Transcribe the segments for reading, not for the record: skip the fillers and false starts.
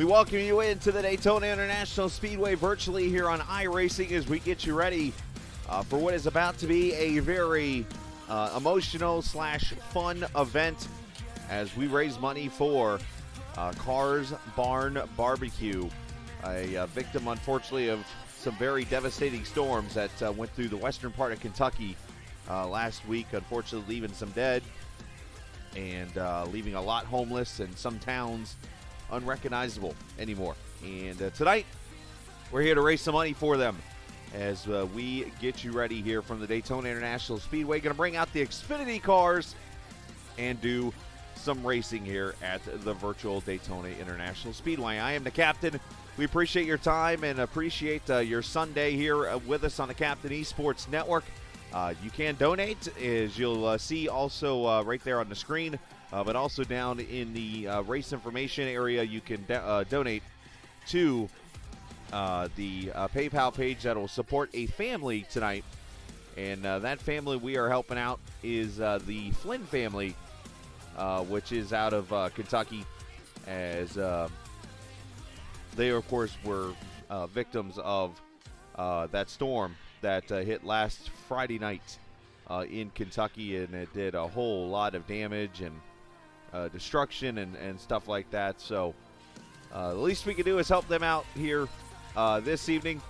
We welcome you into the Daytona International Speedway virtually here on iRacing as we get you ready for what is about to be a very emotional / fun event as we raise money for Carr's Barn Barbecue, a victim, unfortunately, of some very devastating storms that went through the western part of Kentucky last week, unfortunately leaving some dead and leaving a lot homeless and some towns unrecognizable anymore. And tonight, we're here to raise some money for them as we get you ready here from the Daytona International Speedway. Going to bring out the Xfinity cars and do some racing here at the Virtual Daytona International Speedway. I am the captain. We appreciate your time and appreciate your Sunday here with us on the Captain Esports Network. You can donate, as you'll see also right there on the screen. But also down in the race information area, you can donate to the PayPal page that will support a family tonight. And that family we are helping out is the Flynn family, which is out of Kentucky, as they, of course, were victims of that storm that hit last Friday night in Kentucky, and it did a whole lot of damage and destruction and stuff like that. So the least we can do is help them out here this evening.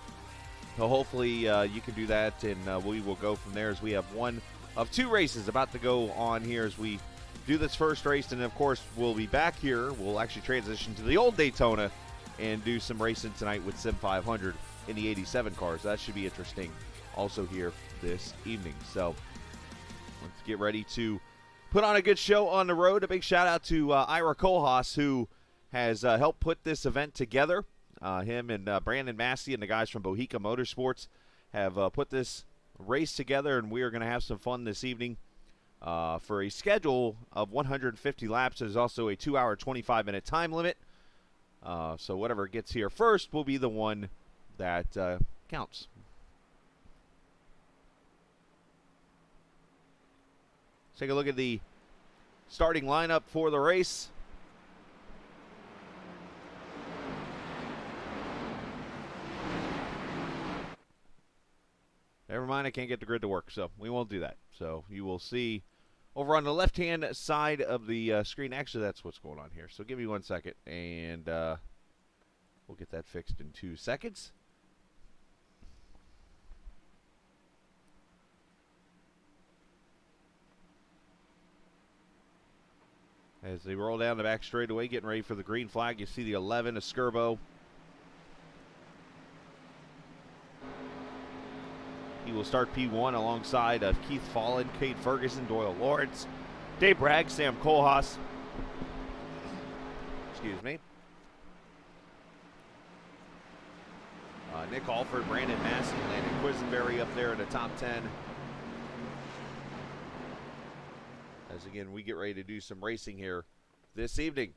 So hopefully you can do that, and we will go from there as we have one of two races about to go on here as we do this first race. And of course, we'll be back here. We'll actually transition to the old Daytona and do some racing tonight with Sim 500 in the 87 cars. That should be interesting also here this evening. So let's get ready to put on a good show on the road. A big shout out to Ira Kohlhaas, who has helped put this event together. Him and Brandon Massey and the guys from Bohica Motorsports have put this race together, and we are going to have some fun this evening for a schedule of 150 laps. There's also a 2-hour, 25-minute time limit. So whatever gets here first will be the one that counts. Take a look at the starting lineup for the race. Never mind, I can't get the grid to work, so we won't do that. So you will see over on the left-hand side of the screen. Actually, that's what's going on here. So give me 1 second, and we'll get that fixed in 2 seconds. As they roll down the back straightaway, getting ready for the green flag, you see the 11, Escurbo. He will start P1 alongside of Keith Fallen, Cade Ferguson, Doyle Lawrence, Dave Bragg, Sam Kohlhaas. Excuse me. Nick Alford, Brandon Massey, Landon Quisenberry up there in the top 10. As again, we get ready to do some racing here this evening.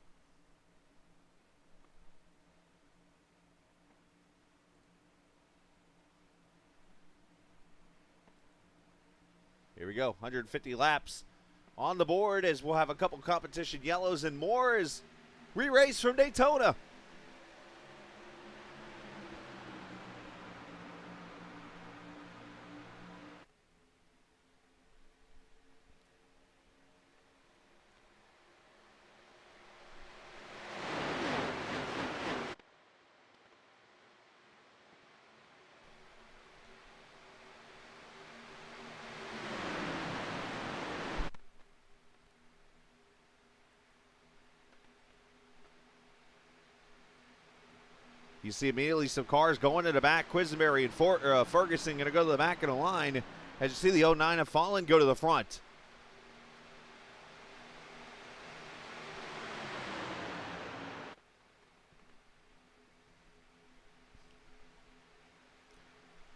Here we go, 150 laps on the board as we'll have a couple competition yellows and more as we race from Daytona. You see immediately some cars going to the back. Quisenberry and Ferguson going to go to the back of the line. As you see the 09 of Fallen go to the front.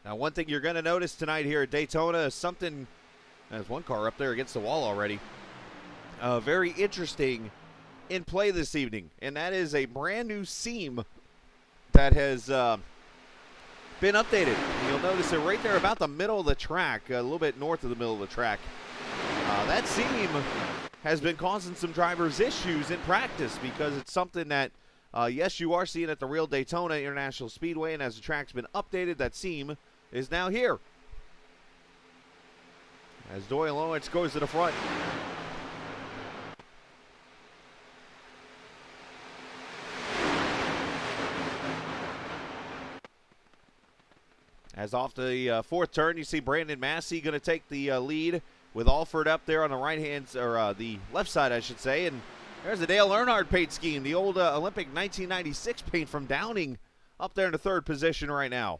Now, one thing you're going to notice tonight here at Daytona is something. There's one car up there against the wall already. Very interesting in play this evening, and that is a brand new seam that has been updated. You'll notice it right there about the middle of the track, a little bit north of the middle of the track. That seam has been causing some drivers issues in practice because it's something that Yes, you are seeing at the real Daytona International Speedway, and as the track's been updated, that seam is now here. As Doyle Owens goes to the front. As off the fourth turn, you see Brandon Massey going to take the lead with Alford up there on the right hand, or the left side, I should say. And there's the Dale Earnhardt paint scheme, the old Olympic 1996 paint from Downing, up there in the third position right now.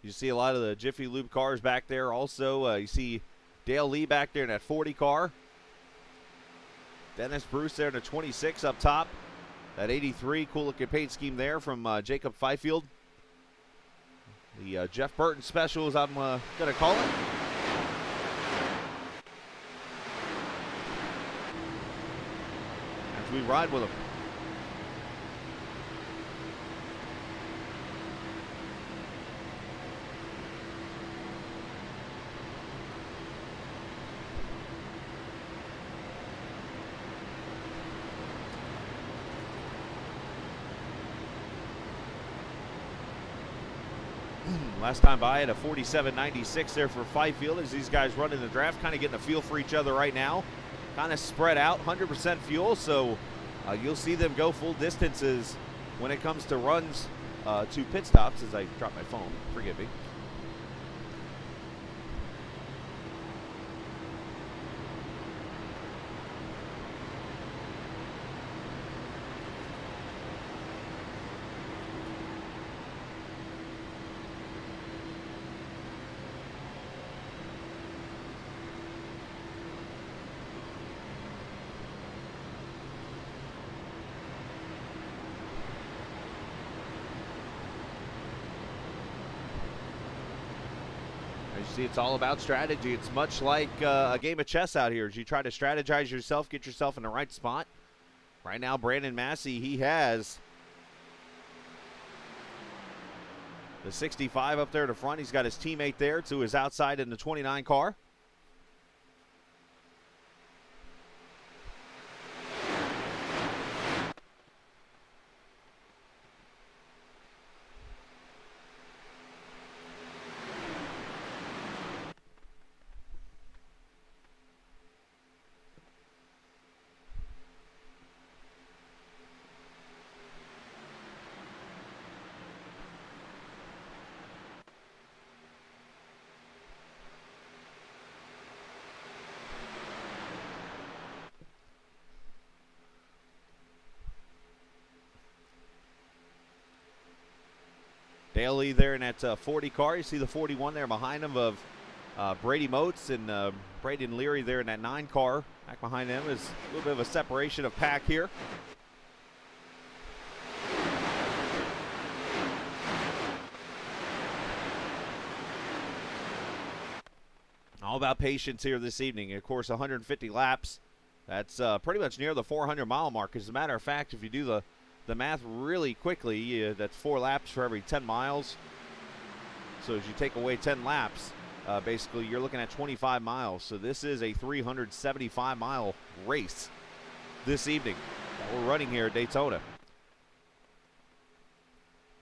You see a lot of the Jiffy Lube cars back there. Also, you see Dale Lee back there in that 40 car. Dennis Bruce there in the 26 up top. That 83, cool-looking paint scheme there from Jacob Fifield. The Jeff Burton special, as I'm going to call it. As we ride with him. Last time by, had a 47.96 there for Fifield as these guys running the draft, kind of getting a feel for each other right now. Kind of spread out, 100% fuel, so you'll see them go full distances when it comes to runs to pit stops. As I drop my phone, forgive me. You see, it's all about strategy. It's much like a game of chess out here as you try to strategize yourself, get yourself in the right spot. Right now, Brandon Massey, he has the 65 up there to front. He's got his teammate there to his outside in the 29 car. Dale Lee there in that 40 car. You see the 41 there behind him of Brady Moats, and Braden Leary there in that 9 car. Back behind them is a little bit of a separation of pack here. All about patience here this evening. Of course, 150 laps. That's pretty much near the 400-mile mark. As a matter of fact, if you do the math really quickly, that's 4 laps for every 10 miles. So as you take away 10 laps, basically you're looking at 25 miles. So this is a 375-mile race this evening that we're running here at Daytona.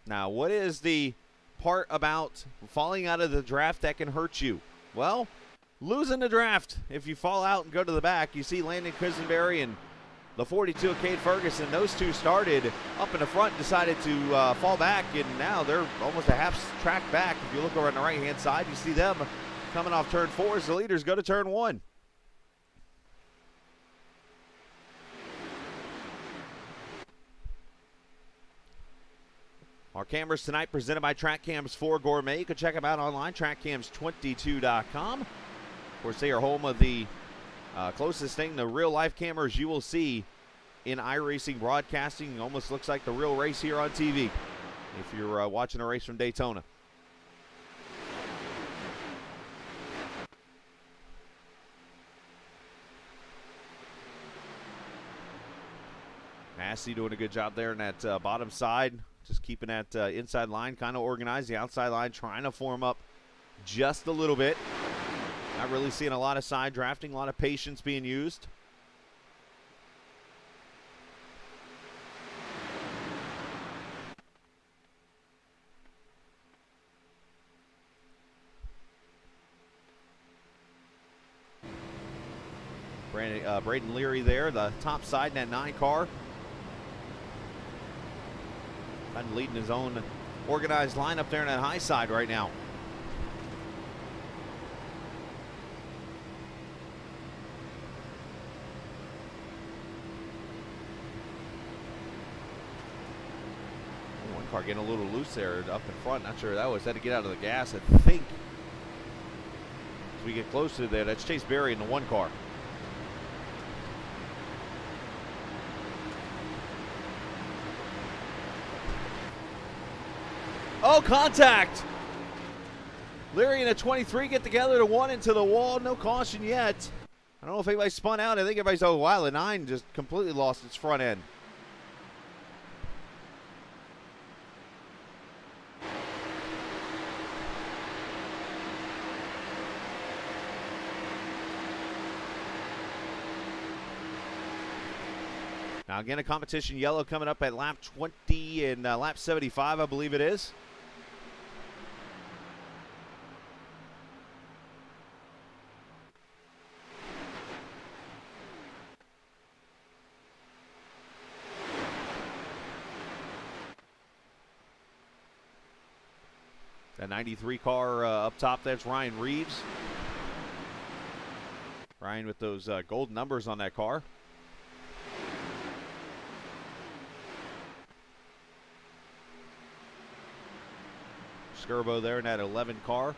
Now, what is the part about falling out of the draft that can hurt you? Well, losing the draft. If you fall out and go to the back, you see Landon Quisenberry and the 42 of Cade Ferguson. Those two started up in the front, decided to fall back, and now they're almost a half track back. If you look over on the right-hand side, you see them coming off turn 4 as the leaders go to turn 1. Our cameras tonight presented by TrackCams 4 Gourmet. You can check them out online, trackcams22.com. Of course, they are home of the Closest thing to real-life cameras you will see in iRacing broadcasting. It almost looks like the real race here on TV if you're watching a race from Daytona. Massey doing a good job there in that bottom side, just keeping that inside line kind of organized. The outside line trying to form up just a little bit. Not really seeing a lot of side drafting, a lot of patience being used. Braden Leary there, the top side in that 9 car. Kind of leading his own organized lineup there in that high side right now. One car getting a little loose there up in front. Not sure that was. Had to get out of the gas, I think. As we get closer to there, that's Chase Berry in the 1 car. Oh, contact! Leary and a 23 get together to 1 into the wall. No caution yet. I don't know if anybody spun out. I think everybody's, oh, wow, the 9 just completely lost its front end. Now, again, a competition yellow coming up at lap 20 and lap 75, I believe it is. That 93 car up top, that's Ryan Reeves. Ryan with those gold numbers on that car. Skirbo there in that 11 car.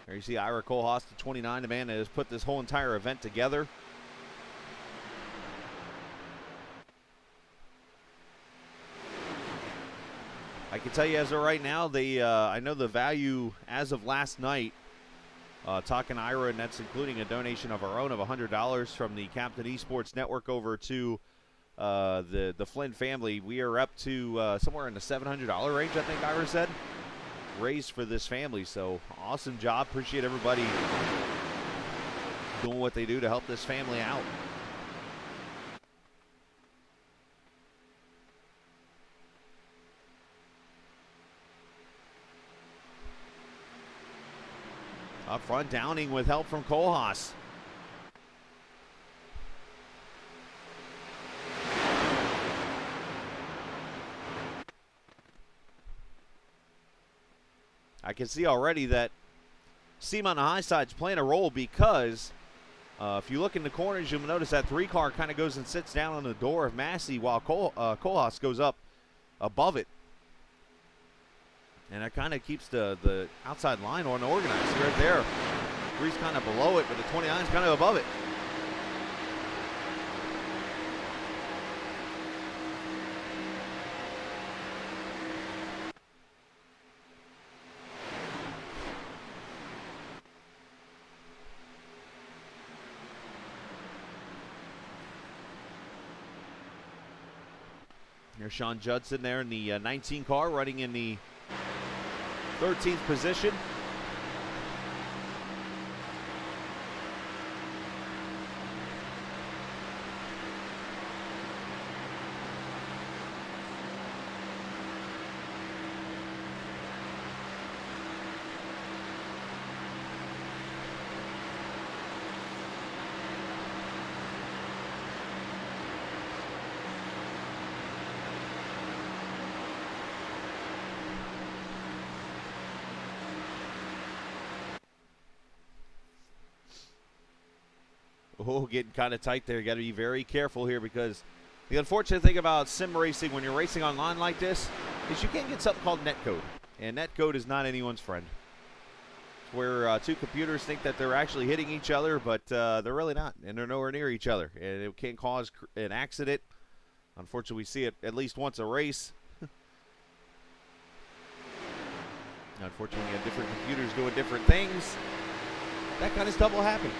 There you see Ira Kohlhaas, the 29, the man that has put this whole entire event together. I can tell you as of right now, I know the value as of last night, talking Ira, and that's including a donation of our own of $100 from the Captain Esports Network over to the Flynn family. We are up to somewhere in the $700 range, I think Ira said, raised for this family. So awesome job. Appreciate everybody doing what they do to help this family out. Up front, Downing with help from Kohlhaas. I can see already that Seam on the high side is playing a role because if you look in the corners, you'll notice that 3 car kind of goes and sits down on the door of Massey while Kohlhaas goes up above it. And that kind of keeps the outside line unorganized. See right there. 3's kind of below it, but the 29 is kind of above it. There's Sean Judson there in the 19 car, running in the 13th position. Oh, getting kind of tight there. You got to be very careful here because the unfortunate thing about sim racing when you're racing online like this is you can't get something called netcode. And netcode is not anyone's friend. where two computers think that they're actually hitting each other, but they're really not, and they're nowhere near each other. And it can cause an accident. Unfortunately, we see it at least once a race. Unfortunately, you have different computers doing different things. That kind of stuff will happen.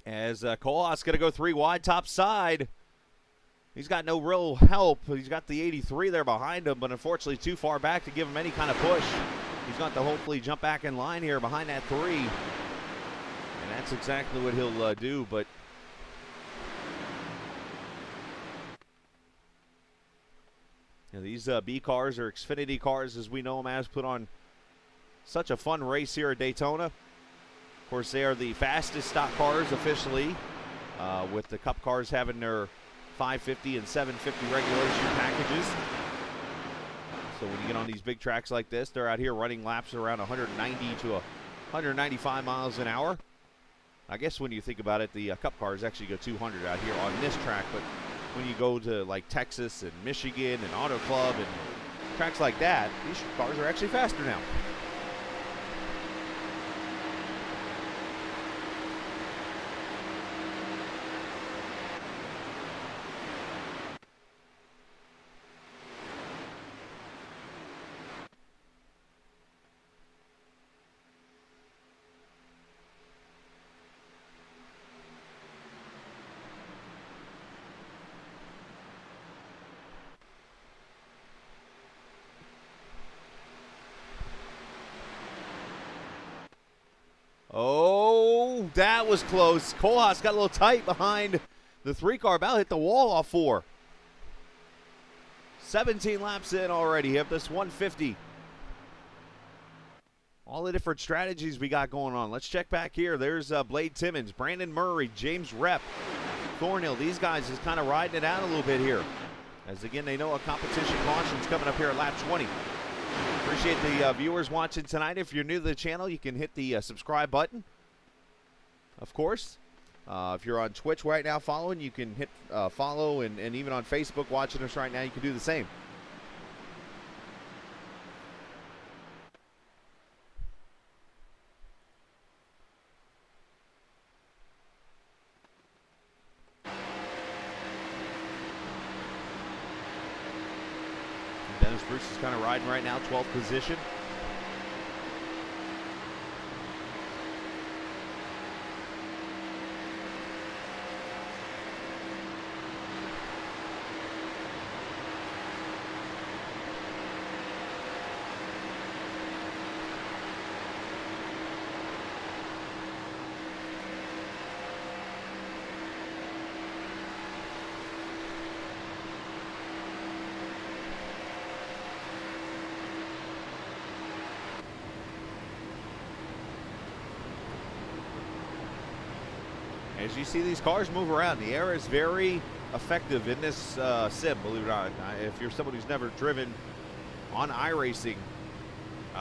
As Kolas going to go 3 wide top side. He's got no real help. He's got the 83 there behind him, but unfortunately too far back to give him any kind of push. He's got to hopefully jump back in line here behind that 3. And that's exactly what he'll do, but you know, these B cars or Xfinity cars, as we know them as, put on such a fun race here at Daytona. Of course, they are the fastest stock cars officially, with the Cup cars having their 550 and 750 regulation packages. So when you get on these big tracks like this, they're out here running laps around 190 to 195 miles an hour. I guess when you think about it, the Cup cars actually go 200 out here on this track, but when you go to like Texas and Michigan and Auto Club and tracks like that, these cars are actually faster now. Oh, that was close. Kolas got a little tight behind the 3 car. About hit the wall off 4. 17 laps in already. Have this 150. All the different strategies we got going on. Let's check back here. There's Blade Timmons, Brandon Murray, James Rep, Thornhill. These guys is kind of riding it out a little bit here. As again, they know a competition caution's coming up here at lap 20. Appreciate the viewers watching tonight. If you're new to the channel, you can hit the subscribe button. Of course, if you're on Twitch right now following, you can hit follow, and even on Facebook watching us right now, you can do the same. Dennis Bruce is kind of riding right now, 12th position. As you see these cars move around, the air is very effective in this sim, believe it or not. If you're someone who's never driven on iRacing,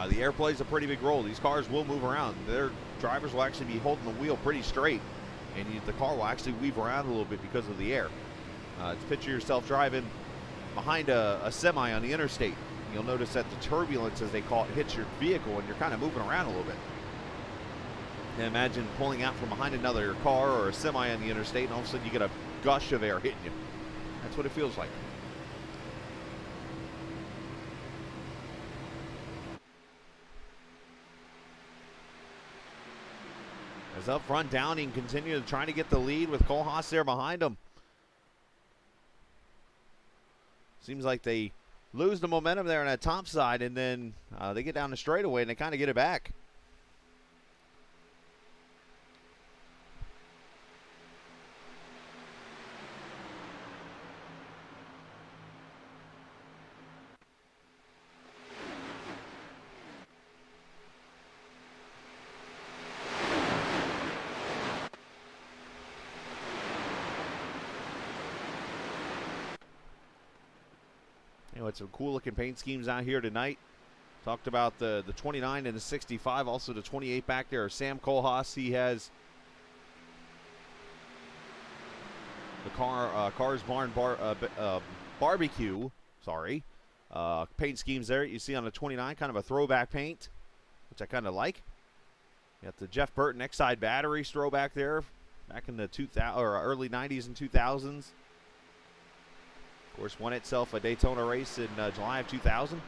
the air plays a pretty big role. These cars will move around. Their drivers will actually be holding the wheel pretty straight, and the car will actually weave around a little bit because of the air. Just picture yourself driving behind a semi on the interstate. You'll notice that the turbulence, as they call it, hits your vehicle, and you're kind of moving around a little bit. And imagine pulling out from behind another car or a semi on the interstate, and all of a sudden you get a gush of air hitting you. That's what it feels like. As up front, Downing continue to try to get the lead with Cole Haas there behind him. Seems like they lose the momentum there on that top side, and then they get down the straightaway and they kind of get it back. know, it's some cool looking paint schemes out here tonight. Talked about the 29 and the 65, also the 28 back there. Sam Kohlhaas, he has the Carr's Barn Barbecue, paint schemes there. You see on the 29, kind of a throwback paint, which I kind of like. You got the Jeff Burton X-Side batteries throwback there, back in the early 90s and 2000s. Of course, won itself a Daytona race in July of 2000.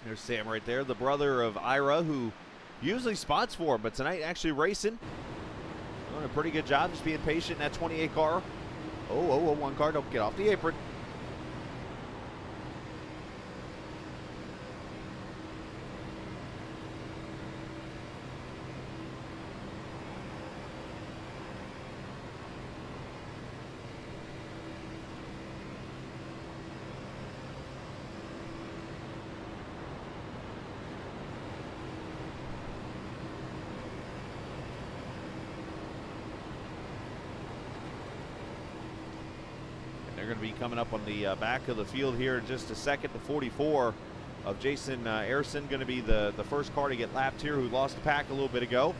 There's Sam right there, the brother of Ira, who usually spots for him, but tonight actually racing. Doing a pretty good job, just being patient in that 28 car. Oh, one car, don't get off the apron. They're going to be coming up on the back of the field here in just a second. The 44 of Jason Ayrson going to be the first car to get lapped here, who lost the pack a little bit ago.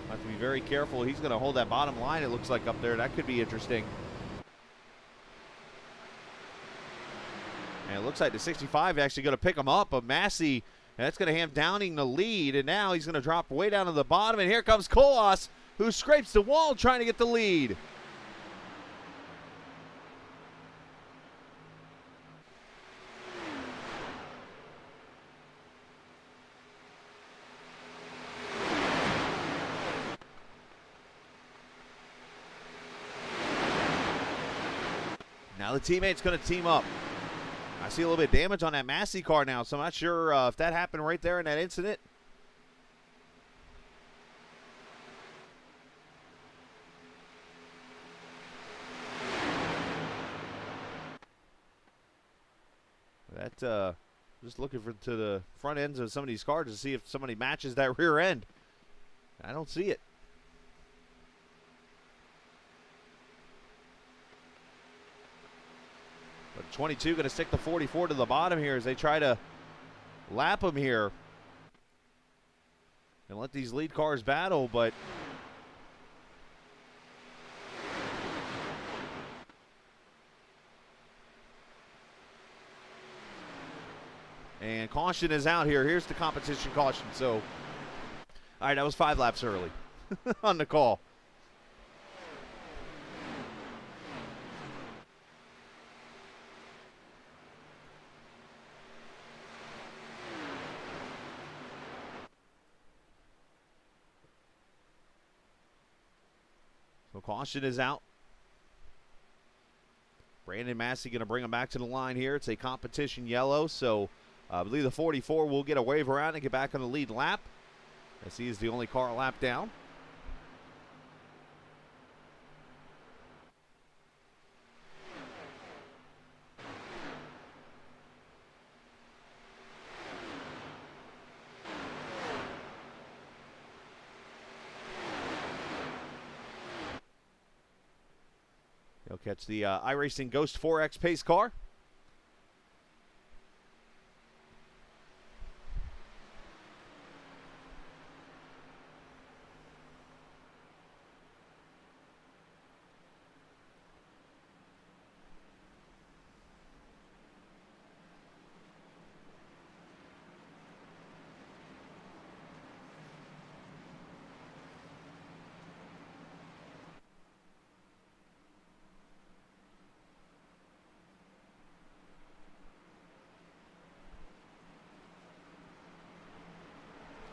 Have to be very careful. He's going to hold that bottom line, it looks like, up there. That could be interesting. And it looks like the 65 actually going to pick him up, but Massey, that's going to have Downing the lead, and now he's going to drop way down to the bottom, and here comes Kohlhaas, who scrapes the wall trying to get the lead. Now the teammate's going to team up. I see a little bit of damage on that Massey car now, so I'm not sure if that happened right there in that incident. Just looking to the front ends of some of these cars to see if somebody matches that rear end. I don't see it. But 22 going to stick the 44 to the bottom here as they try to lap him here and let these lead cars battle, but and caution is out here. Here's the competition caution. So, all right, that was 5 laps early on the call. So caution is out. Brandon Massey going to bring him back to the line here. It's a competition yellow, so I believe the 44 will get a wave around and get back on the lead lap, as he is the only car lap down. He'll catch the iRacing Ghost 4X pace car.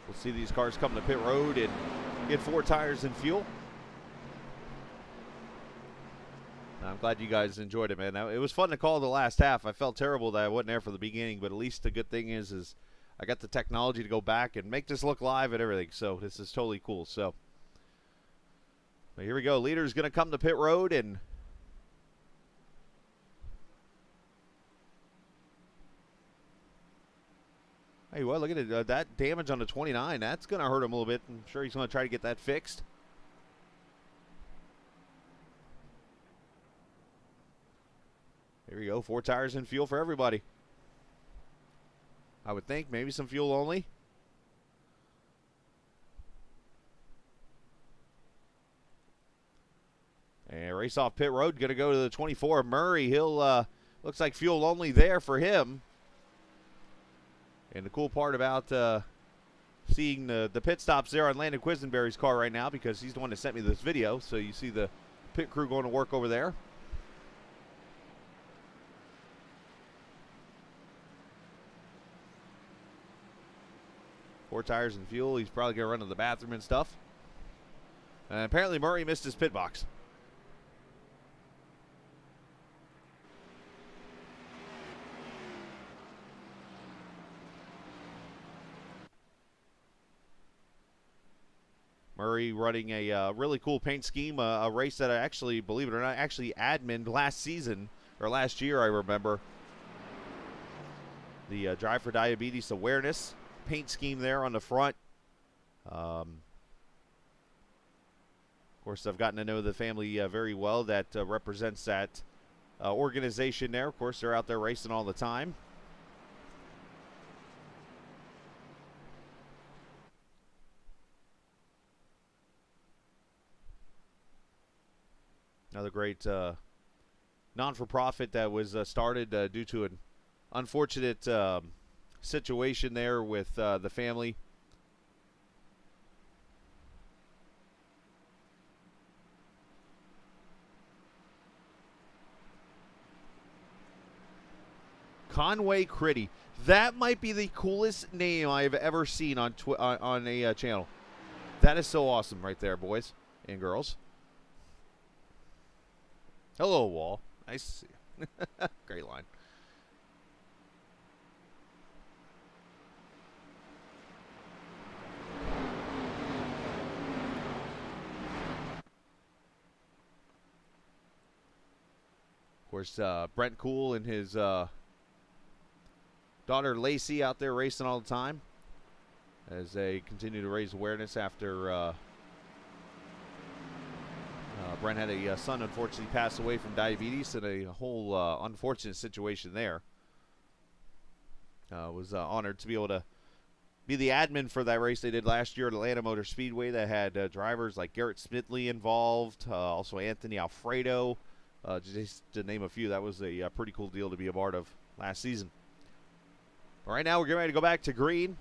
We'll see these cars come to pit road and get 4 tires and fuel. I'm glad you guys enjoyed it, man. It was fun to call the last half. I felt terrible that I wasn't there for the beginning, but at least the good thing is I got the technology to go back and make this look live and everything. So this is totally cool. So here we go. Leader's going to come to pit road, and hey, well, look at it. That damage on the 29, that's going to hurt him a little bit. I'm sure he's going to try to get that fixed. Here we go. 4 tires and fuel for everybody. I would think maybe some fuel only. And race off pit road, going to go to the 24. Murray, he'll looks like fuel only there for him. And the cool part about seeing the pit stops there on Landon Quisenberry's car right now, because he's the one that sent me this video. So you see the pit crew going to work over there. Four tires and fuel. He's probably going to run to the bathroom and stuff. And apparently Murray missed his pit box. Murray running a really cool paint scheme, a race that I actually, believe it or not, actually adminned last season, or last year, I remember. The Drive for Diabetes Awareness paint scheme there on the front. Of course, I've gotten to know the family very well that represents that organization there. Of course, they're out there racing all the time. Another great non-for-profit that was started due to an unfortunate situation there with the family. Conway Critty. That might be the coolest name I've ever seen on a channel. That is so awesome right there, boys and girls. Hello, Wall. Nice to see you. Great line. Of course, Brent Cool and his daughter Lacey out there racing all the time as they continue to raise awareness after Brent had a son unfortunately pass away from diabetes, and a whole unfortunate situation there. Was honored to be able to be the admin for that race they did last year at Atlanta Motor Speedway that had drivers like Garrett Smithley involved, also Anthony Alfredo, just to name a few. That was a pretty cool deal to be a part of last season. All right, now we're getting ready to go back to green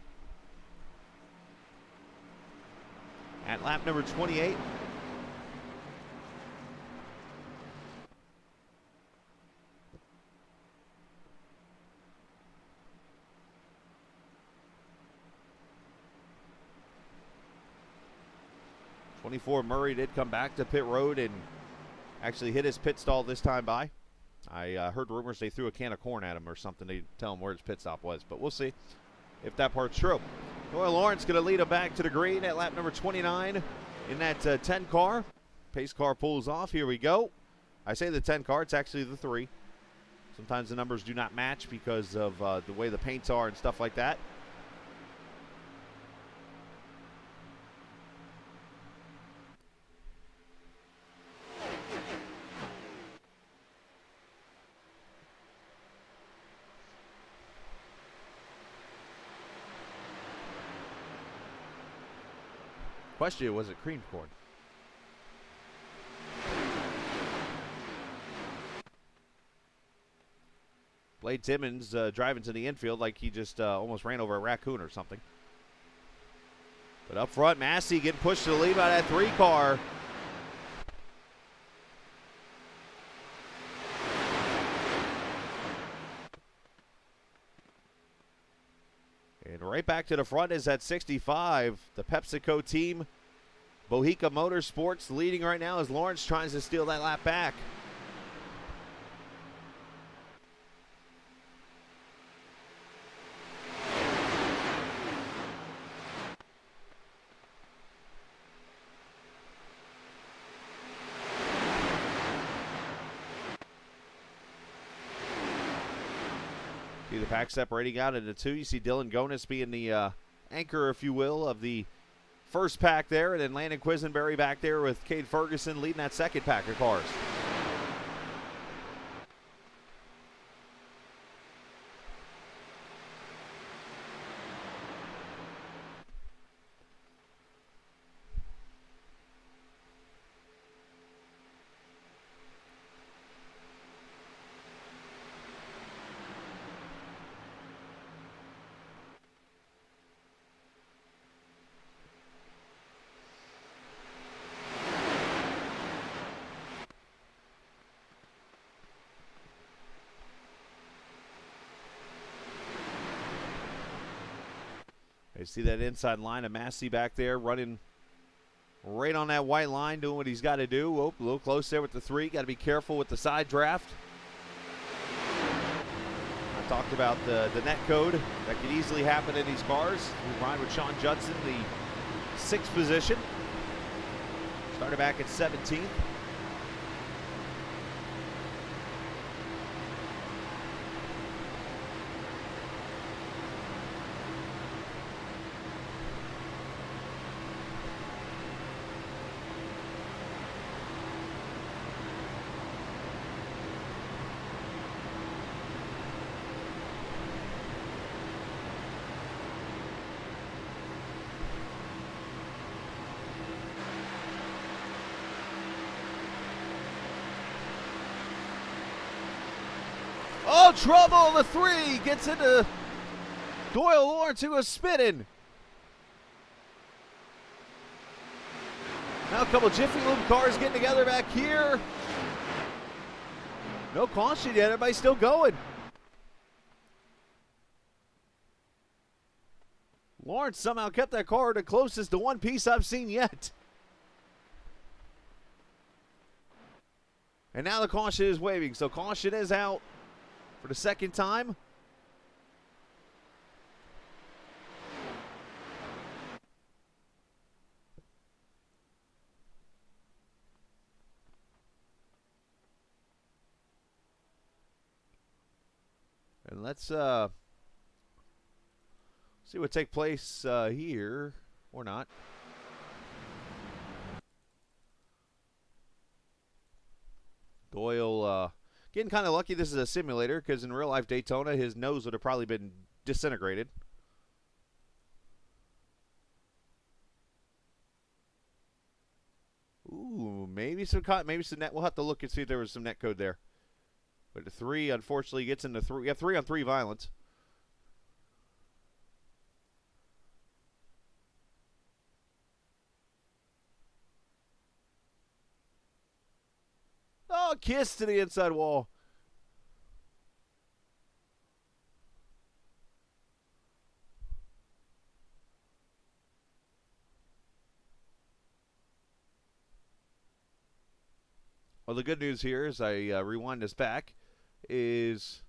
at lap number 28. Murray did come back to pit road and actually hit his pit stall this time by. I heard rumors they threw a can of corn at him or something to tell him where his pit stop was, but we'll see if that part's true. Doyle Lawrence going to lead him back to the green at lap number 29 in that 10 car. Pace car pulls off. Here we go. I say the 10 car. It's actually the 3. Sometimes the numbers do not match because of the way the paints are and stuff like that. Question, was it cream corn? Blade Timmons driving to the infield like he just almost ran over a raccoon or something. But up front, Massey getting pushed to the lead by that 3 car. And right back to the front is at 65. The PepsiCo team, Bohica Motorsports, leading right now as Lawrence tries to steal that lap back. See the pack separating out into two. You see Dylan Gonis being the anchor, if you will, of the first pack there, and then Landon Quisenberry back there with Cade Ferguson leading that second pack of cars. You see that inside line of Massey back there running right on that white line, doing what he's got to do. Oh, a little close there with the three. Got to be careful with the side draft. I talked about the net code that could easily happen in these cars. We ride with Sean Judson, the 6th position. Started back at 17th. Oh, trouble. The 3 gets into Doyle Lawrence, who was spinning. Now a couple Jiffy Lube cars getting together back here. No caution yet. Everybody's still going. Lawrence somehow kept that car the closest to one piece I've seen yet. And now the caution is waving. So caution is out for the second time. And let's see what takes place here, or not. Doyle getting kind of lucky this is a simulator, because in real life Daytona, his nose would have probably been disintegrated. Ooh, maybe some net. We'll have to look and see if there was some net code there. But the 3, unfortunately, gets into 3. We have 3 on 3 violence. Oh, kiss to the inside wall. Well, the good news here, as I rewind this back, is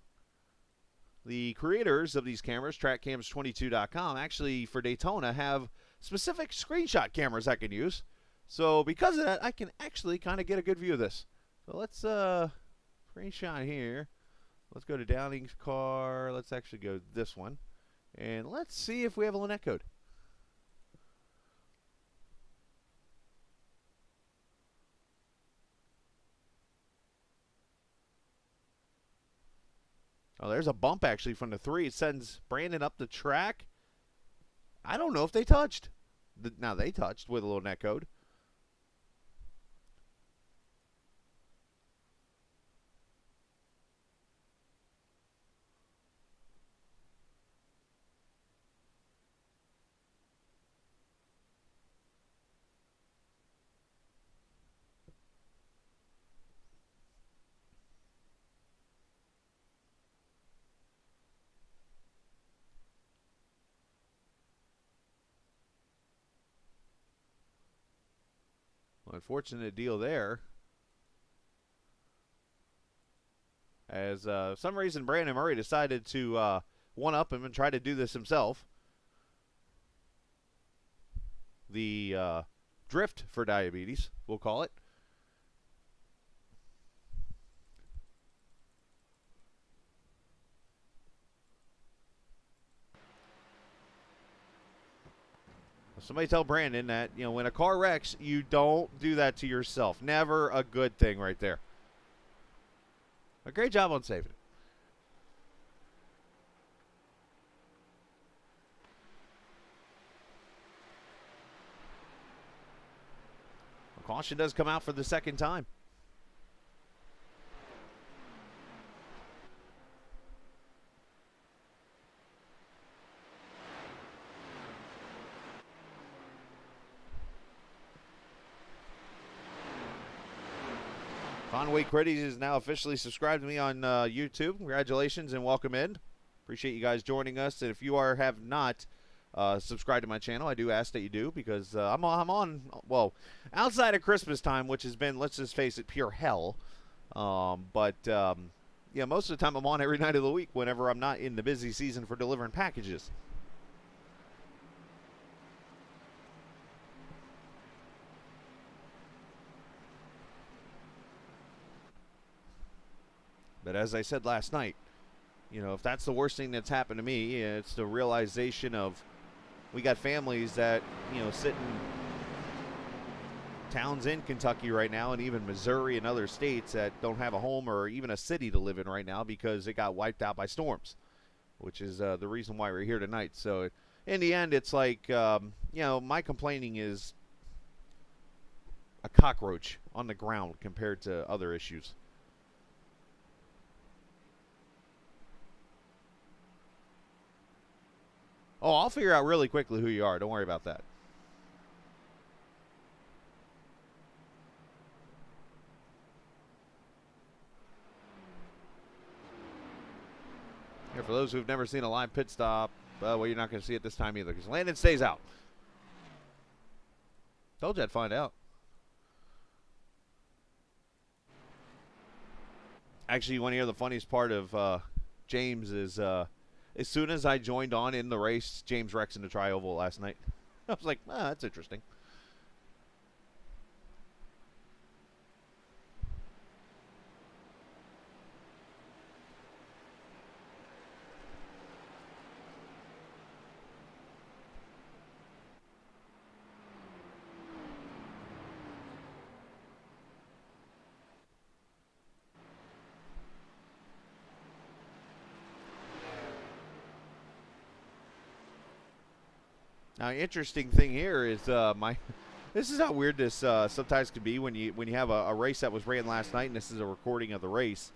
the creators of these cameras, TrackCams22.com, actually for Daytona have specific screenshot cameras I can use. So because of that, I can actually kind of get a good view of this. So let's screenshot here. Let's go to Downing's car. Let's actually go this one. And let's see if we have a net code. Oh, there's a bump actually from the 3. It sends Brandon up the track. I don't know if they touched. Now they touched with a little net code. Unfortunate deal there. As for some reason Brandon Murray decided to one-up him and try to do this himself. The drift for diabetes, we'll call it. Somebody tell Brandon that, when a car wrecks, you don't do that to yourself. Never a good thing right there. A great job on saving it. A caution does come out for the second time. Conway Critties is now officially subscribed to me on YouTube. Congratulations and welcome in. Appreciate you guys joining us. And if you have not subscribed to my channel, I do ask that you do, because I'm on, well, outside of Christmas time, which has been, let's just face it, pure hell. Yeah, most of the time I'm on every night of the week whenever I'm not in the busy season for delivering packages. But as I said last night, if that's the worst thing that's happened to me, it's the realization of we got families that, sit in towns in Kentucky right now, and even Missouri and other states, that don't have a home or even a city to live in right now because it got wiped out by storms, which is the reason why we're here tonight. So in the end, it's like, my complaining is a cockroach on the ground compared to other issues. Oh, I'll figure out really quickly who you are. Don't worry about that. Here, for those who've never seen a live pit stop, well, you're not going to see it this time either, because Landon stays out. Told you I'd find out. Actually, you want to hear the funniest part of James is... as soon as I joined on in the race, James wrecks in the tri-oval last night. I was like, that's interesting. Now, interesting thing here is this is how weird this sometimes can be when you have a race that was ran last night, and this is a recording of the race.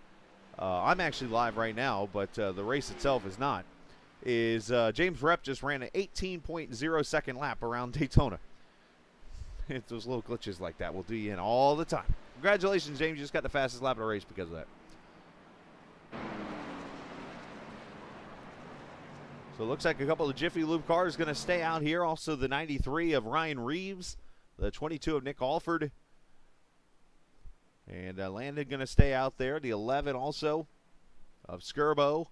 I'm actually live right now, but the race itself is not. James Rep just ran an 18.0 second lap around Daytona. It's those little glitches like that will do you in all the time. Congratulations, James. You just got the fastest lap of the race because of that. So it looks like a couple of Jiffy Lube cars going to stay out here. Also the 93 of Ryan Reeves, the 22 of Nick Alford. And Landon going to stay out there. The 11 also of Skirbo.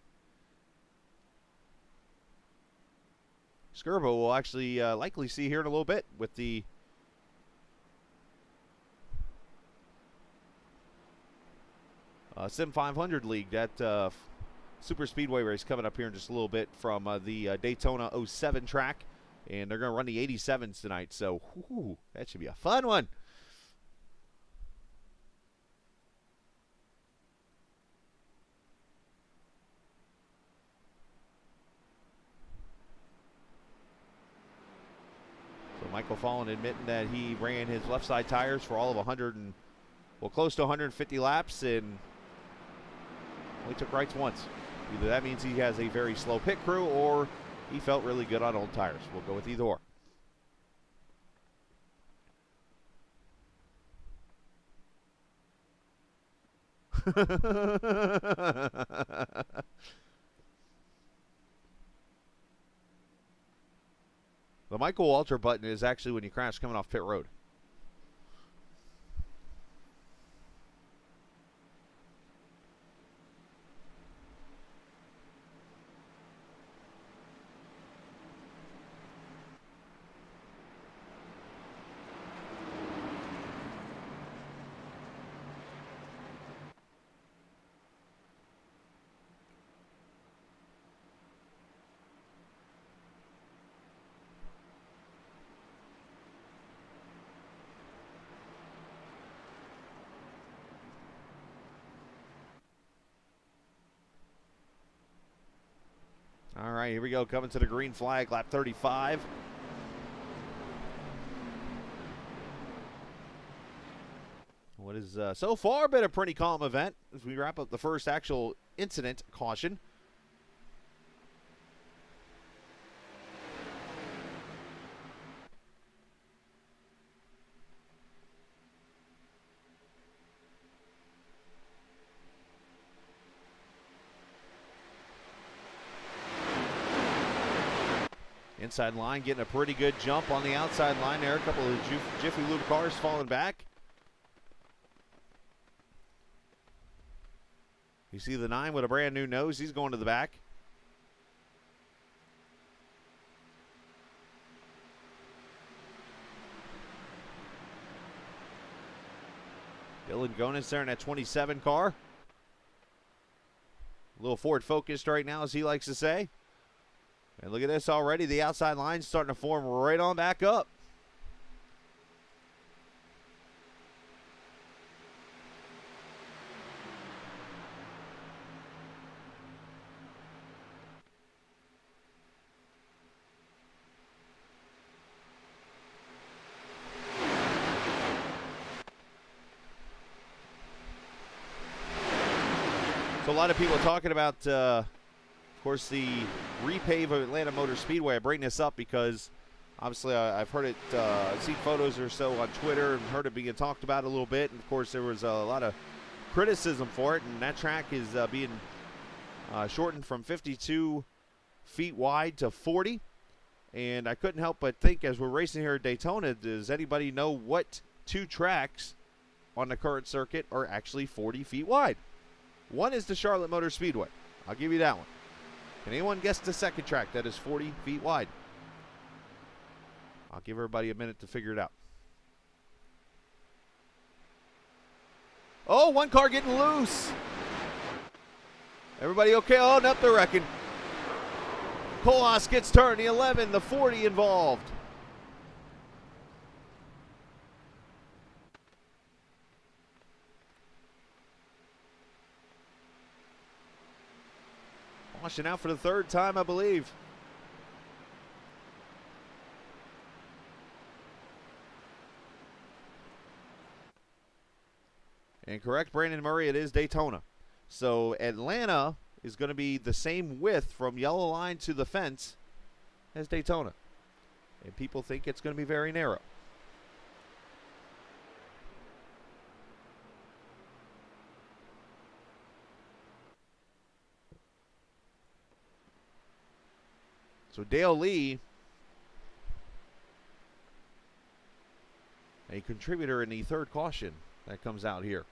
Skirbo will actually likely see here in a little bit with the Sim 500 League. That Super Speedway race coming up here in just a little bit from the Daytona 07 track. And they're going to run the 87s tonight. So, that should be a fun one. So, Michael Fallon admitting that he ran his left side tires for all of close to 150 laps and only took rights once. Either that means he has a very slow pit crew or he felt really good on old tires. We'll go with either or. The Michael Walter button is actually when you crash coming off pit road. right, here we go. Coming to the green flag, lap 35. What is so far been a pretty calm event as we wrap up the first actual incident caution. Inside line getting a pretty good jump on the outside line there. A couple of Jiffy Lube cars falling back. You see the 9 with a brand new nose. He's going to the back. Dylan Gonis there in that 27 car. A little forward focused right now, as he likes to say. And look at this already. The outside line's starting to form right on back up. So a lot of people talking about, of course, the Repave of Atlanta Motor Speedway. I bring this up because obviously I've heard it, I've seen photos or so on Twitter and heard it being talked about a little bit. And of course, there was a lot of criticism for it. And that track is being shortened from 52 feet wide to 40. And I couldn't help but think, as we're racing here at Daytona, does anybody know what 2 tracks on the current circuit are actually 40 feet wide? One is the Charlotte Motor Speedway. I'll give you that one. Can anyone guess the second track that is 40 feet wide? I'll give everybody a minute to figure it out. Oh, one car getting loose. Everybody okay? Oh, nope, they're wrecking. Kolas gets turned. The 11, the 40 involved. Washing out for the 3rd time, I believe. And correct, Brandon Murray, it is Daytona. So Atlanta is going to be the same width from yellow line to the fence as Daytona. And people think it's going to be very narrow. So Dale Lee, a contributor in the 3rd caution that comes out here.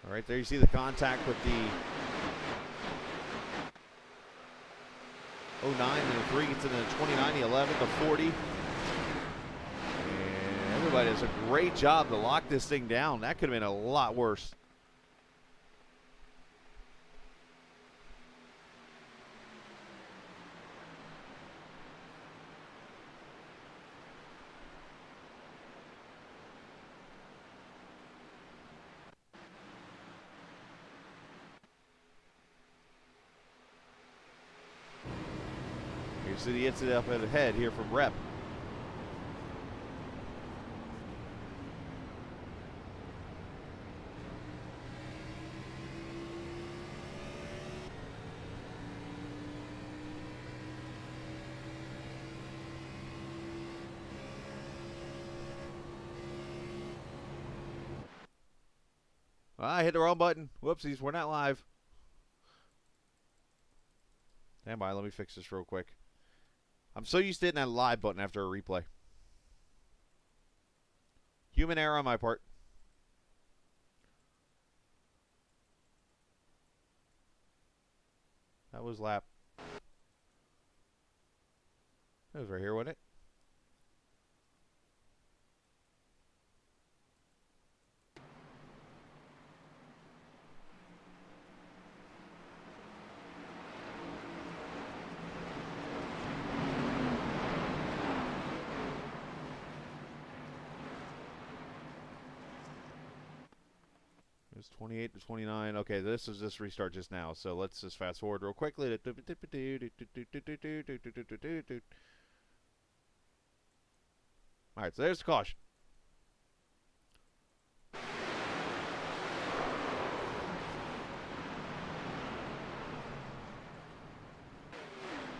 All right, there you see the contact with the 09 and the 3 gets into the 29, the 11, the 40. And everybody does a great job to lock this thing down. That could have been a lot worse. So he hits it up at the head here from Rep. I hit the wrong button. Whoopsies, we're not live. Stand by, let me fix this real quick. I'm so used to hitting that live button after a replay. Human error on my part. That was lap. That was right here, wasn't it? 28 to 29. Okay, this is just restart just now, so let's just fast forward real quickly. All right, so there's the caution.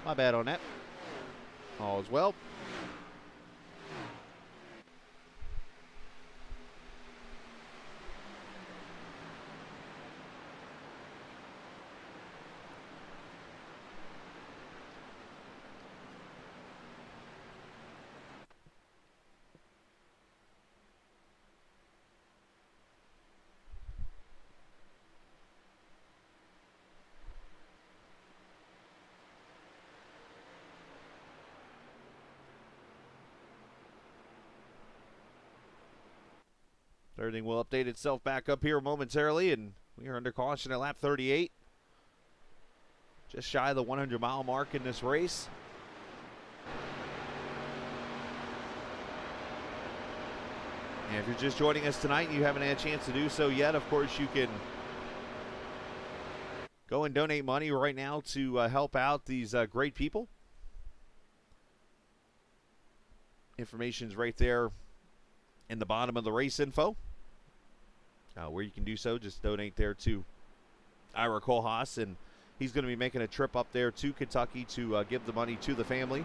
My bad on that. All is well. Everything will update itself back up here momentarily, and we are under caution at lap 38. Just shy of the 100-mile mark in this race. And if you're just joining us tonight and you haven't had a chance to do so yet, of course you can go and donate money right now to help out these great people. Information's right there in the bottom of the race info. Where you can do so, just donate there to Ira Kohlhaas, and he's going to be making a trip up there to Kentucky to give the money to the family.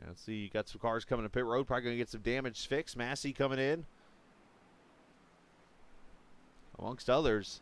Let's see, you got some cars coming to pit road. Probably going to get some damage fixed. Massey coming in, amongst others.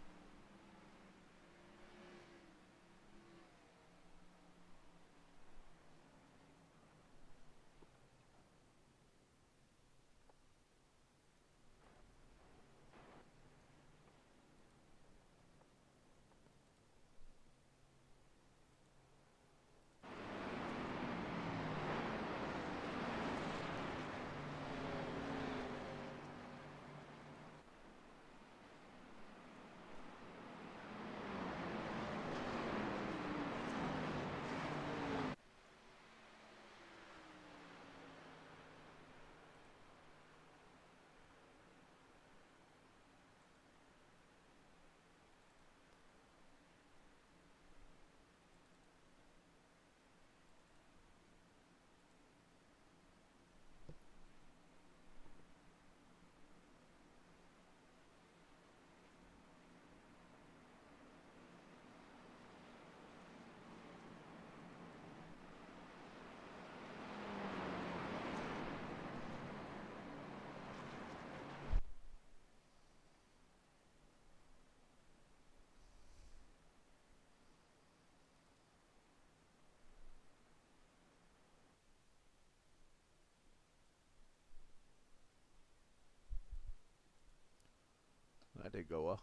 That did go well.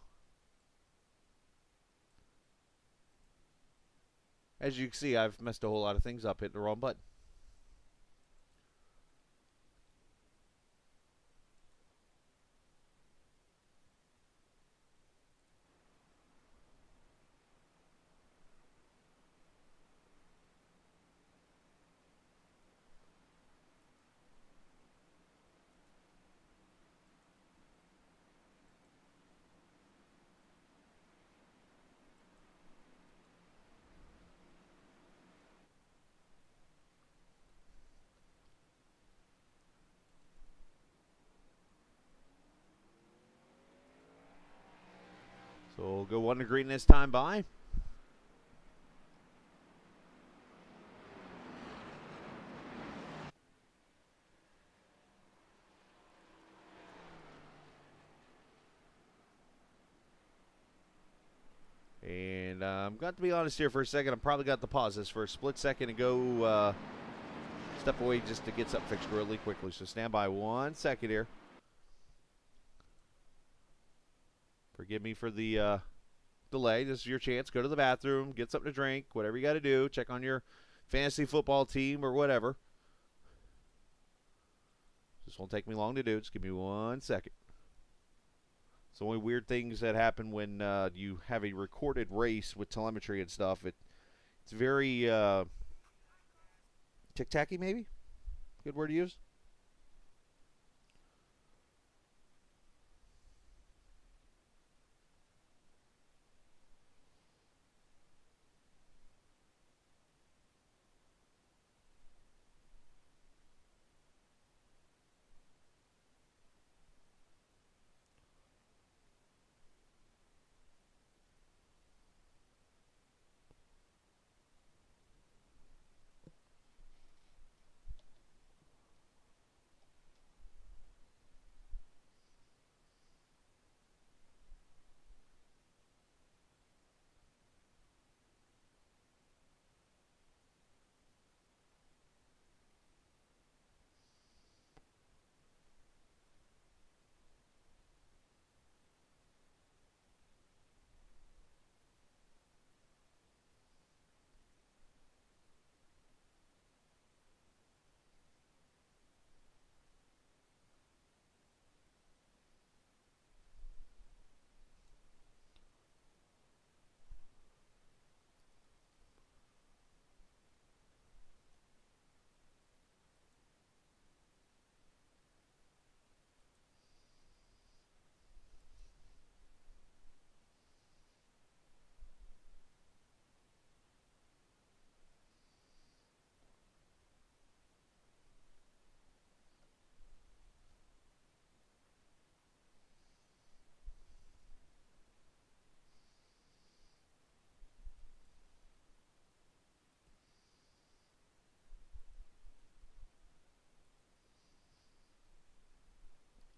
As you can see, I've messed a whole lot of things up hitting the wrong button. So we'll go one to green this time by. And I'm got to be honest here for a second. I probably got to pause this for a split second and go step away just to get something fixed really quickly. So stand by 1 second here. Forgive me for the delay. This is your chance. Go to the bathroom, get something to drink, whatever you got to do. Check on your fantasy football team or whatever. This won't take me long to do. Just give me 1 second. It's the only weird things that happen when you have a recorded race with telemetry and stuff. It's very tic-tacky, maybe? Good word to use?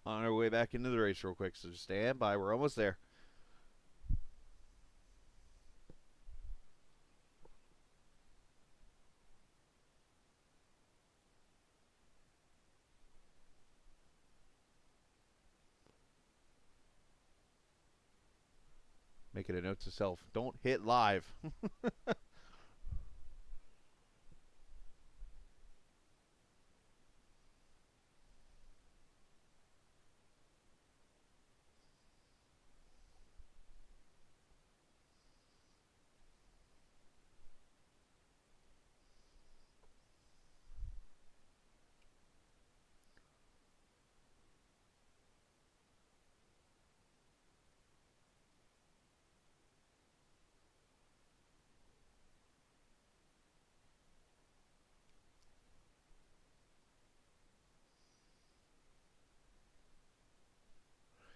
On our way back into the race real quick, so just stand by. We're almost there. Making a note to self, don't hit live.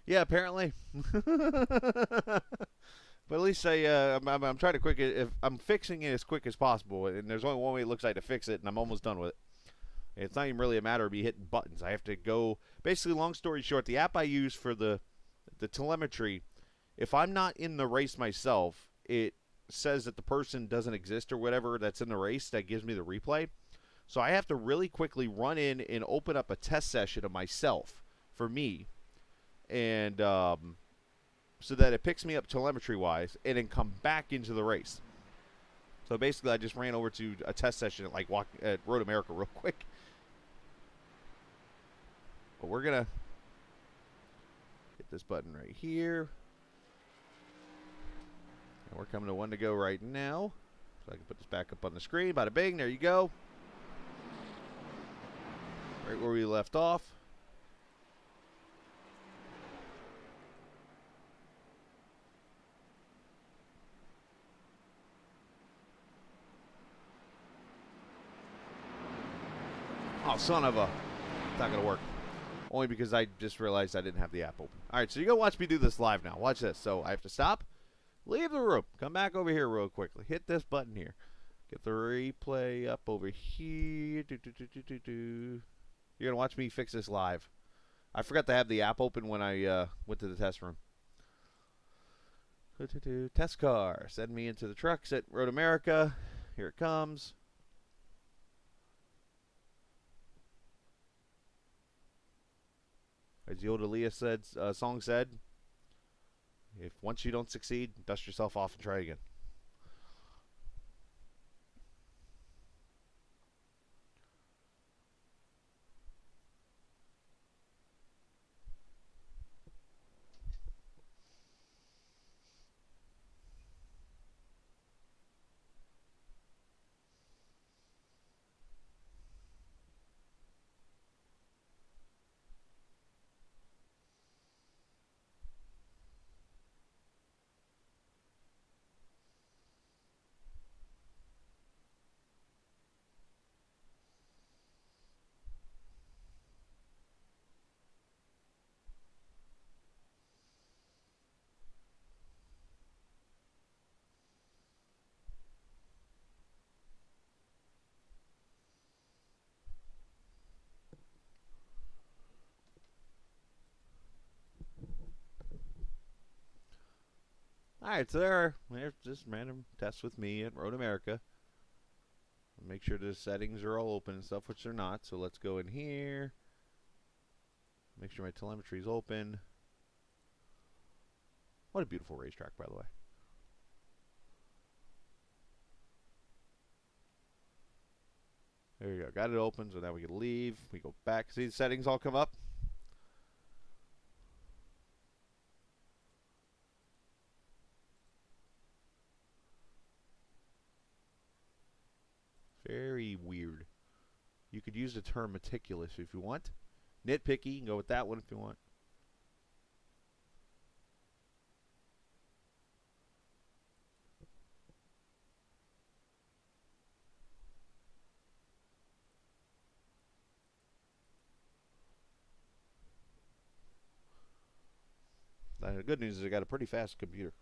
Yeah, apparently. But at least I'm trying to if I'm fixing it as quick as possible, and there's only one way it looks like to fix it, and I'm almost done with it. It's not even really a matter of me hitting buttons. I have to go. Basically, long story short, the app I use for the telemetry, if I'm not in the race myself, it says that the person doesn't exist or whatever that's in the race that gives me the replay. So I have to really quickly run in and open up a test session of myself for me, and so that it picks me up telemetry-wise and then come back into the race. So basically, I just ran over to a test session at Road America real quick. But we're going to hit this button right here. And we're coming to one to go right now. So I can put this back up on the screen. Bada bing, there you go. Right where we left off. Oh, son of a... It's not going to work. Only because I just realized I didn't have the app open. All right, so you're going to watch me do this live now. Watch this. So I have to stop, leave the room, come back over here real quickly. Hit this button here. Get the replay up over here. You're going to watch me fix this live. I forgot to have the app open when I went to the test room. Test car. Send me into the trucks at Road America. Here it comes. As the old Aaliyah said, song said, if once you don't succeed, dust yourself off and try again. Alright, so there's just random tests with me at Road America. Make sure the settings are all open and stuff, which they're not. So let's go in here. Make sure my telemetry is open. What a beautiful racetrack, by the way. There you go. Got it open, so now we can leave. We go back. See the settings all come up? Very weird. You could use the term meticulous if you want. Nitpicky, you can go with that one if you want. The good news is I got a pretty fast computer.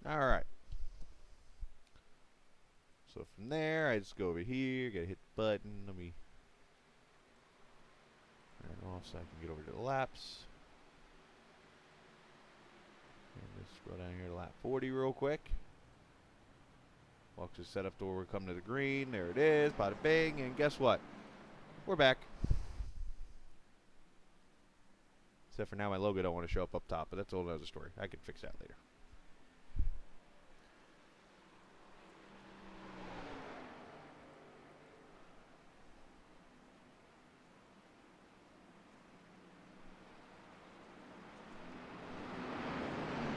Alright. So from there, I just go over here, gotta hit the button. Let me turn off so I can get over to the laps. And just go down here to lap 40 real quick. Box is set up to where we come to the green. There it is, bada bing, and guess what? We're back. Except for now my logo don't want to show up top, but that's a whole other story. I can fix that later.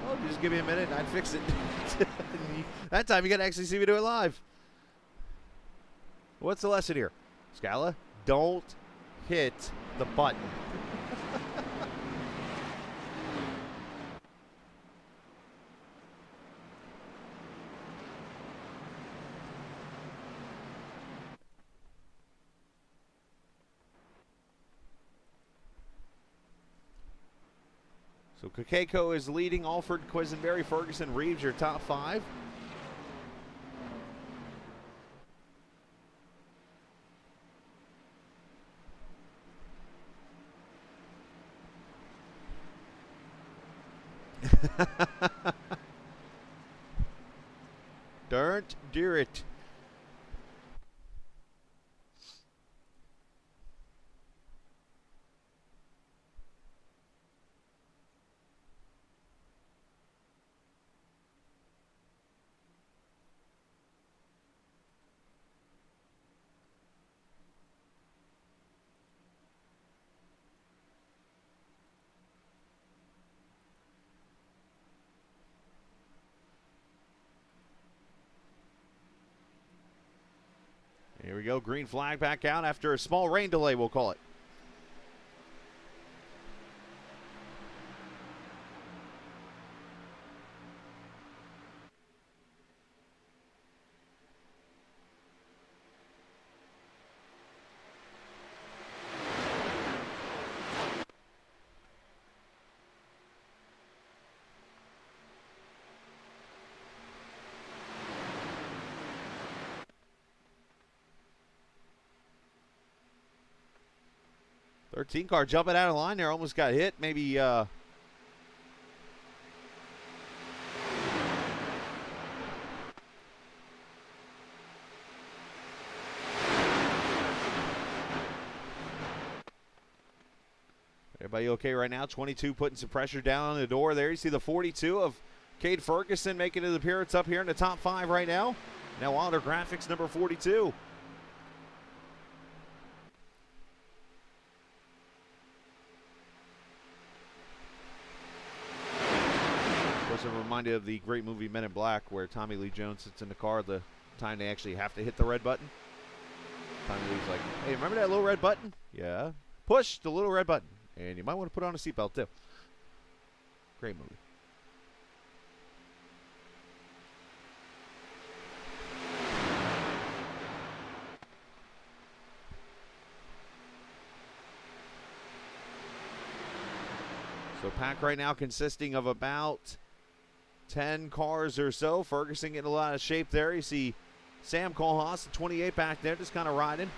Oh, just give me a minute and I'd fix it. That time you got to actually see me do it live. What's the lesson here? Scala, don't hit the button. So Kakeko is leading. Alford, Quisenberry, Ferguson, Reeves, your top 5. Don't do it. Here we go. Green flag back out after a small rain delay, we'll call it. Thirteen car jumping out of line there, almost got hit. Maybe everybody okay right now? 22 putting some pressure down on the door there. You see the 42 of Cade Ferguson making his appearance up here in the top 5 right now. Now Wilder Graphics number 42. I'm reminded of the great movie Men in Black, where Tommy Lee Jones sits in the car the time they actually have to hit the red button. Tommy Lee's like, hey, remember that little red button? Yeah. Push the little red button. And you might want to put on a seatbelt, too. Great movie. So pack right now consisting of about 10 cars or so. Ferguson getting a lot of shape there. You see Sam Kohlhaas, the 28 back there, just kind of riding.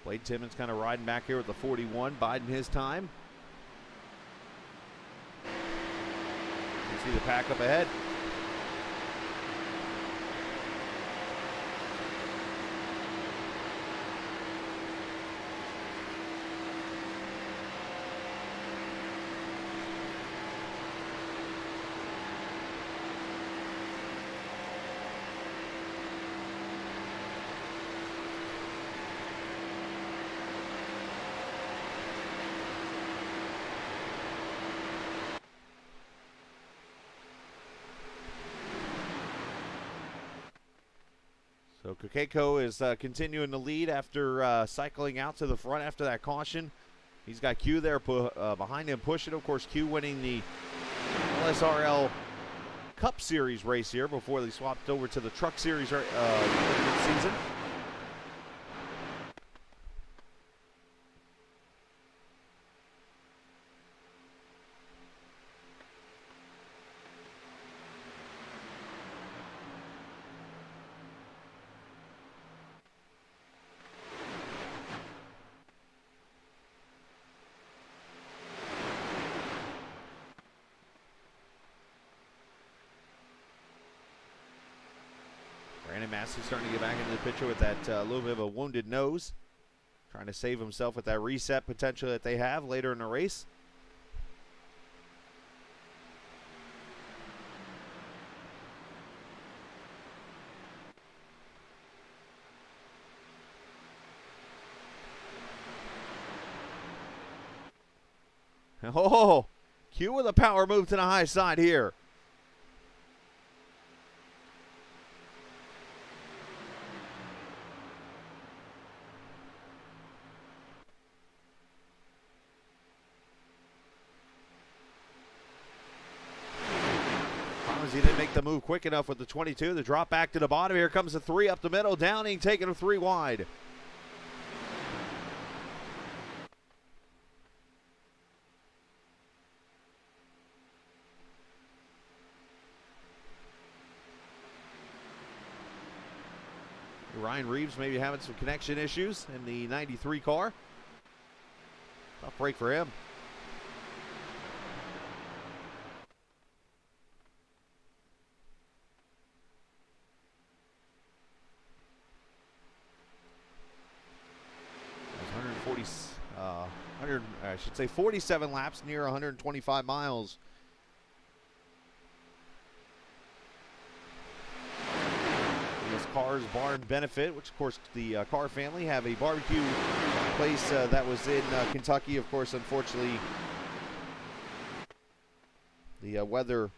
Blade Timmons kind of riding back here with the 41, biding his time. You see the pack up ahead. So Kakeko is continuing to lead after cycling out to the front after that caution. He's got Q there behind him pushing. Of course, Q winning the LSRL Cup Series race here before they swapped over to the Truck Series season. Brandon Massey starting to get back into the picture with that little bit of a wounded nose. Trying to save himself with that reset potential that they have later in the race. Oh, Q with a power move to the high side here. the move quick enough with the 22. The drop back to the bottom. Here comes the 3 up the middle. Downing taking him 3 wide. Ryan Reeves maybe having some connection issues in the 93 car. Tough break for him. I should say 47 laps, near 125 miles. This Carr's Barn Benefit, which of course the Carr family have a barbecue place that was in Kentucky. Of course, unfortunately, the weather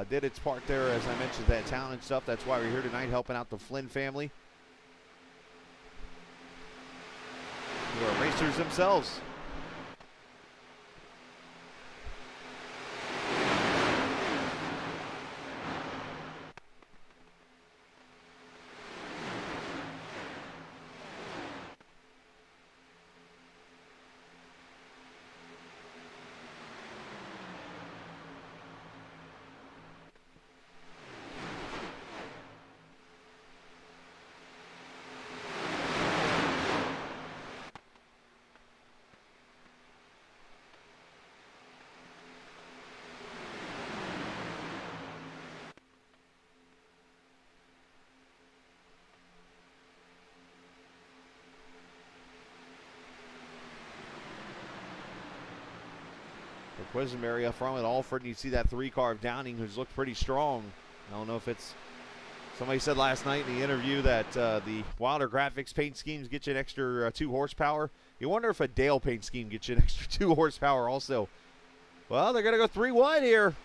did its part there, as I mentioned, that talent stuff. That's why we're here tonight helping out the Flynn family, who are racers themselves. Quisenberry up front with Alford, and you see that 3 car of Downing, who's looked pretty strong. I don't know if it's, somebody said last night in the interview that the Wilder Graphics paint schemes get you an extra 2 horsepower. You wonder if a Dale paint scheme gets you an extra 2 horsepower also. Well, they're going to go 3 wide here.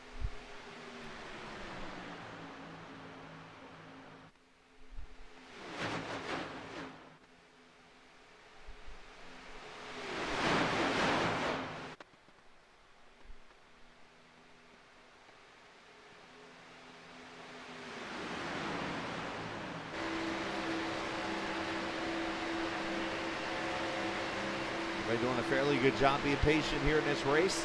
They're doing a fairly good job being patient here in this race.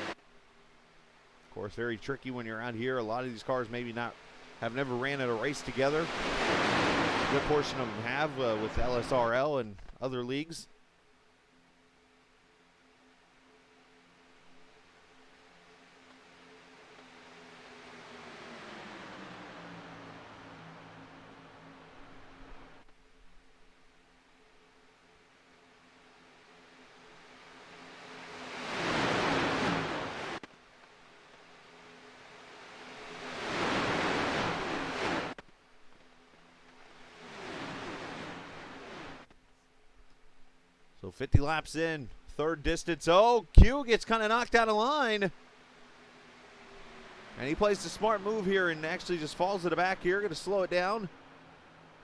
Of course, very tricky when you're out here. A lot of these cars maybe have never ran at a race together. A good portion of them have with LSRL and other leagues. So 50 laps in, 3rd distance. Oh, Q gets kind of knocked out of line. And he plays the smart move here and actually just falls to the back here. Going to slow it down.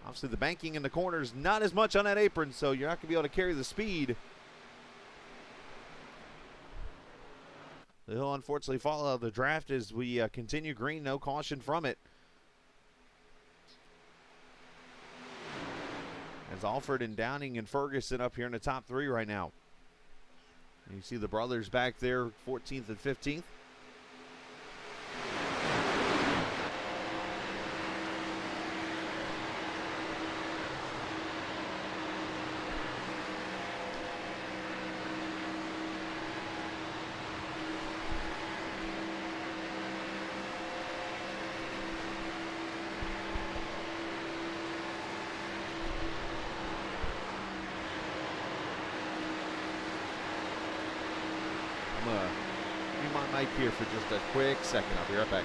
Obviously, the banking in the corners, not as much on that apron, so you're not going to be able to carry the speed. He'll unfortunately fall out of the draft as we continue green. No caution from it. As Alford and Downing and Ferguson up here in the top 3 right now. And you see the brothers back there, 14th and 15th. I'm my mic here for just a quick second. I'll be right back.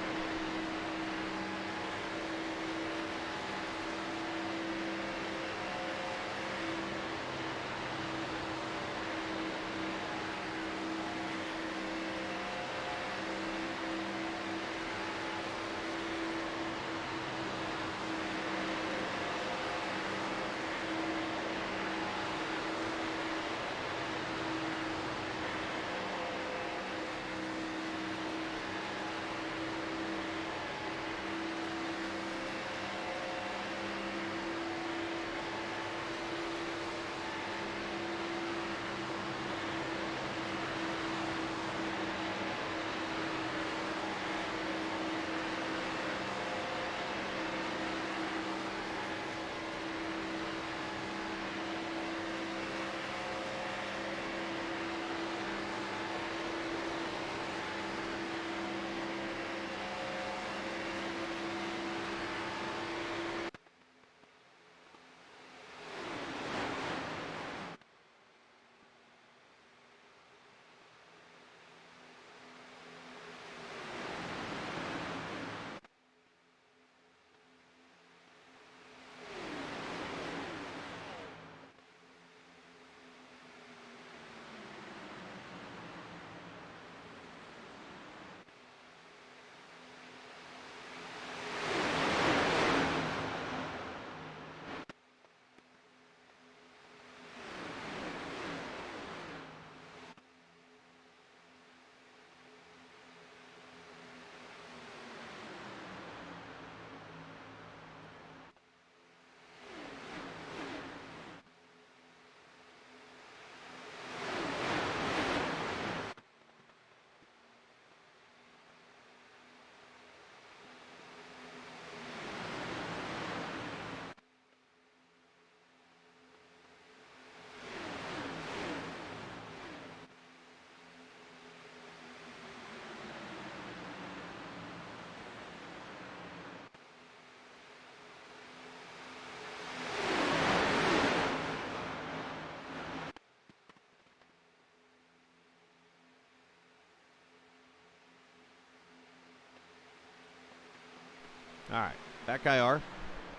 All right, back IR. All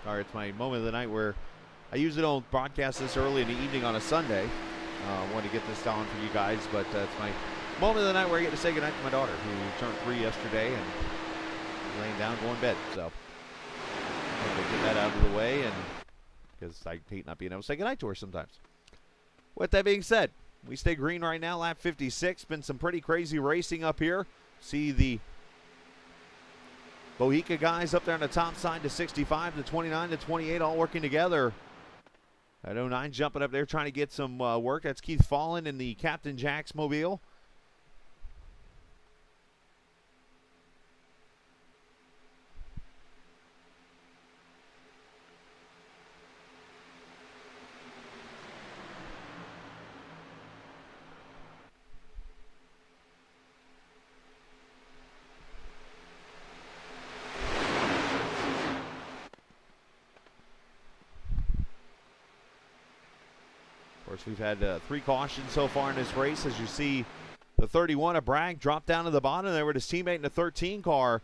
right, it's my moment of the night where I usually don't broadcast this early in the evening on a Sunday. I wanted to get this down for you guys, but it's my moment of the night where I get to say goodnight to my daughter, who turned 3 yesterday and is laying down going to bed. So I'm going to get that out of the way, and because I hate not being able to say goodnight to her sometimes. With that being said, we stay green right now, lap 56. Been some pretty crazy racing up here. See the Bohica guys up there on the top side to 65, to 29, to 28, all working together. At 09 jumping up there trying to get some work. That's Keith Fallon in the Captain Jack's mobile. Of course, we've had 3 cautions so far in this race. As you see, the 31 of Bragg dropped down to the bottom there with his teammate in the 13 car.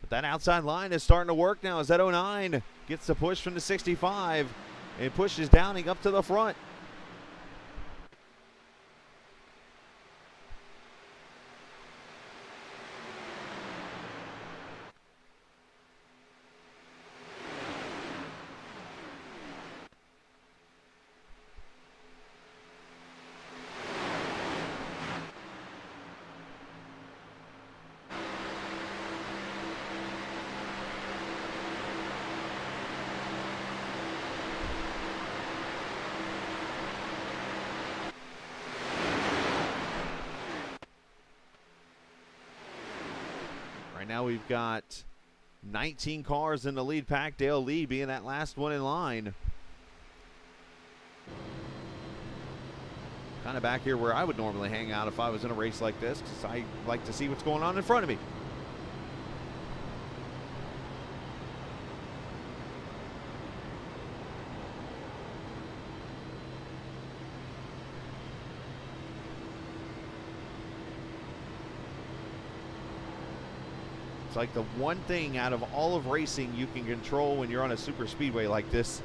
But that outside line is starting to work now as that 09 gets the push from the 65 and pushes Downing up to the front. Right now we've got 19 cars in the lead pack. Dale Lee being that last one in line. Kind of back here where I would normally hang out if I was in a race like this, because I like to see what's going on in front of me. It's like the one thing out of all of racing you can control when you're on a super speedway like this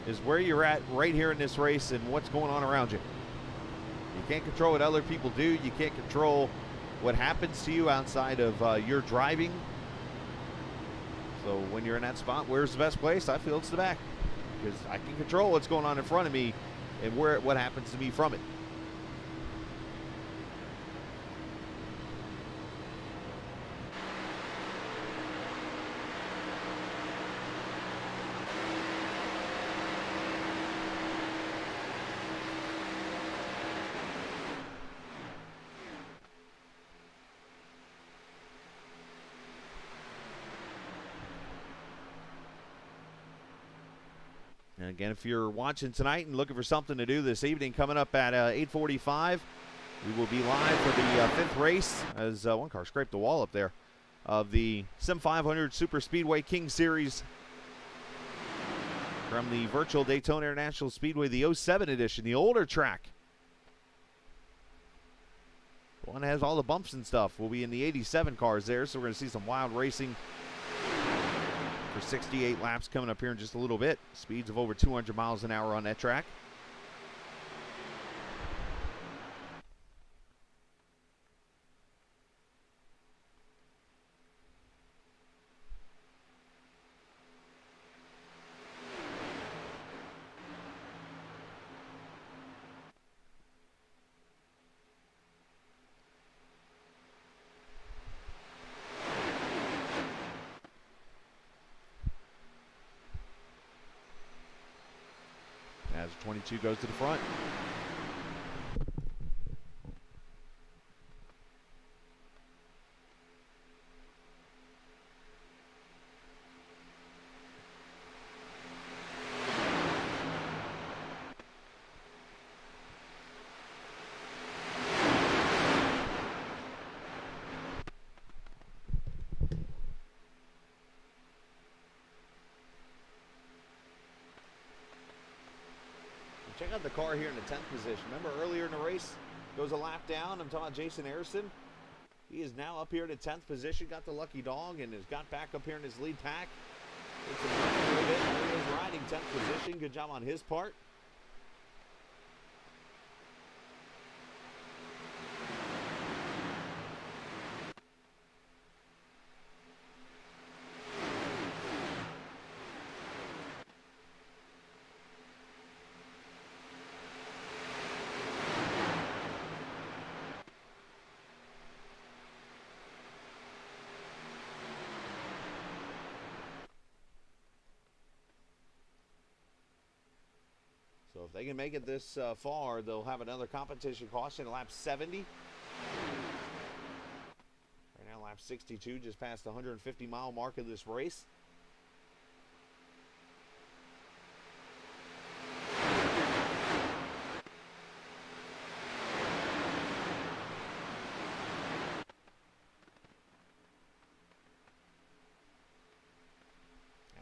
is where you're at right here in this race and what's going on around you. You can't control what other people do. You can't control what happens to you outside of your driving. So when you're in that spot, where's the best place? I feel it's the back, because I can control what's going on in front of me and what happens to me from it. And again, if you're watching tonight and looking for something to do this evening, coming up at 8:45, we will be live for the 5th race, as one car scraped the wall up there, of the Sim 500 Super Speedway King Series from the Virtual Daytona International Speedway, the 07 edition, the older track. The one that has all the bumps and stuff. We'll be in the 87 cars there, so we're going to see some wild racing for 68 laps coming up here in just a little bit. Speeds of over 200 miles an hour on that track. As 22 goes to the front. Check out the car here in the 10th position. Remember earlier in the race, goes a lap down. I'm talking about Jason Harrison. He is now up here to 10th position, got the lucky dog, and has got back up here in his lead pack. It's a little bit. He is riding 10th position. Good job on his part. So if they can make it this far, they'll have another competition caution, lap 70. Right now, lap 62, just past the 150-mile mark of this race.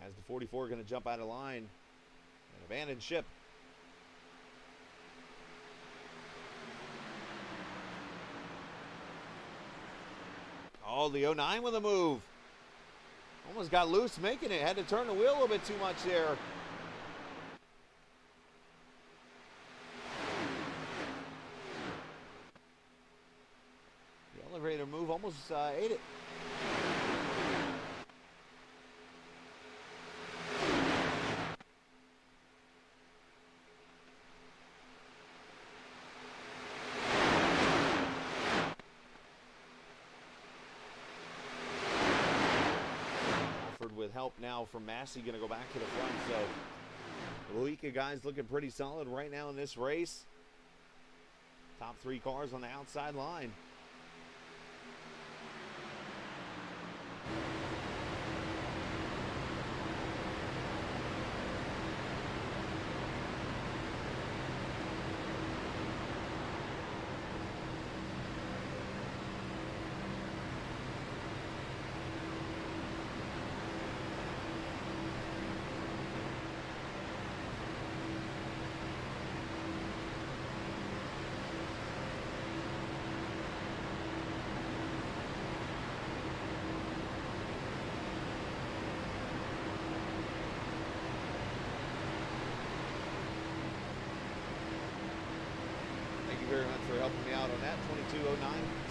As the 44 going to jump out of line and abandon ship. Oh, the 09 with a move. Almost got loose making it. Had to turn the wheel a little bit too much there. The elevator move almost ate it. With help now from Massey, going to go back to the front. So the Luica guys looking pretty solid right now in this race. Top three cars on the outside line. Very much for helping me out on that. 2209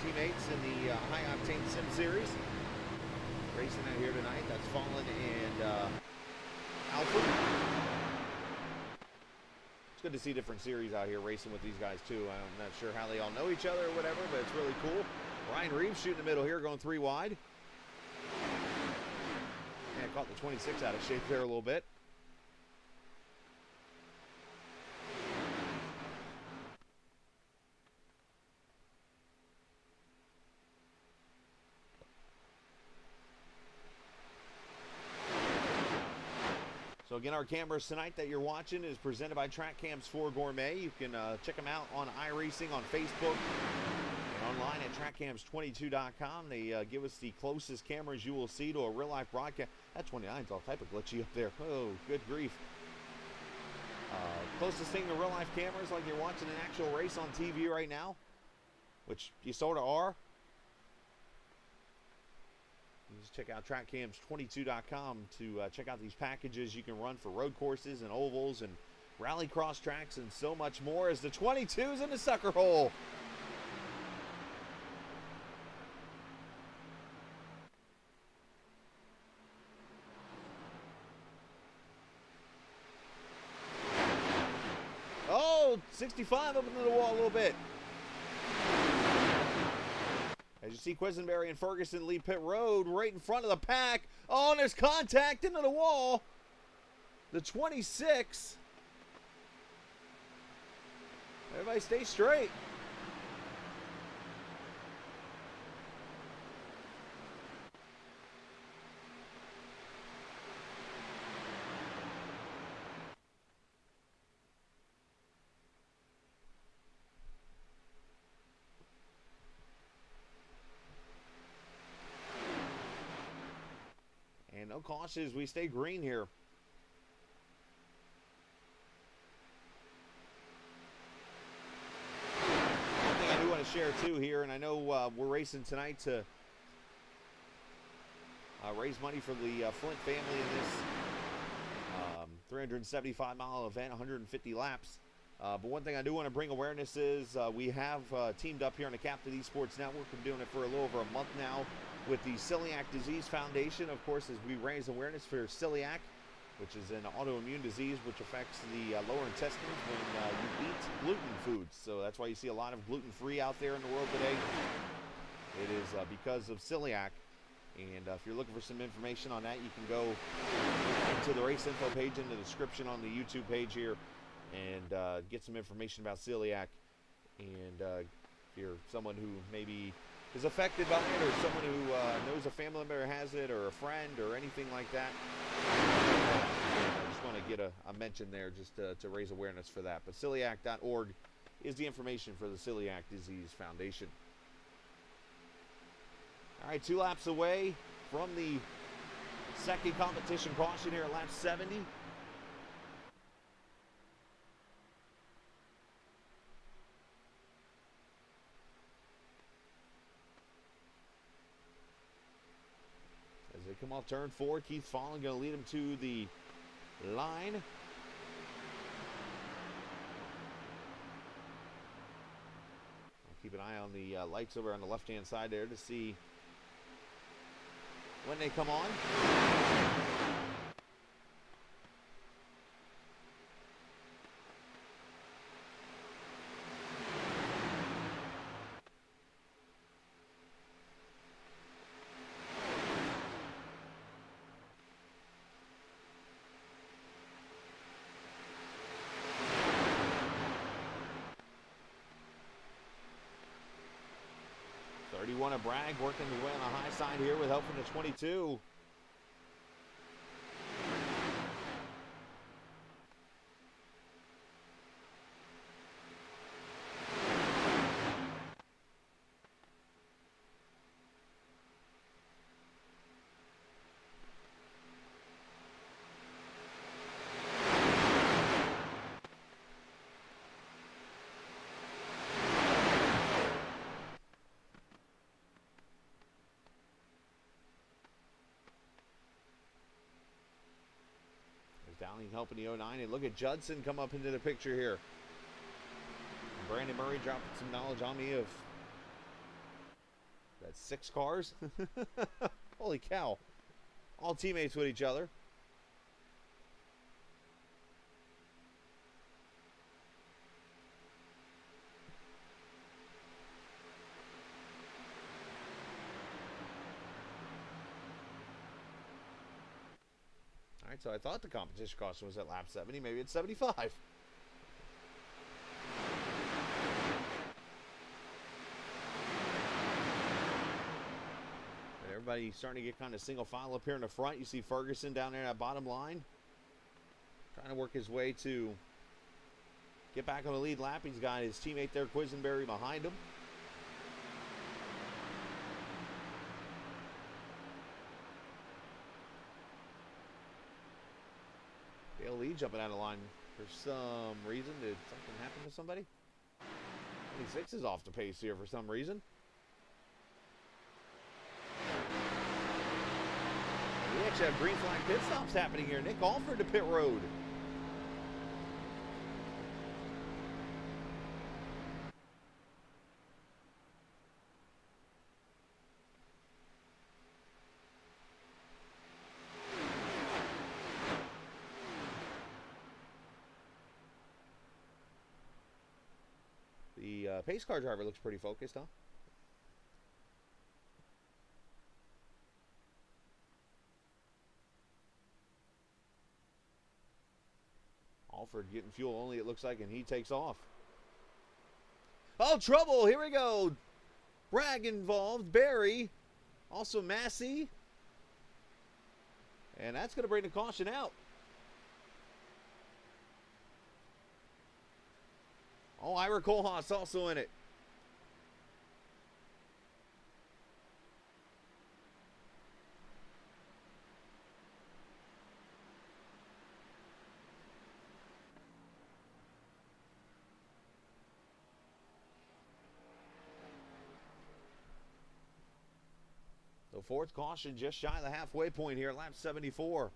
teammates in the High Octane Sim Series. Racing out here tonight. That's Fallen and Alfred. It's good to see different series out here racing with these guys too. I'm not sure how they all know each other or whatever, but it's really cool. Ryan Reeves shooting the middle here, going 3 wide. Yeah, caught the 26 out of shape there a little bit. So again, our cameras tonight that you're watching is presented by TrackCams 4 Gourmet. You can check them out on iRacing on Facebook and online at trackcams22.com. They give us the closest cameras you will see to a real-life broadcast. That 29's all type of glitchy up there. Oh, good grief. Closest thing to real-life cameras, like you're watching an actual race on TV right now, which you sort of are. Just check out trackcams22.com to check out these packages you can run for road courses and ovals and rally cross tracks and so much more as the 22's in the sucker hole. Oh, 65 up into the wall a little bit. As you see, Quisenberry and Ferguson lead pit road right in front of the pack. Oh, and there's contact into the wall. The 26. Everybody stay straight. And no cautions, we stay green here. One thing I do want to share 22 here, and I know we're racing tonight to raise money for the Flint family in this 375-mile event, 150 laps. But one thing I do want to bring awareness is we have teamed up here on the Captain Esports Network. We're doing it for a little over a month now with the Celiac Disease Foundation, of course, as we raise awareness for celiac, which is an autoimmune disease which affects the lower intestines when you eat gluten foods. So that's why you see a lot of gluten-free out there in the world today. It is because of celiac. And if you're looking for some information on that, you can go to the race info page in the description on the YouTube page here and get some information about celiac. And if you're someone who maybe is affected by it, or someone who knows a family member has it, or a friend, or anything like that, I just want to get a mention there just to raise awareness for that. But celiac.org is the information for the Celiac Disease Foundation. All right, 2 laps away from the second competition caution here at lap 70. As they come off turn 4, Keith Fallen going to lead them to the line. I'll keep an eye on the lights over on the left-hand side there to see when they come on. 31 of Bragg working his way on the high side here with help from the 22. Dowling helping the 09, and look at Judson come up into the picture here. Brandon Murray dropping some knowledge on me of that's 6 cars. Holy cow. All teammates with each other. All right, so I thought the competition caution was at lap 70. Maybe it's 75. And everybody starting to get kind of single file up here in the front. You see Ferguson down there at bottom line, trying to work his way to get back on the lead lap. He's got his teammate there, Quisenberry, behind him. Dale Lee jumping out of line for some reason. Did something happen to somebody? 26 is off the pace here for some reason. We actually have green flag pit stops happening here. Nick Alford to pit road. The pace car driver looks pretty focused, huh? Alford getting fuel only, it looks like, and he takes off. Oh, trouble! Here we go. Bragg involved. Barry. Also Massey. And that's going to bring the caution out. Oh, Ira Kohlhaas also in it. So fourth caution just shy of the halfway point here, lap 74.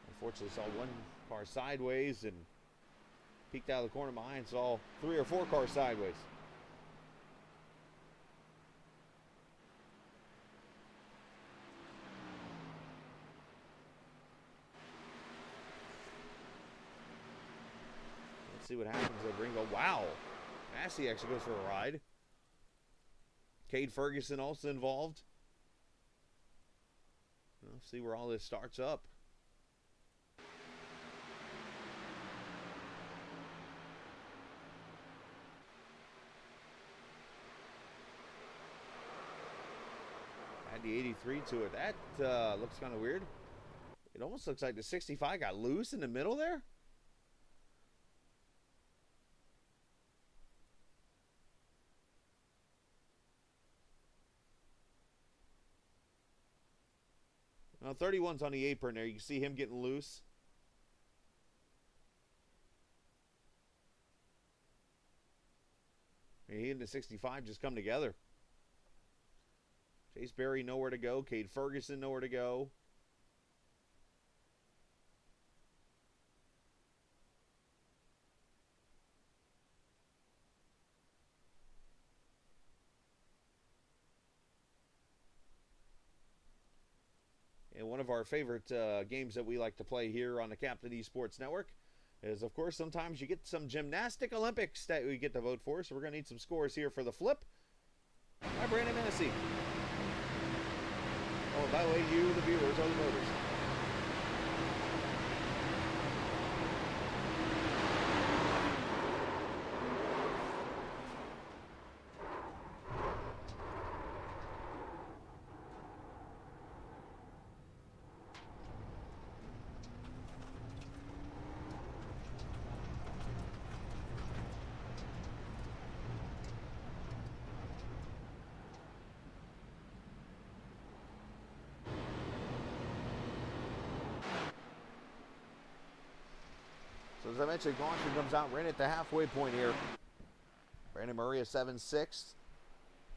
Unfortunately, saw one car sideways and peeked out of the corner behind, saw 3 or 4 cars sideways. Let's see what happens at Ringo. Wow. Massey actually goes for a ride. Cade Ferguson also involved. Let's see where all this starts up. Add the 83 to it. That looks kind of weird. It almost looks like the 65 got loose in the middle there. Now 31's on the apron there. You can see him getting loose. He and the 65 just come together. Chase Berry nowhere to go. Cade Ferguson nowhere to go. And one of our favorite games that we like to play here on the Captain Esports Network is, of course, sometimes you get some gymnastic Olympics that we get to vote for. So we're going to need some scores here for the flip by Brandon Menacey. Oh, by the way, you, the viewers, are the voters. So as I mentioned, caution comes out right at the halfway point here. Brandon Murray a 7.6.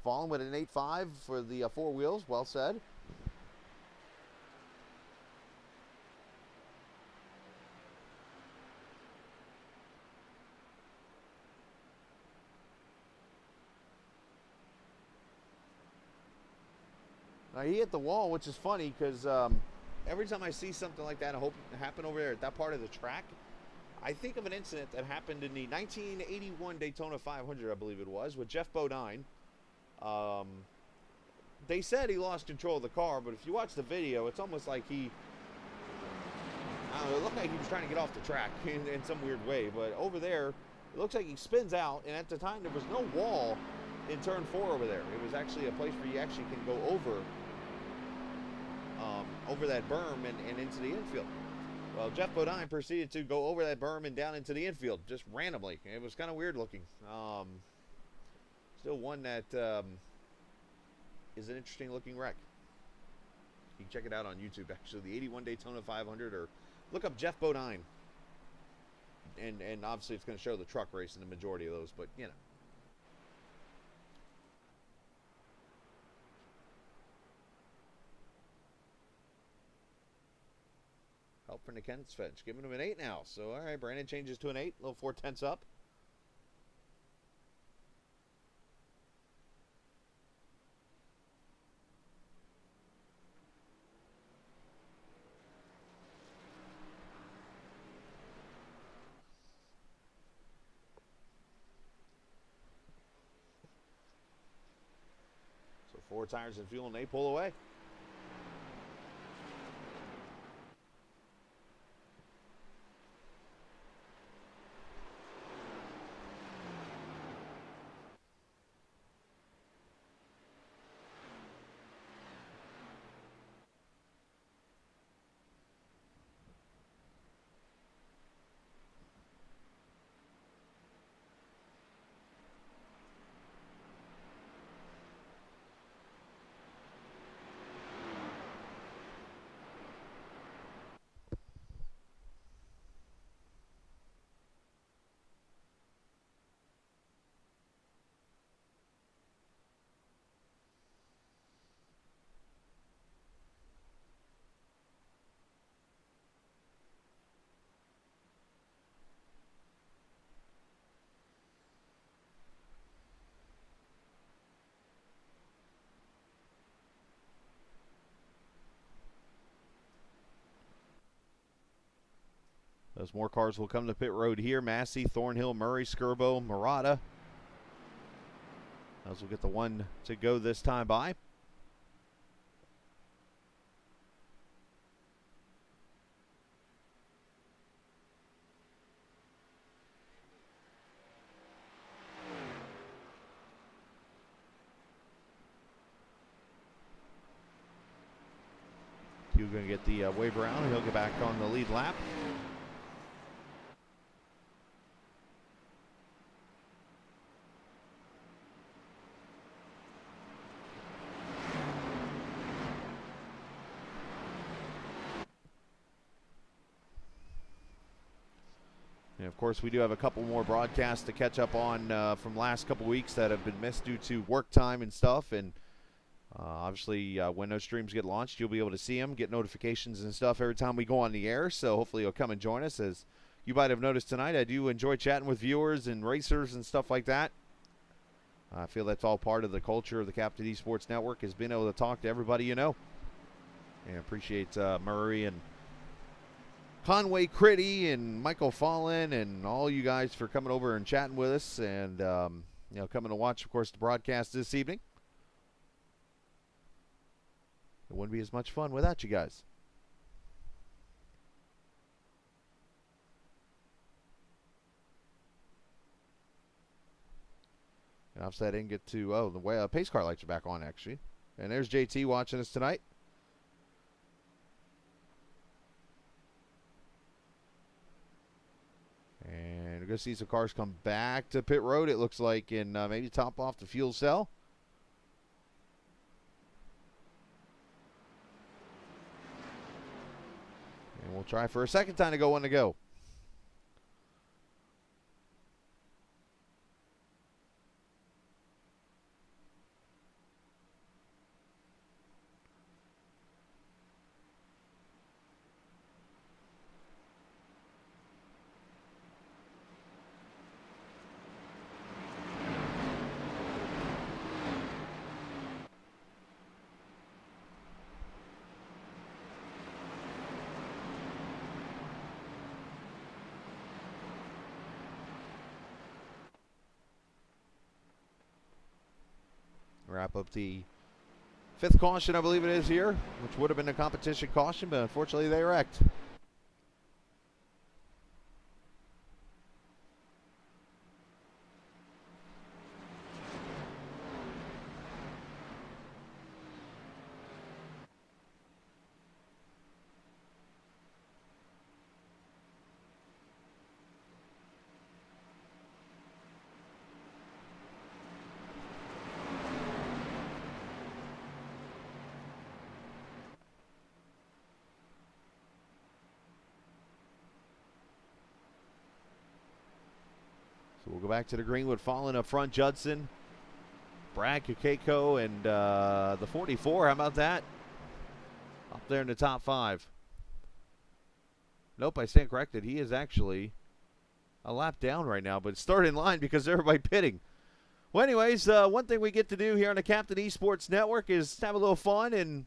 Fallen with an 8.5 for the 4 wheels. Well said. Now he hit the wall, which is funny because every time I see something like that happen over there at that part of the track, I think of an incident that happened in the 1981 Daytona 500, I believe it was, with Jeff Bodine. They said he lost control of the car, but if you watch the video, it's almost like it looked like he was trying to get off the track in some weird way. But over there, it looks like he spins out, and at the time, there was no wall in turn 4 over there. It was actually a place where you actually can go over that berm and into the infield. Well, Jeff Bodine proceeded to go over that berm and down into the infield just randomly. It was kind of weird looking. Still one that is an interesting looking wreck. You can check it out on YouTube, actually. The 81 Daytona 500, or look up Jeff Bodine. And obviously it's going to show the truck race in the majority of those, but you know. Help from the Kent's Fetch. Giving him an 8 now. So, all right, Brandon changes to an 8. A little 4/10 up. So 4 tires and fuel, and they pull away. Those more cars will come to pit road here. Massey, Thornhill, Murray, Skirbo, Murata. Those will get the one to go this time by. You're going to get the wave around, and he'll get back on the lead lap. And of course, we do have a couple more broadcasts to catch up on from last couple weeks that have been missed due to work time and stuff. And obviously, when those streams get launched, you'll be able to see them, get notifications and stuff every time we go on the air. So hopefully you'll come and join us. As you might have noticed tonight, I do enjoy chatting with viewers and racers and stuff like that. I feel that's all part of the culture of the Captain Esports Network, is being able to talk to everybody you know. And appreciate Murray and Conway Critty and Michael Fallon and all you guys for coming over and chatting with us, and coming to watch, of course, the broadcast this evening. It wouldn't be as much fun without you guys. And obviously I didn't get to, the way pace car lights are back on, actually. And there's JT watching us tonight. And we're going to see some cars come back to pit road, it looks like, and maybe top off the fuel cell. And we'll try for a second time to go, one to go. Wrap up the fifth caution, I believe it is here, which would have been a competition caution, but unfortunately they wrecked. So we'll go back to the Greenwood, Fallen up front, Judson, Brad Kukeko, and the 44. How about that? Up there in the top 5. Nope, I stand corrected. He is actually a lap down right now, but start in line because everybody pitting. Well, anyways, one thing we get to do here on the Captain Esports Network is have a little fun and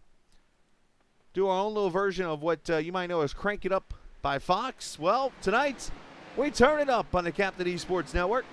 do our own little version of what you might know as Crank It Up by Fox. Well, tonight we turn it up on the Captain Esports Network.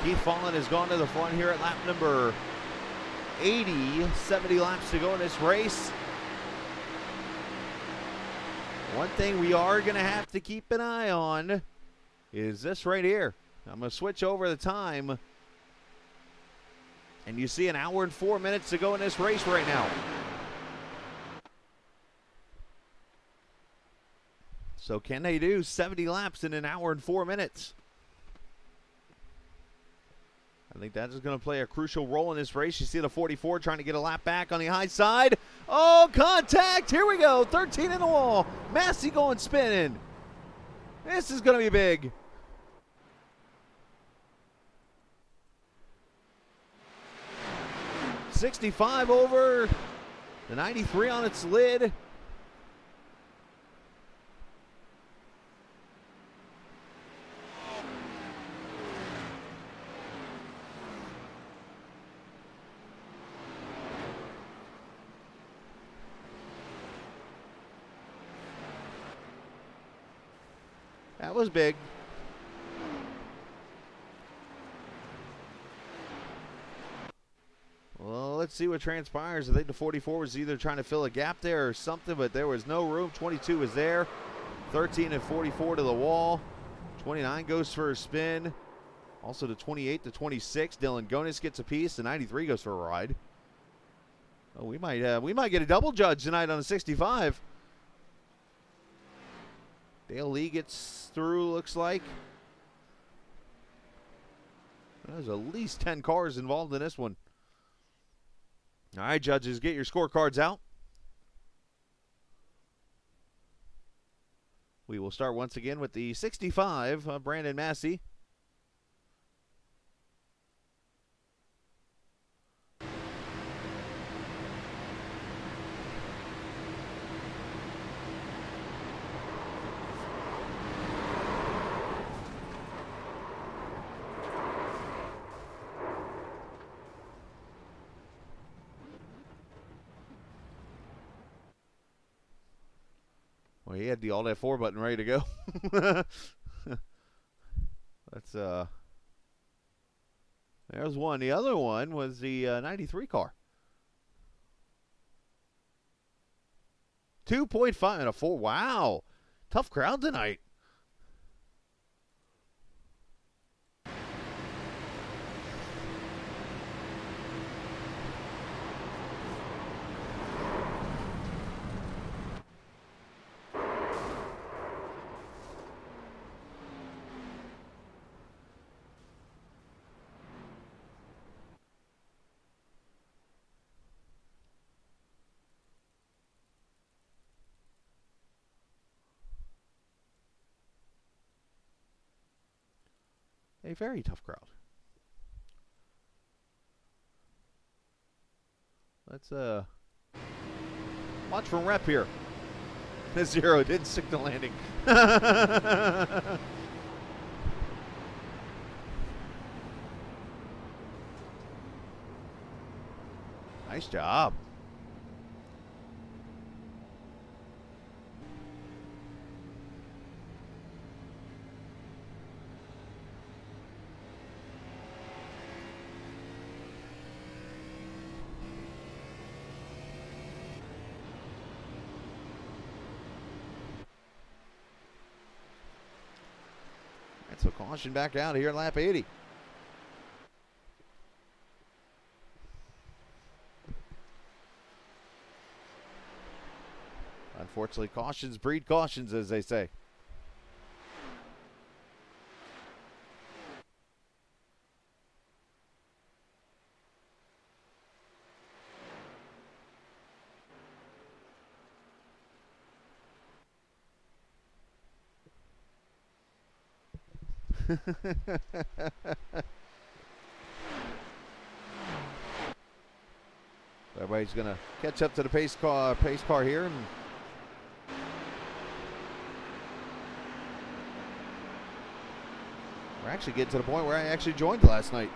Keith Fallon has gone to the front here at lap number 80. 70 laps to go in this race. One thing we are going to have to keep an eye on is this right here. I'm going to switch over the time. And you see 1 hour and 4 minutes to go in this race right now. So can they do 70 laps in 1 hour and 4 minutes? I think that is going to play a crucial role in this race. You see the 44 trying to get a lap back on the high side. Oh, contact. Here we go. 13 in the wall. Massey going spinning. This is going to be big. '65 over. The 93 on its lid. That was big. Well, let's see what transpires. I think the 44 was either trying to fill a gap there or something, but there was no room. 22 was there. 13 and 44 to the wall. 29 goes for a spin. Also the 28 to 26. Dylan Gonis gets a piece. The 93 goes for a ride. Oh, we might get a double judge tonight on the 65. Dale Lee gets through, looks like. There's at least 10 cars involved in this one. All right, judges, get your scorecards out. We will start once again with the 65, Brandon Massey. Well, he had the Alt F4 button ready to go. There's one. The other one was the 93 car. 2.5 and a 4. Wow. Tough crowd tonight. A very tough crowd. Let's watch from rep here. The 0 didn't stick the landing. Nice job. So caution back out here at lap 80. Unfortunately, cautions breed cautions, as they say. Everybody's going to catch up to the pace car here. And we're actually getting to the point where I actually joined last night.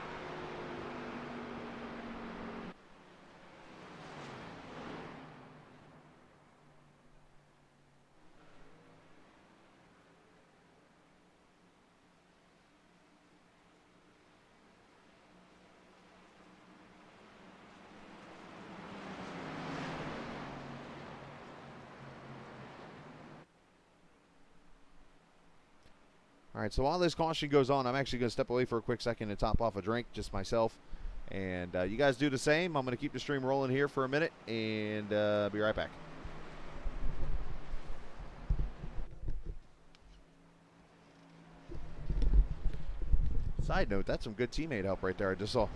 All right, so while this caution goes on, I'm actually going to step away for a quick second and top off a drink, just myself. And you guys do the same. I'm going to keep the stream rolling here for a minute and be right back. Side note, that's some good teammate help right there I just saw.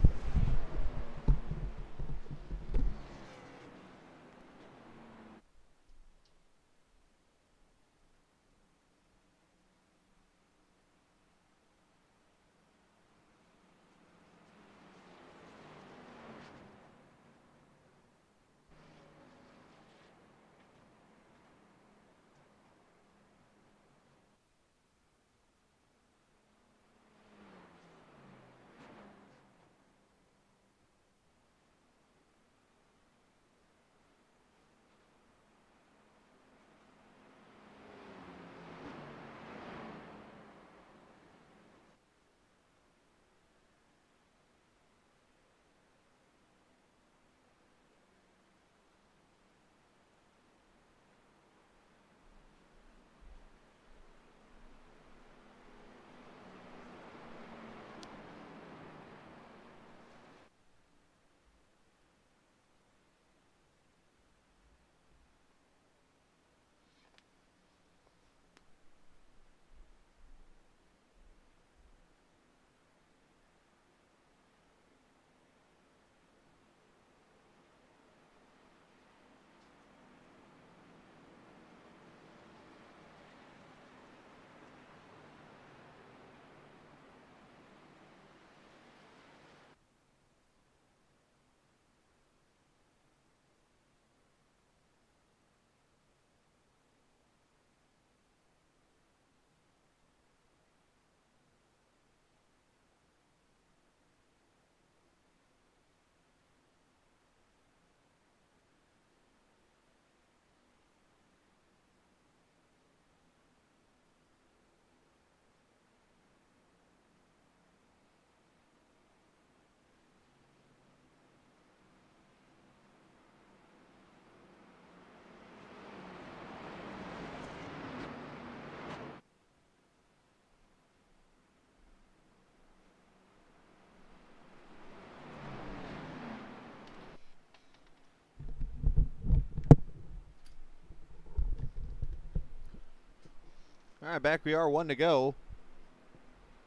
All right, back we are, one to go.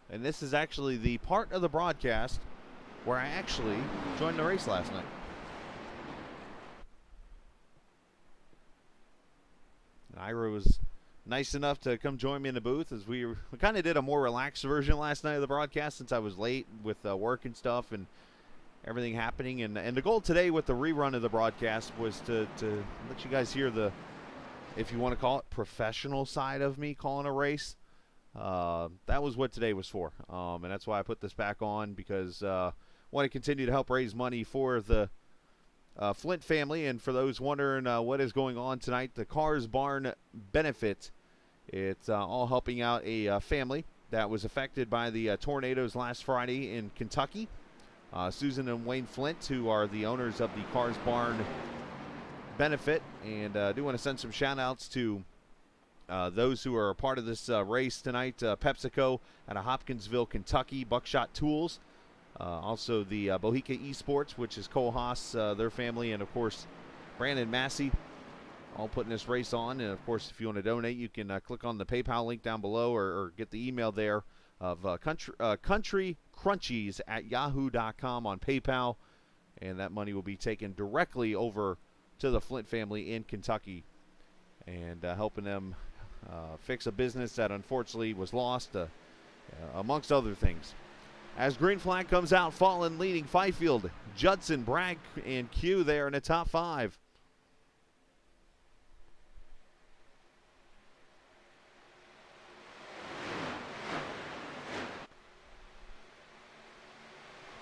And this is actually the part of the broadcast where I actually joined the race last night. Ira was nice enough to come join me in the booth as we kind of did a more relaxed version last night of the broadcast since I was late with work and stuff and everything happening. And the goal today with the rerun of the broadcast was to let you guys hear the, if you want to call it, professional side of me calling a race. That was what today was for. And that's why I put this back on, because I want to continue to help raise money for the Flint family. And for those wondering what is going on tonight, the Carr's Barn benefit, it's all helping out a family that was affected by the tornadoes last Friday in Kentucky. Susan and Wayne Flint, who are the owners of the Carr's Barn benefit, and I do want to send some shout outs to those who are a part of this race tonight. PepsiCo out of Hopkinsville, Kentucky, Buckshot Tools, also the Bohica Esports, which is Cole Haas, their family, and of course Brandon Massey, all putting this race on. And of course, if you want to donate, you can click on the PayPal link down below, or get the email there of countrycrunchies@yahoo.com on PayPal, and that money will be taken directly over to the Flint family in Kentucky, and helping them fix a business that unfortunately was lost, amongst other things. As green flag comes out, Fallen leading Fifield, Judson, Bragg, and Q there in the top 5.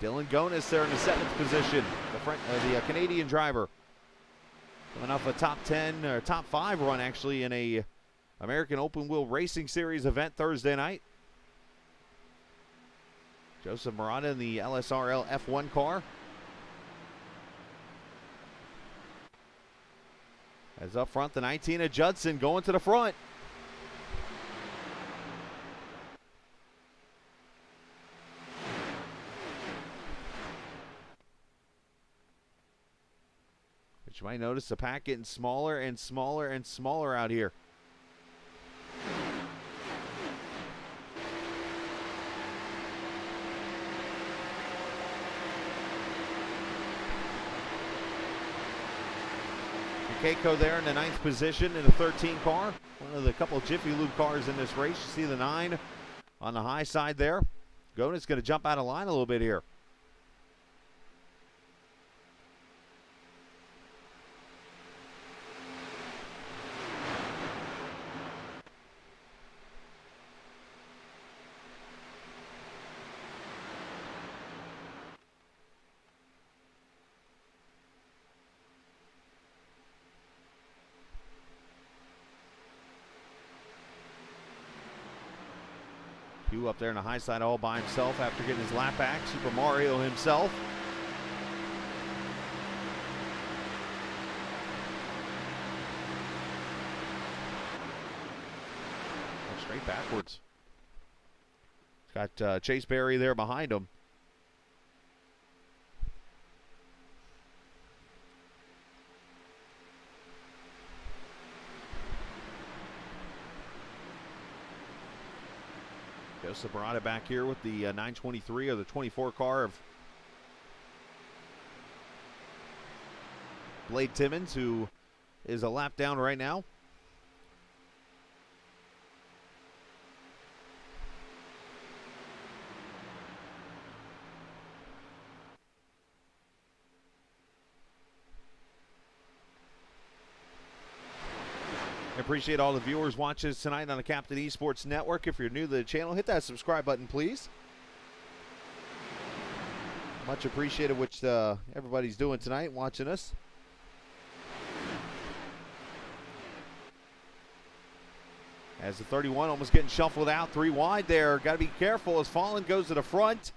Dylan Gonis there in the 7th position, the Canadian driver. Coming off a top 10 or top 5 run actually in a American Open Wheel Racing Series event Thursday night. Joseph Murata in the LSRL F1 car. As up front, the 19 of Judson going to the front. But you might notice the pack getting smaller and smaller and smaller out here. Keiko there in the 9th position in the 13 car. One of the couple of Jiffy Lube cars in this race. You see the 9 on the high side there. Gonit's going to jump out of line a little bit here. Hugh up there in the high side all by himself after getting his lap back. Super Mario himself. Straight backwards. Got Chase Berry there behind him. Joseph Barada back here with the 923 or the 24 car of Blade Timmons, who is a lap down right now. I appreciate all the viewers watching us tonight on the Captain Esports Network. If you're new to the channel, hit that subscribe button, please. Much appreciated what everybody's doing tonight, watching us. As the 31 almost getting shuffled out, 3 wide there. Got to be careful as Fallon goes to the front.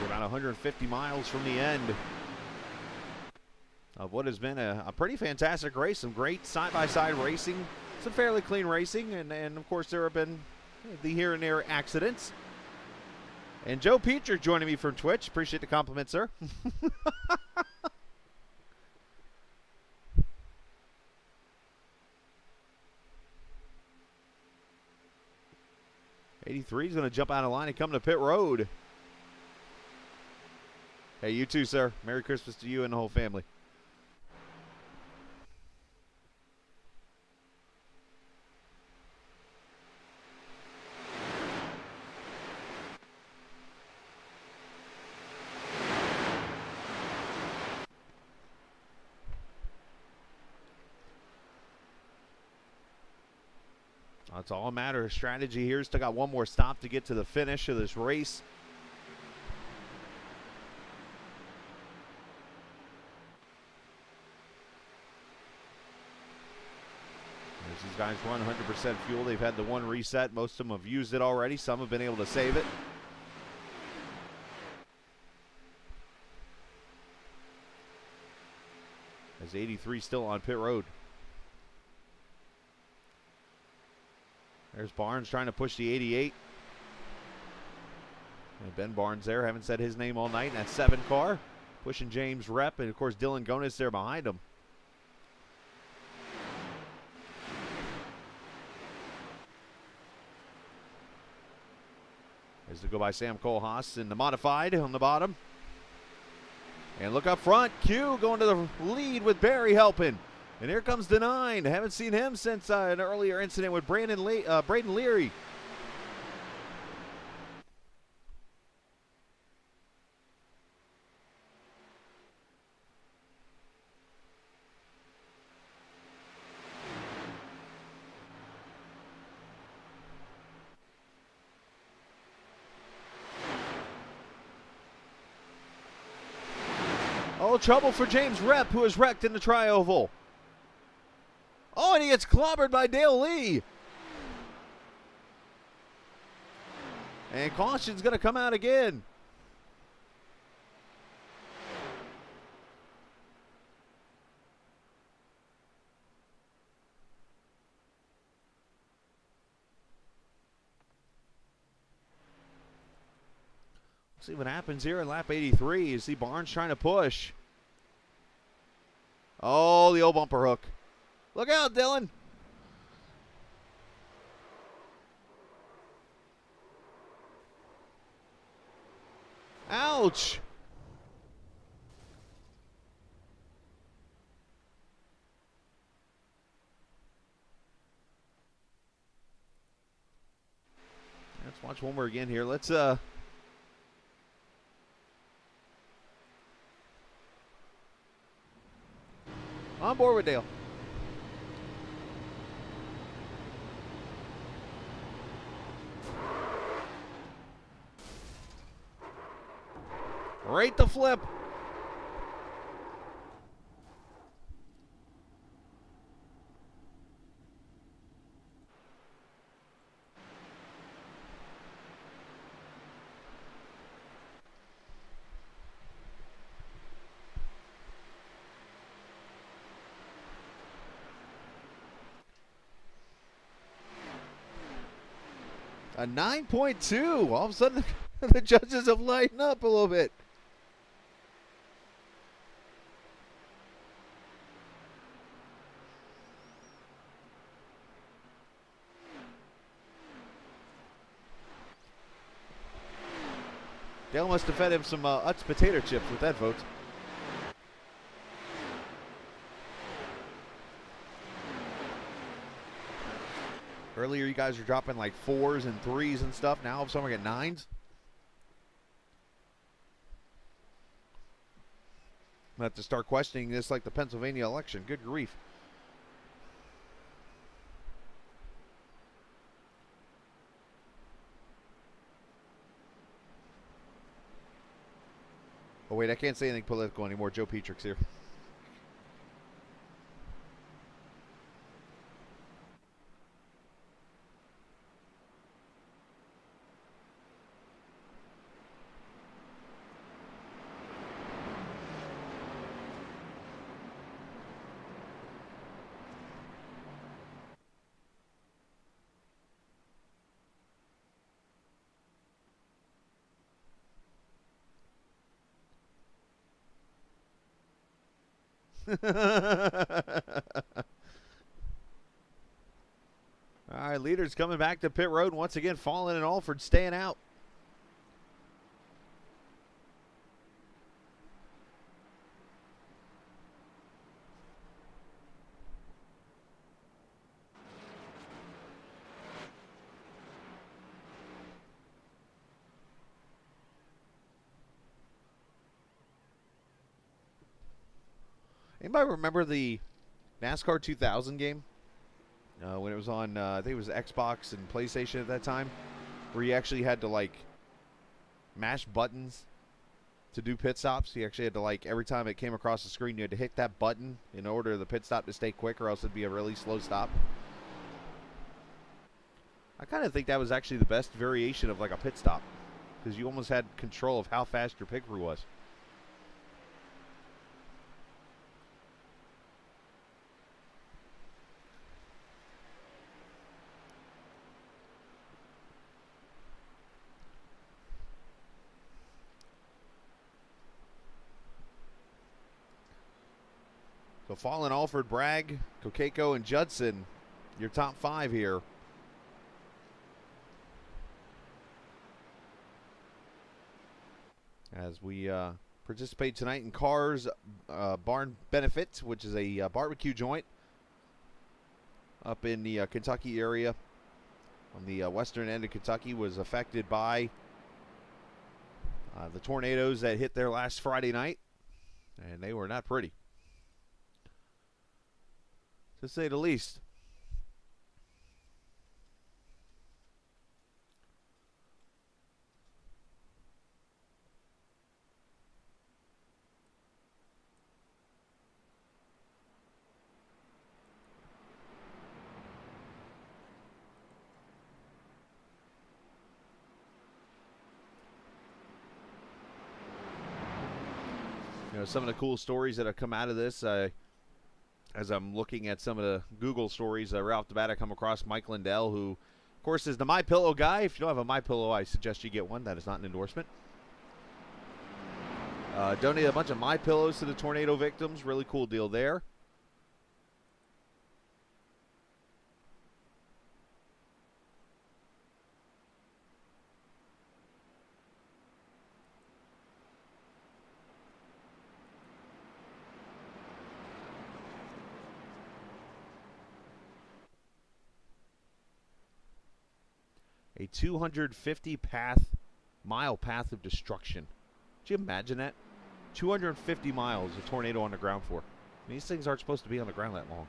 About 150 miles from the end of what has been a pretty fantastic race. Some great side-by-side racing, some fairly clean racing, and of course there have been the here and there accidents. And Joe Peter joining me from Twitch. Appreciate the compliment, sir. 83 is going to jump out of line and come to pit road. Hey, you too, sir. Merry Christmas to you and the whole family. It's all a matter of strategy here. Still got one more stop to get to the finish of this race. As these guys run 100% fuel, they've had the one reset. Most of them have used it already. Some have been able to save it. As 83 still on pit road. There's Barnes trying to push the 88. And Ben Barnes there, haven't said his name all night. And that 7 car pushing James Rep, and of course Dylan Gonis there behind him. As they go by Sam Cole-Haas in the modified on the bottom. And look up front, Q going to the lead with Barry helping. And here comes the 9. Haven't seen him since an earlier incident with Braden Leary. Oh, real trouble for James Rep, who is wrecked in the tri-oval. Oh, and he gets clobbered by Dale Lee. And caution's going to come out again. See what happens here in lap 83. You see Barnes trying to push. Oh, the old bumper hook. Look out, Dylan. Ouch. Let's watch one more again here. Let's on board with Dale. Right the flip. A 9.2. All of a sudden, the judges have lightened up a little bit. Dale must have fed him some Utz potato chips with that vote. Earlier, you guys were dropping like 4s and 3s and stuff. Now, all of a sudden, we get 9s. I'm going to have to start questioning this like the Pennsylvania election. Good grief. Oh, wait, I can't say anything political anymore. Joe Petrick's here. All right, leaders coming back to pit road once again. Fallen and Alford staying out. Anybody remember the NASCAR 2000 game? When it was on, I think it was Xbox and PlayStation at that time, where you actually had to, like, mash buttons to do pit stops. You actually had to, like, every time it came across the screen, you had to hit that button in order for the pit stop to stay quick, or else it'd be a really slow stop. I kind of think that was actually the best variation of, like, a pit stop, because you almost had control of how fast your pit crew was. So Fallen, Alford, Bragg, Kokeko, and Judson, your top 5 here. As we participate tonight in Carr's Barn Benefit, which is a barbecue joint up in the Kentucky area. On the western end of Kentucky, was affected by the tornadoes that hit there last Friday night. And they were not pretty, to say the least. some of the cool stories that have come out of this. As I'm looking at some of the Google stories, right off the bat, I come across Mike Lindell, who, of course, is the MyPillow guy. If you don't have a MyPillow, I suggest you get one. That is not an endorsement. Donated a bunch of MyPillows to the tornado victims. Really cool deal there. A 250-mile path of destruction. Could you imagine that? 250 miles a tornado on the ground for. I mean, these things aren't supposed to be on the ground that long.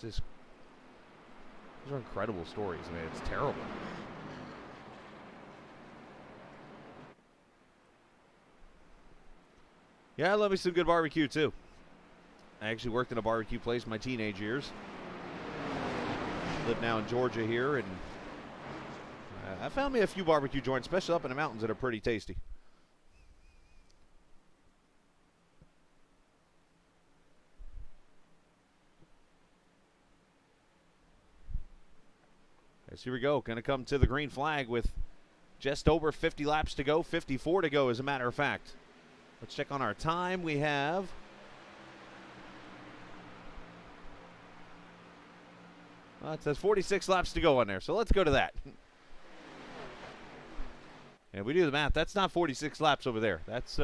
These are incredible stories. I mean, it's terrible. Yeah, I love me some good barbecue, too. I actually worked in a barbecue place in my teenage years. Live now in Georgia here, and I found me a few barbecue joints, especially up in the mountains, that are pretty tasty. So here we go. Going to come to the green flag with just over 50 laps to go. 54 to go, as a matter of fact. Let's check on our time. We have it says 46 laps to go on there, so let's go to that. And if we do the math, that's not 46 laps over there. That's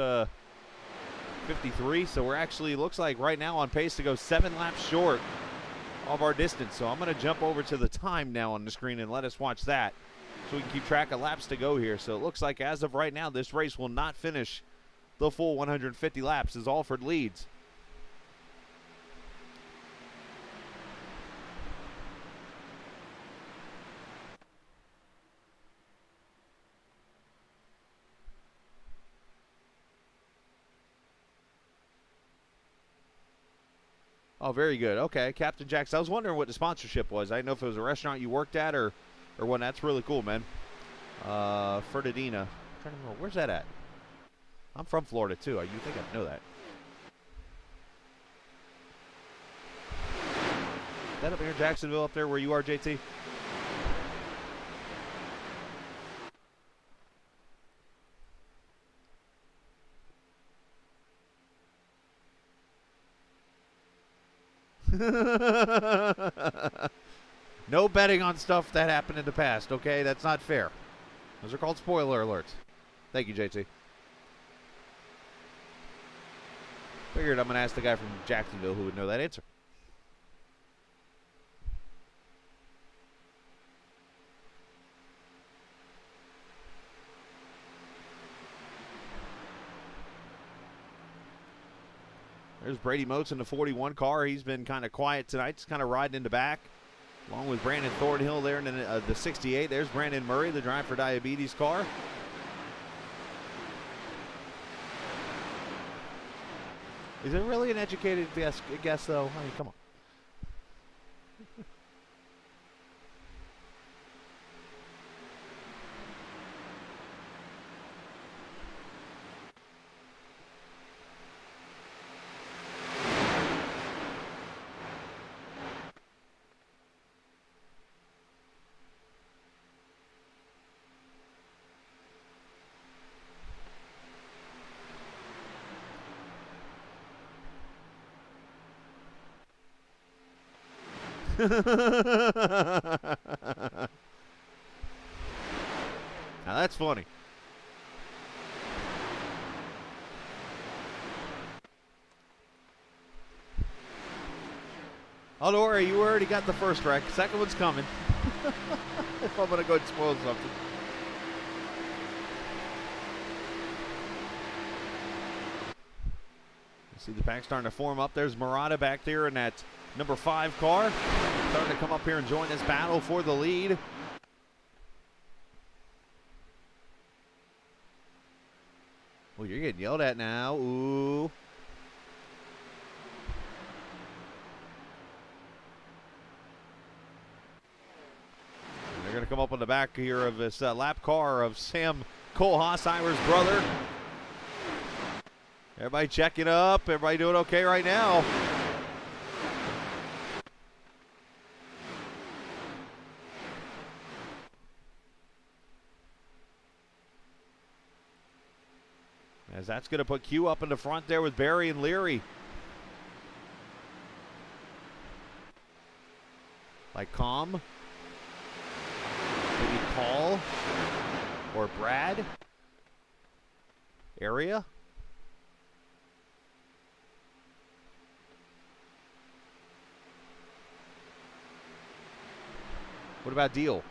53, so we're actually, looks like right now on pace to go 7 laps short of our distance. So I'm going to jump over to the time now on the screen and let us watch that so we can keep track of laps to go here. So it looks like as of right now, this race will not finish the full 150 laps as Alford leads. Oh, very good. Okay, Captain Jax. I was wondering what the sponsorship was. I didn't know if it was a restaurant you worked at or one. That's really cool, man. Ferdinand. I'm trying to remember. Where's that at? I'm from Florida, too. You think I'd know that. Is that up here in Jacksonville, up there where you are, JT? No betting on stuff that happened in the past, okay? That's not fair. Those are called spoiler alerts. Thank you, JT. Figured I'm going to ask the guy from Jacksonville who would know that answer. There's Brady Motes in the 41 car. He's been kind of quiet tonight. Just kind of riding in the back, along with Brandon Thornhill there in the 68. There's Brandon Murray, the Drive for Diabetes car. Is it really an educated guess though? I mean, come on. Now that's funny. Oh, don't worry, you already got the first wreck. Second one's coming. If I'm going to go and spoil something. You see the pack starting to form up. There's Murata back there in that number 5 car. Starting to come up here and join this battle for the lead. Well, you're getting yelled at now. Ooh. going to come up on the back here of this lap car of Sam Kohlhasheimer's brother. Everybody checking up. Everybody doing okay right now. As that's going to put Q up in the front there with Barry and Leary. Like Calm. Maybe Call. Or Brad. Area. What about Deal?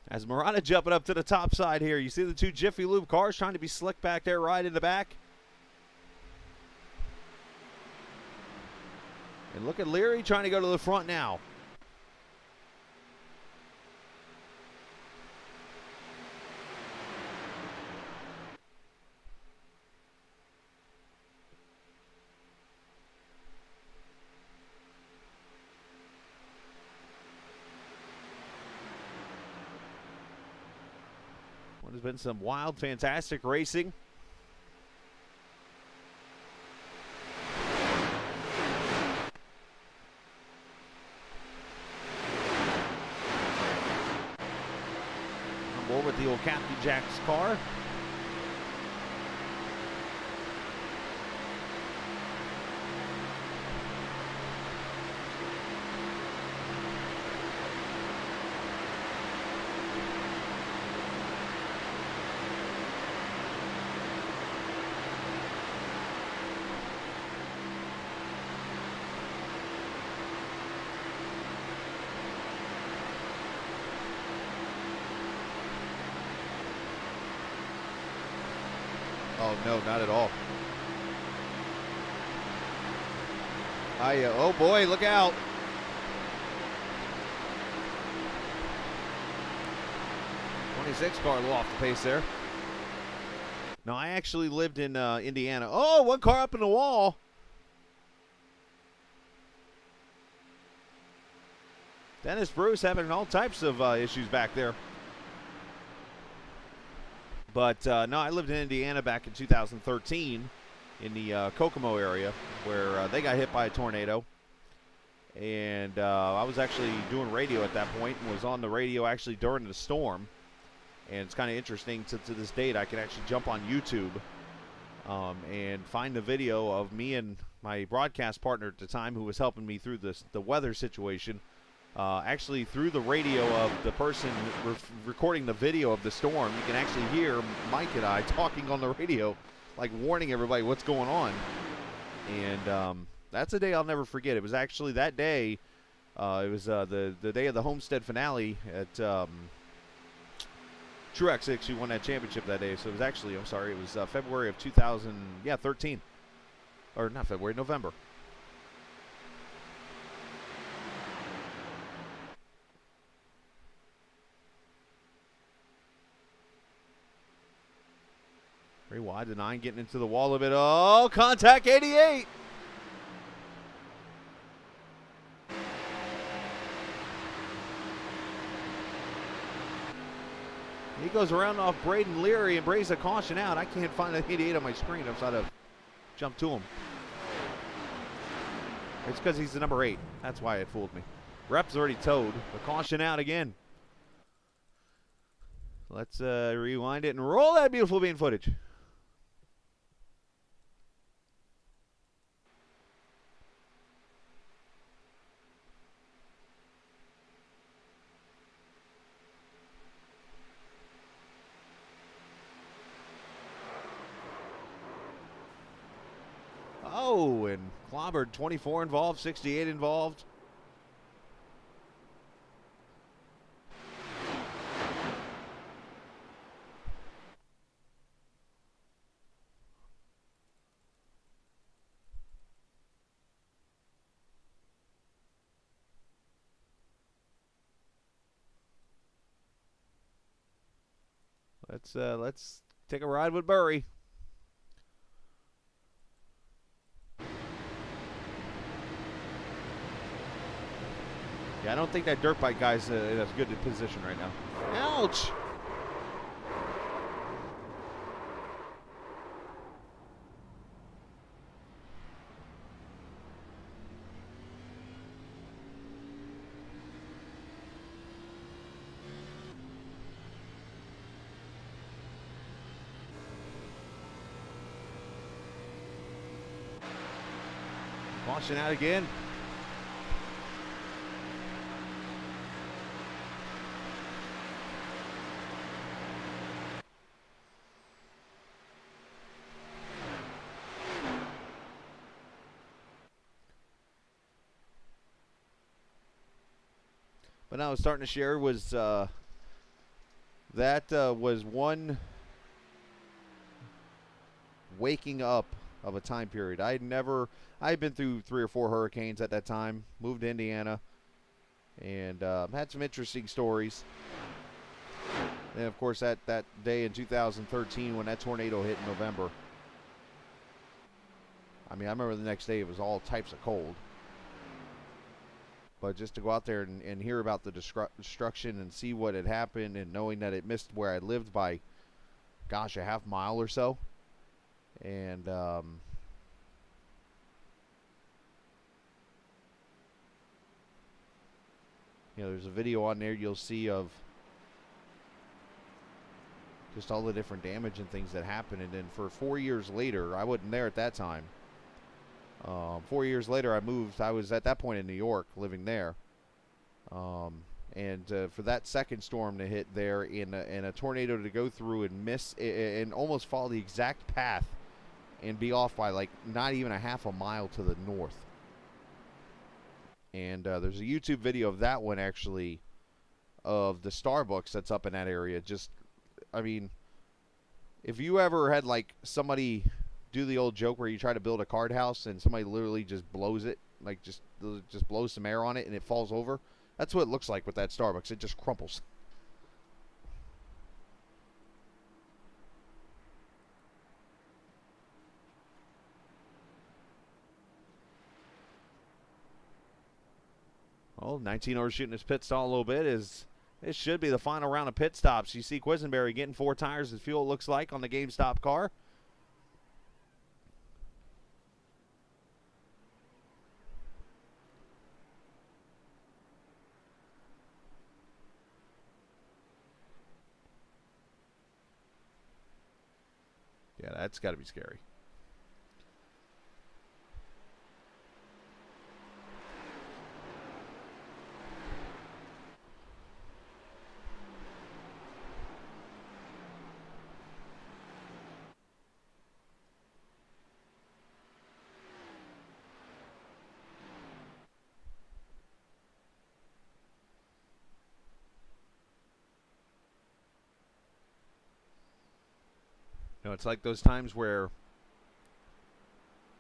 As Murata jumping up to the top side here. You see the two Jiffy Lube cars trying to be slick back there, right in the back. And look at Leary trying to go to the front now. What has been some wild, fantastic racing. On board with the old Captain Jack's car. Oh, no, not at all. Oh, boy, look out. '26 car a little off the pace there. No, I actually lived in Indiana. Oh, one car up in the wall. Dennis Bruce having all types of issues back there. But, no, I lived in Indiana back in 2013 in the Kokomo area where they got hit by a tornado. And I was actually doing radio at that point and was on the radio actually during the storm. And it's kind of interesting to this date. I can actually jump on YouTube and find the video of me and my broadcast partner at the time who was helping me through the weather situation. Actually, through the radio of the person recording the video of the storm, you can actually hear Mike and I talking on the radio, like warning everybody what's going on. And that's a day I'll never forget. It was actually that day. It was the day of the Homestead finale at Truex. Actually won that championship that day. So it was actually, I'm sorry, it was February of 2013. Or not February, November. Very wide, the 9 getting into the wall a bit. Oh, contact 88. He goes around off Braden Leary and brays a caution out. I can't find the 88 on my screen. I'm trying to jump to him. It's because he's the number 8. That's why it fooled me. Rep's already towed. The caution out again. Let's rewind it and roll that beautiful bean footage. Oh, and clobbered. 24 involved, 68 involved. Let's take a ride with Burry. Yeah, I don't think that dirt bike guy's in as good a position right now. Ouch! Launching out again. But I was starting to share was that was one waking up of a time period. I had been through 3 or 4 hurricanes at that time, moved to Indiana, and had some interesting stories. And of course, that day in 2013 when that tornado hit in November, I mean, I remember the next day it was all types of cold. But just to go out there and hear about the destruction and see what had happened, and knowing that it missed where I lived by, gosh, a half mile or so. And you know, there's a video on there you'll see of just all the different damage and things that happened. And then for 4 years later, I wasn't there at that time. 4 years later, I moved. I was at that point in New York, living there. And for that second storm to hit there, in a tornado to go through and miss and almost follow the exact path and be off by like not even a half a mile to the north. And there's a YouTube video of that one, actually, of the Starbucks that's up in that area. Just, I mean, if you ever had like somebody do the old joke where you try to build a card house and somebody literally just blows it, like just blows some air on it and it falls over, that's what it looks like with that Starbucks. It just crumples. Well, 19 overshooting his pit stall a little bit. This should be the final round of pit stops. You see Quisenberry getting 4 tires of fuel, it looks like, on the GameStop car. Yeah, that's got to be scary. You know, it's like those times where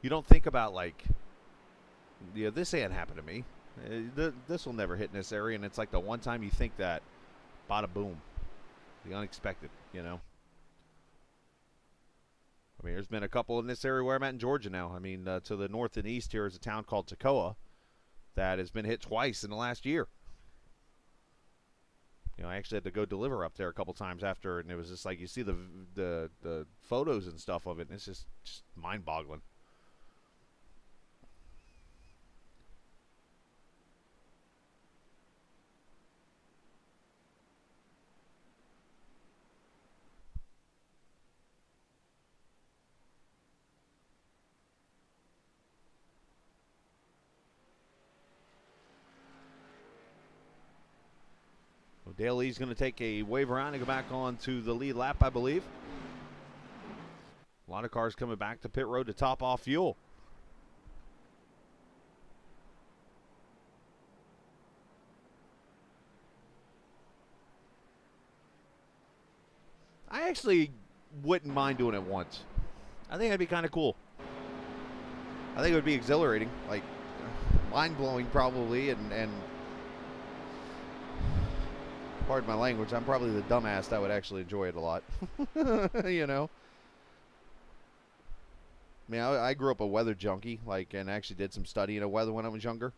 you don't think about, like, yeah, this ain't happened to me. This will never hit in this area. And it's like the one time you think that, bada boom. The unexpected, you know. I mean, there's been a couple in this area where I'm at in Georgia now. I mean, to the north and east here is a town called Toccoa that has been hit twice in the last year. You know, I actually had to go deliver up there a couple times after, and it was just like you see the photos and stuff of it, and it's just mind-boggling. Dale Lee's going to take a wave around and go back on to the lead lap, I believe. A lot of cars coming back to pit road to top off fuel. I actually wouldn't mind doing it once. I think that'd be kind of cool. I think it would be exhilarating, like mind-blowing probably, and Pardon my language. I'm probably the dumbass that would actually enjoy it a lot. You know? I mean, I grew up a weather junkie, like, and actually did some studying of weather when I was younger.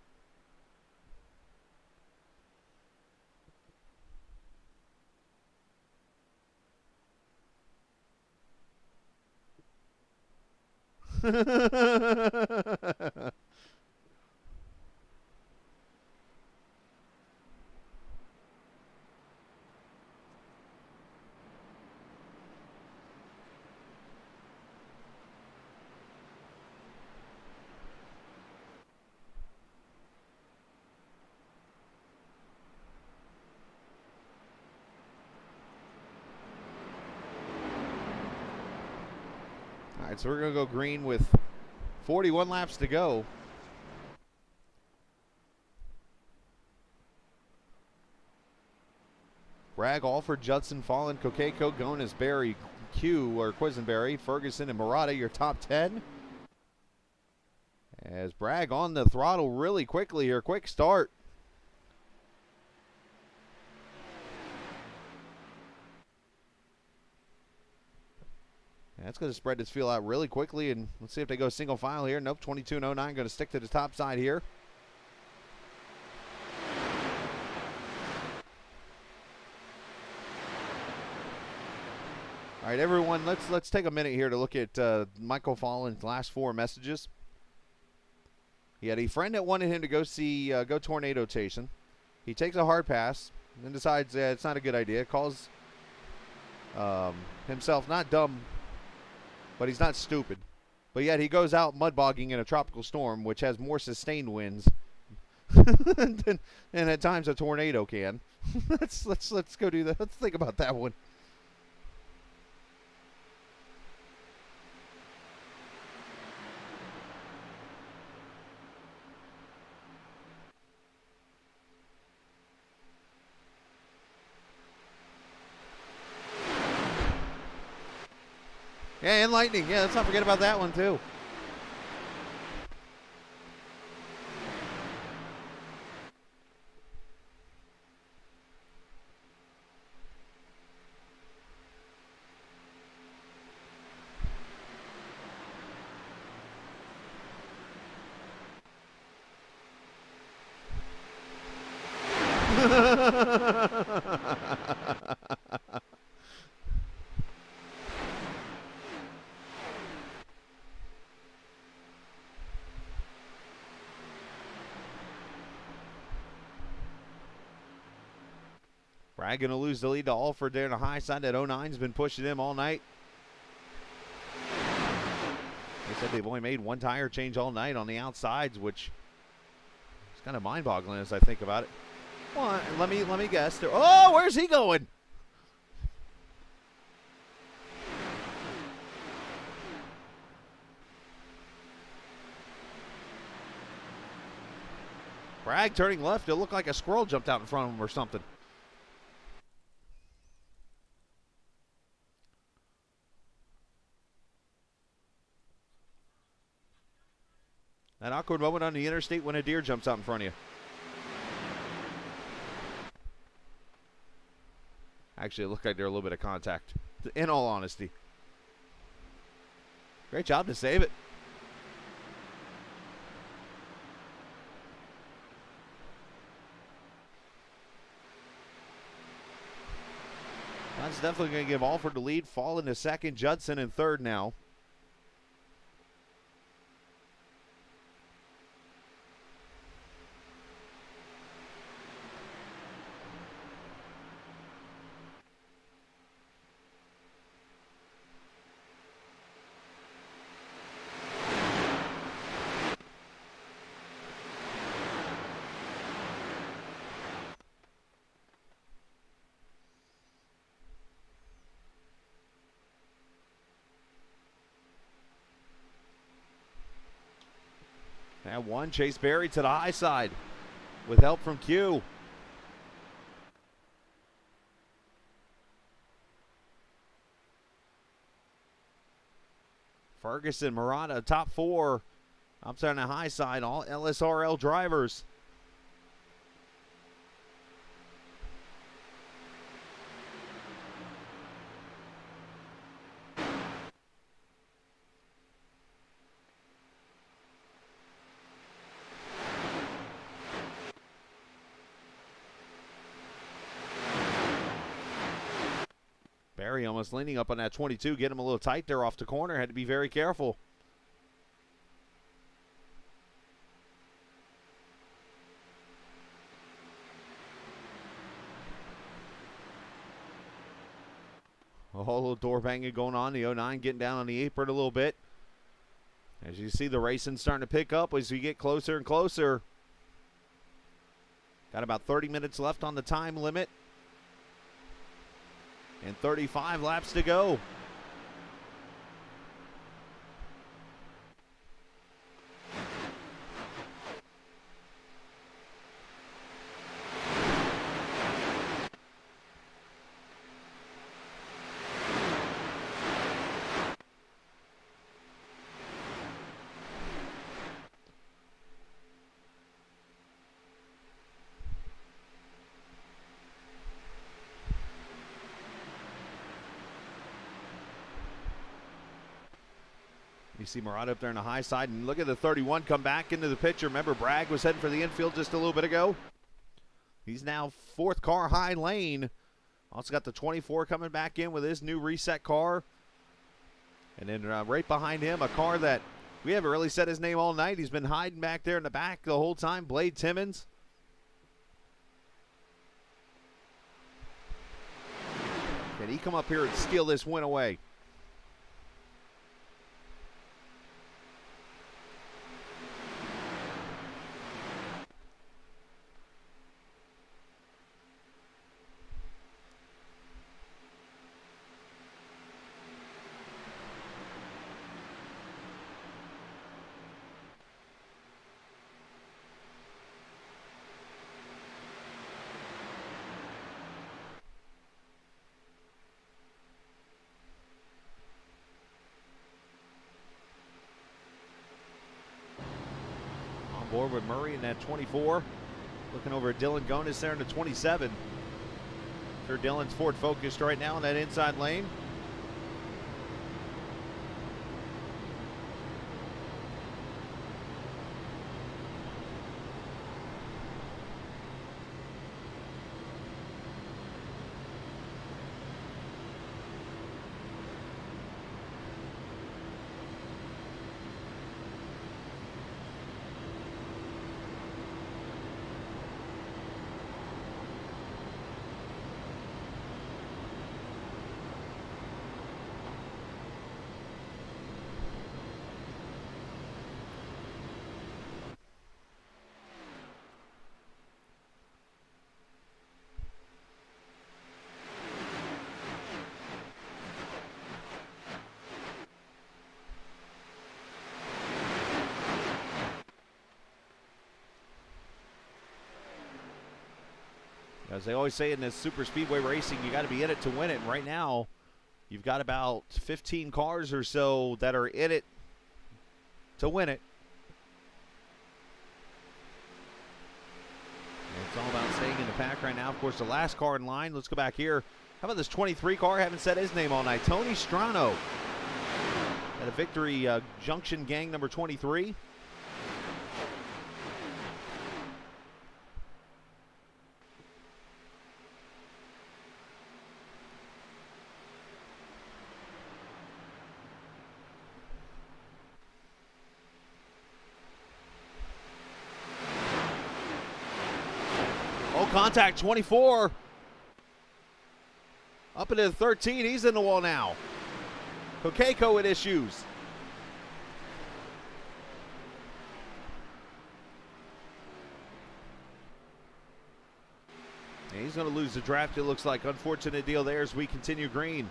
All right, so we're going to go green with 41 laps to go. Bragg, Alford, Judson, Fallon, Kokeko, Gonas, Berry, Q, or Quisenberry, Ferguson, and Murata, your top 10. As Bragg on the throttle really quickly here. Quick start. That's going to spread this field out really quickly, and let's see if they go single file here. Nope, 22.09 going to stick to the top side here. All right, everyone, let's take a minute here to look at Michael Fallon's last 4 messages. He had a friend that wanted him to go tornado chasing. He takes a hard pass and decides it's not a good idea. Calls himself not dumb, but he's not stupid. But yet he goes out mud bogging in a tropical storm, which has more sustained winds than at times a tornado can. let's go do that. Let's think about that one. Yeah, and lightning. Yeah, let's not forget about that one, too. Bragg going to lose the lead to Alford there on the high side. That 09's been pushing him all night. They said they've only made 1 tire change all night on the outsides, which is kind of mind-boggling as I think about it. Well, let me guess. Oh, where's he going? Bragg turning left. It looked like a squirrel jumped out in front of him or something. That awkward moment on the interstate when a deer jumps out in front of you. Actually, it looked like there was a little bit of contact, in all honesty. Great job to save it. That's definitely going to give Alford the lead. Fall into second, Judson in third now. And one, Chase Berry to the high side with help from Q. Ferguson, Murata, top 4. Up there on the high side, all LSRL drivers. Barry almost leaning up on that 22, get him a little tight there off the corner. Had to be very careful. A whole little door banging going on. The 09 getting down on the apron a little bit. As you see the racing starting to pick up as we get closer and closer. Got about 30 minutes left on the time limit. And 35 laps to go. You see Murat up there on the high side, and look at the 31 come back into the picture. Remember, Bragg was heading for the infield just a little bit ago. He's now fourth car high lane. Also got the 24 coming back in with his new reset car. And then right behind him, a car that we haven't really said his name all night. He's been hiding back there in the back the whole time, Blade Timmons. Can he come up here and steal this win away? Board with Murray in that 24. Looking over at Dylan Gonis there in the 27. Sure, Dylan's Ford focused right now in that inside lane. As they always say in this super speedway racing, you got to be in it to win it. And right now, you've got about 15 cars or so that are in it to win it. And it's all about staying in the pack right now. Of course, the last car in line. Let's go back here. How about this 23 car? Haven't said his name all night. Tony Strano at a Victory Junction Gang number 23. Contact 24. Up into the 13. He's in the wall now. Kokeko with issues. And he's going to lose the draft, it looks like. Unfortunate deal there as we continue green.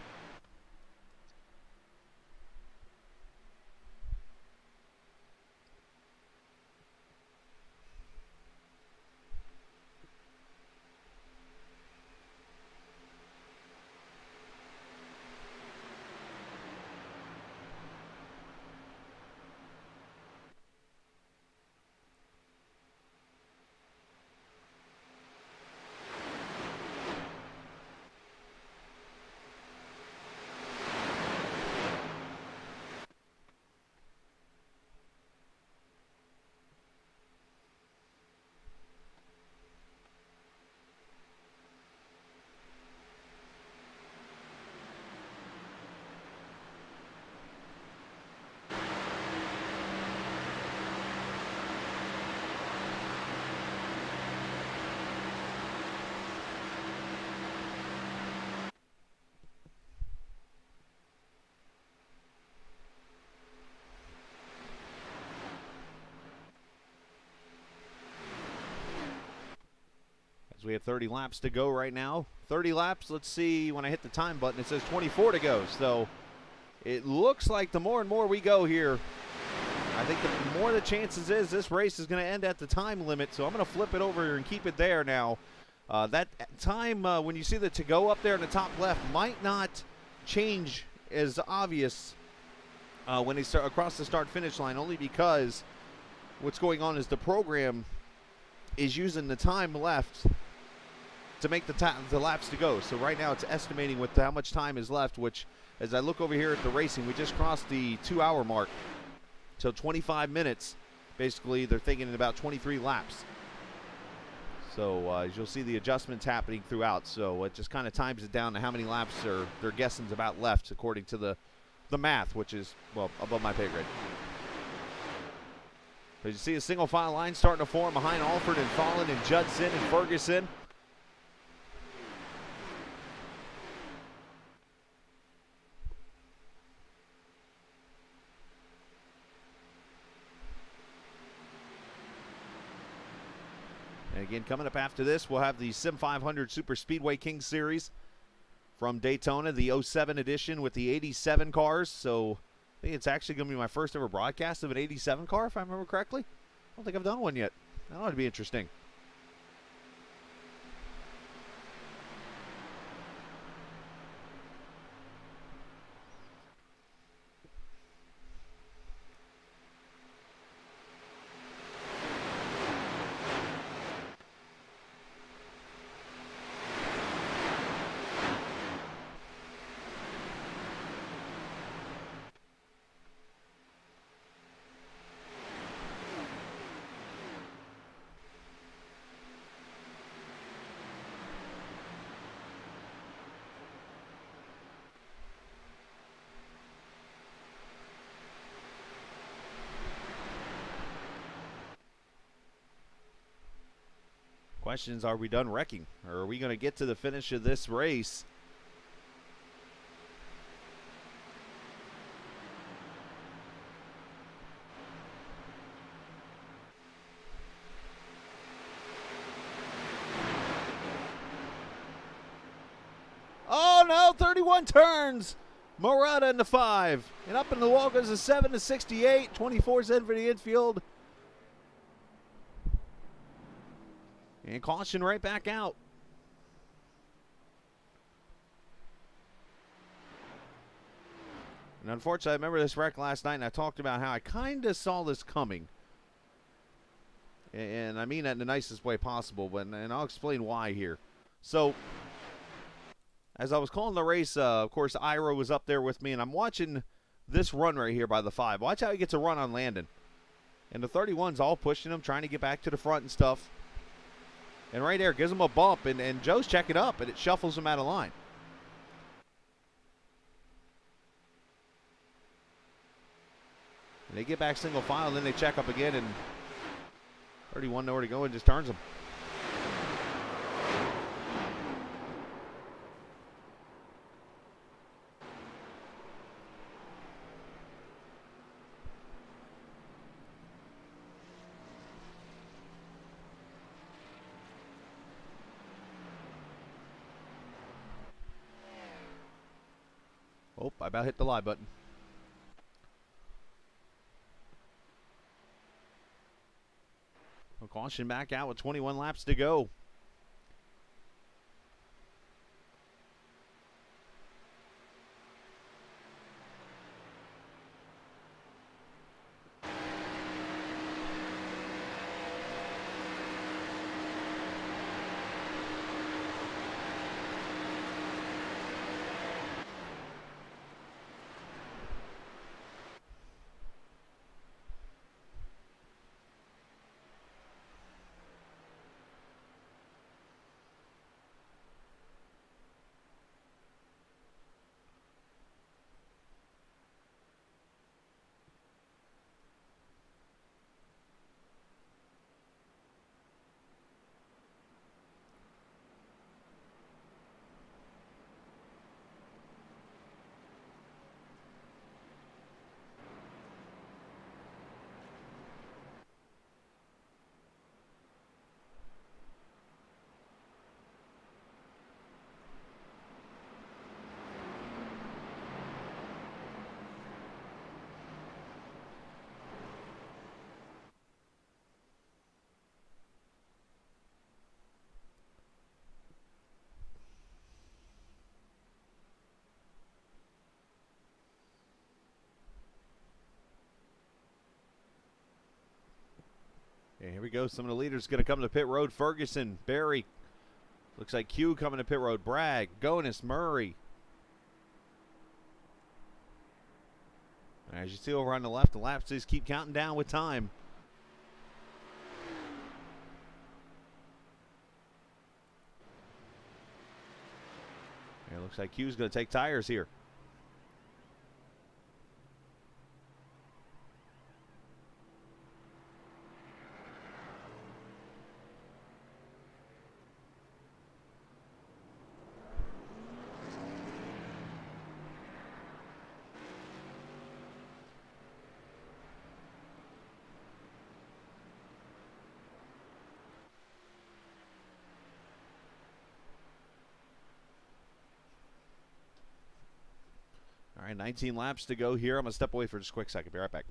So we have 30 laps to go right now. 30 laps. Let's see, when I hit the time button, it says 24 to go. So it looks like the more and more we go here, I think the more the chances is this race is going to end at the time limit. So I'm going to flip it over and keep it there now. That time, when you see the to go up there in the top left, might not change as obvious when they start across the start-finish line, only because what's going on is the program is using the time left to make the laps to go. So right now it's estimating with how much time is left, which, as I look over here at the racing, we just crossed the 2-hour mark. So 25 minutes, basically, they're thinking in about 23 laps. So as you'll see the adjustments happening throughout. So it just kind of times it down to how many laps they're guessing is about left according to the math, which is, well, above my pay grade. But you see a single file line starting to form behind Alford and Fallon and Judson and Ferguson. And again, coming up after this, we'll have the Sim 500 Super Speedway King Series from Daytona, the 07 edition with the 87 cars. So I think it's actually going to be my first ever broadcast of an 87 car, if I remember correctly. I don't think I've done one yet. That ought to be interesting. Questions, are we done wrecking? Or are we going to get to the finish of this race? Oh no, 31 turns. Murata in the 5. And up in the wall goes a 7 to 68. 24's in for the infield. And caution right back out. And unfortunately, I remember this wreck last night, and I talked about how I kind of saw this coming. And I mean that in the nicest way possible, and I'll explain why here. So, as I was calling the race, of course, Ira was up there with me, and I'm watching this run right here by the 5. Watch how he gets a run on Landon. And the 31's all pushing him, trying to get back to the front and stuff. And right there, gives him a bump, and Joe's checking up, and it shuffles him out of line. And they get back single file, and then they check up again, and 31 nowhere to go and just turns him. Oh, I about hit the live button. Caution back out with 21 laps to go. go. Some of the leaders going to come to pit road. Ferguson, Barry. Looks like Q coming to pit road. Bragg, Gonis, Murray. As you see over on the left, the laps just keep counting down with time. It looks like Q's going to take tires here. All right, 19 laps to go here. I'm going to step away for just a quick second. Be right back.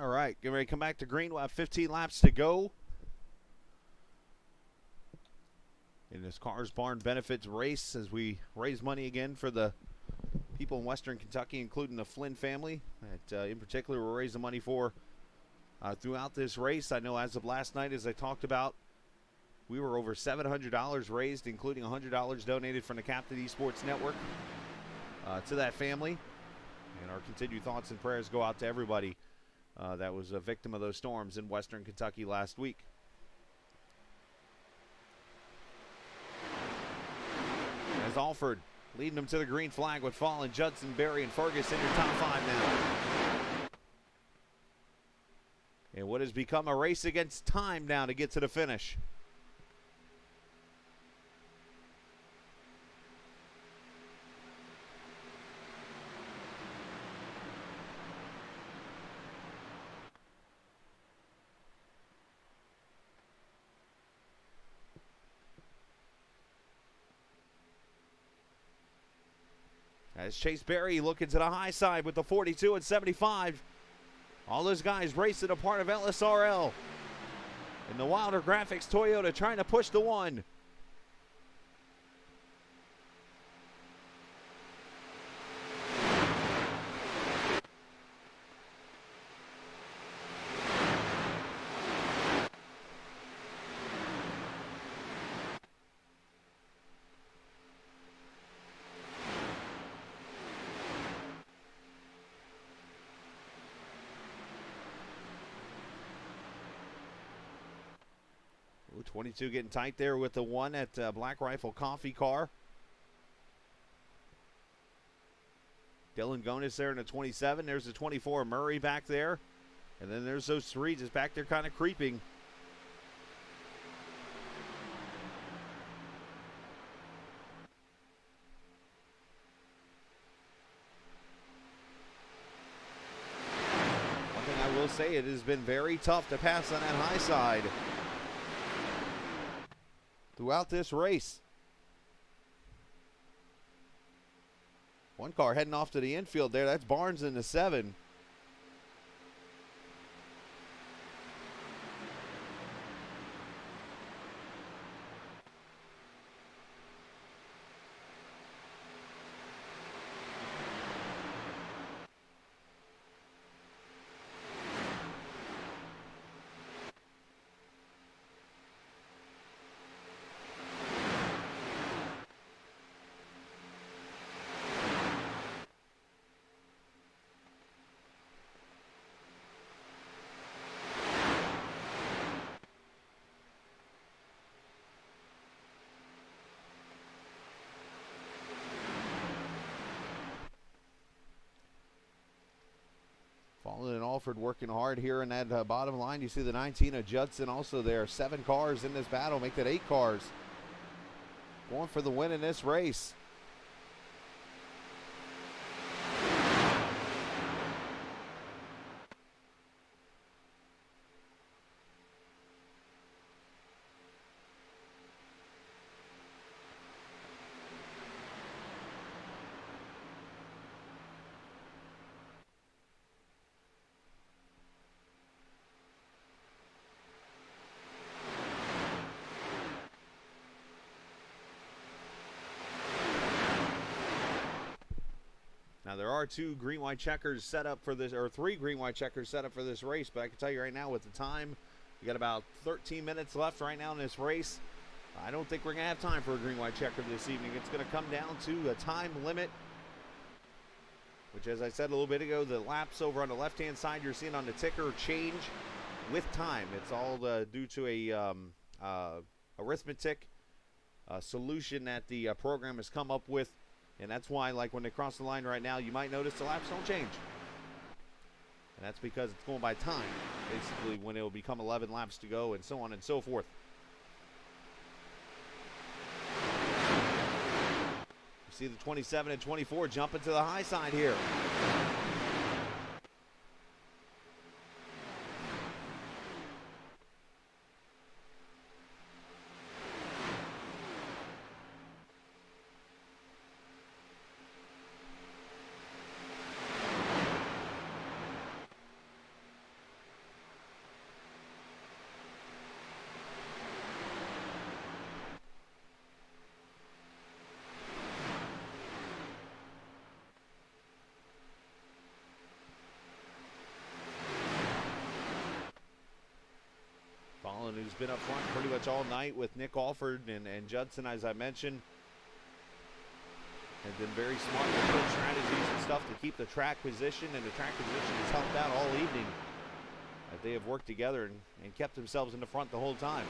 All right, getting ready to come back to green. We'll have 15 laps to go in this Carr's Barn Benefits race as we raise money again for the people in Western Kentucky, including the Flynn family that in particular we're raising money for throughout this race. I know as of last night, as I talked about, we were over $700 raised, including $100 donated from the Captain Esports Network to that family. And our continued thoughts and prayers go out to everybody that was a victim of those storms in Western Kentucky last week. As Alford leading them to the green flag with Fallon, Judson, Berry, and Ferguson in your top five now. And what has become a race against time now to get to the finish. As Chase Berry looking to the high side with the 42 and 75. All those guys racing a part of LSRL. And the Wilder Graphics Toyota trying to push the one. 22 getting tight there with the 1 at Black Rifle Coffee Car. Dylan Gonis there in the 27. There's the 24, Murray back there. And then there's those 3 just back there kind of creeping. One thing I will say, it has been very tough to pass on that high side throughout this race. One car heading off to the infield there. That's Barnes in the 7. Fallen and Alford working hard here in that bottom line. You see the 19 of Judson also there. 7 cars in this battle, make that 8 cars. Going for the win in this race. Now there are 2 green-white checkers set up for this, or 3 green-white checkers set up for this race, but I can tell you right now with the time, we got about 13 minutes left right now in this race. I don't think we're going to have time for a green-white checker this evening. It's going to come down to a time limit, which, as I said a little bit ago, the laps over on the left-hand side you're seeing on the ticker change with time. It's all due to a arithmetic solution that the program has come up with. And that's why, like, when they cross the line right now, you might notice the laps don't change. And that's because it's going by time, basically, when it will become 11 laps to go and so on and so forth. You see the 27 and 24 jumping to the high side here. Who's been up front pretty much all night with Nick Alford and Judson, as I mentioned. Have been very smart with good strategies and stuff to keep the track position, and the track position has helped out all evening. They have worked together and kept themselves in the front the whole time.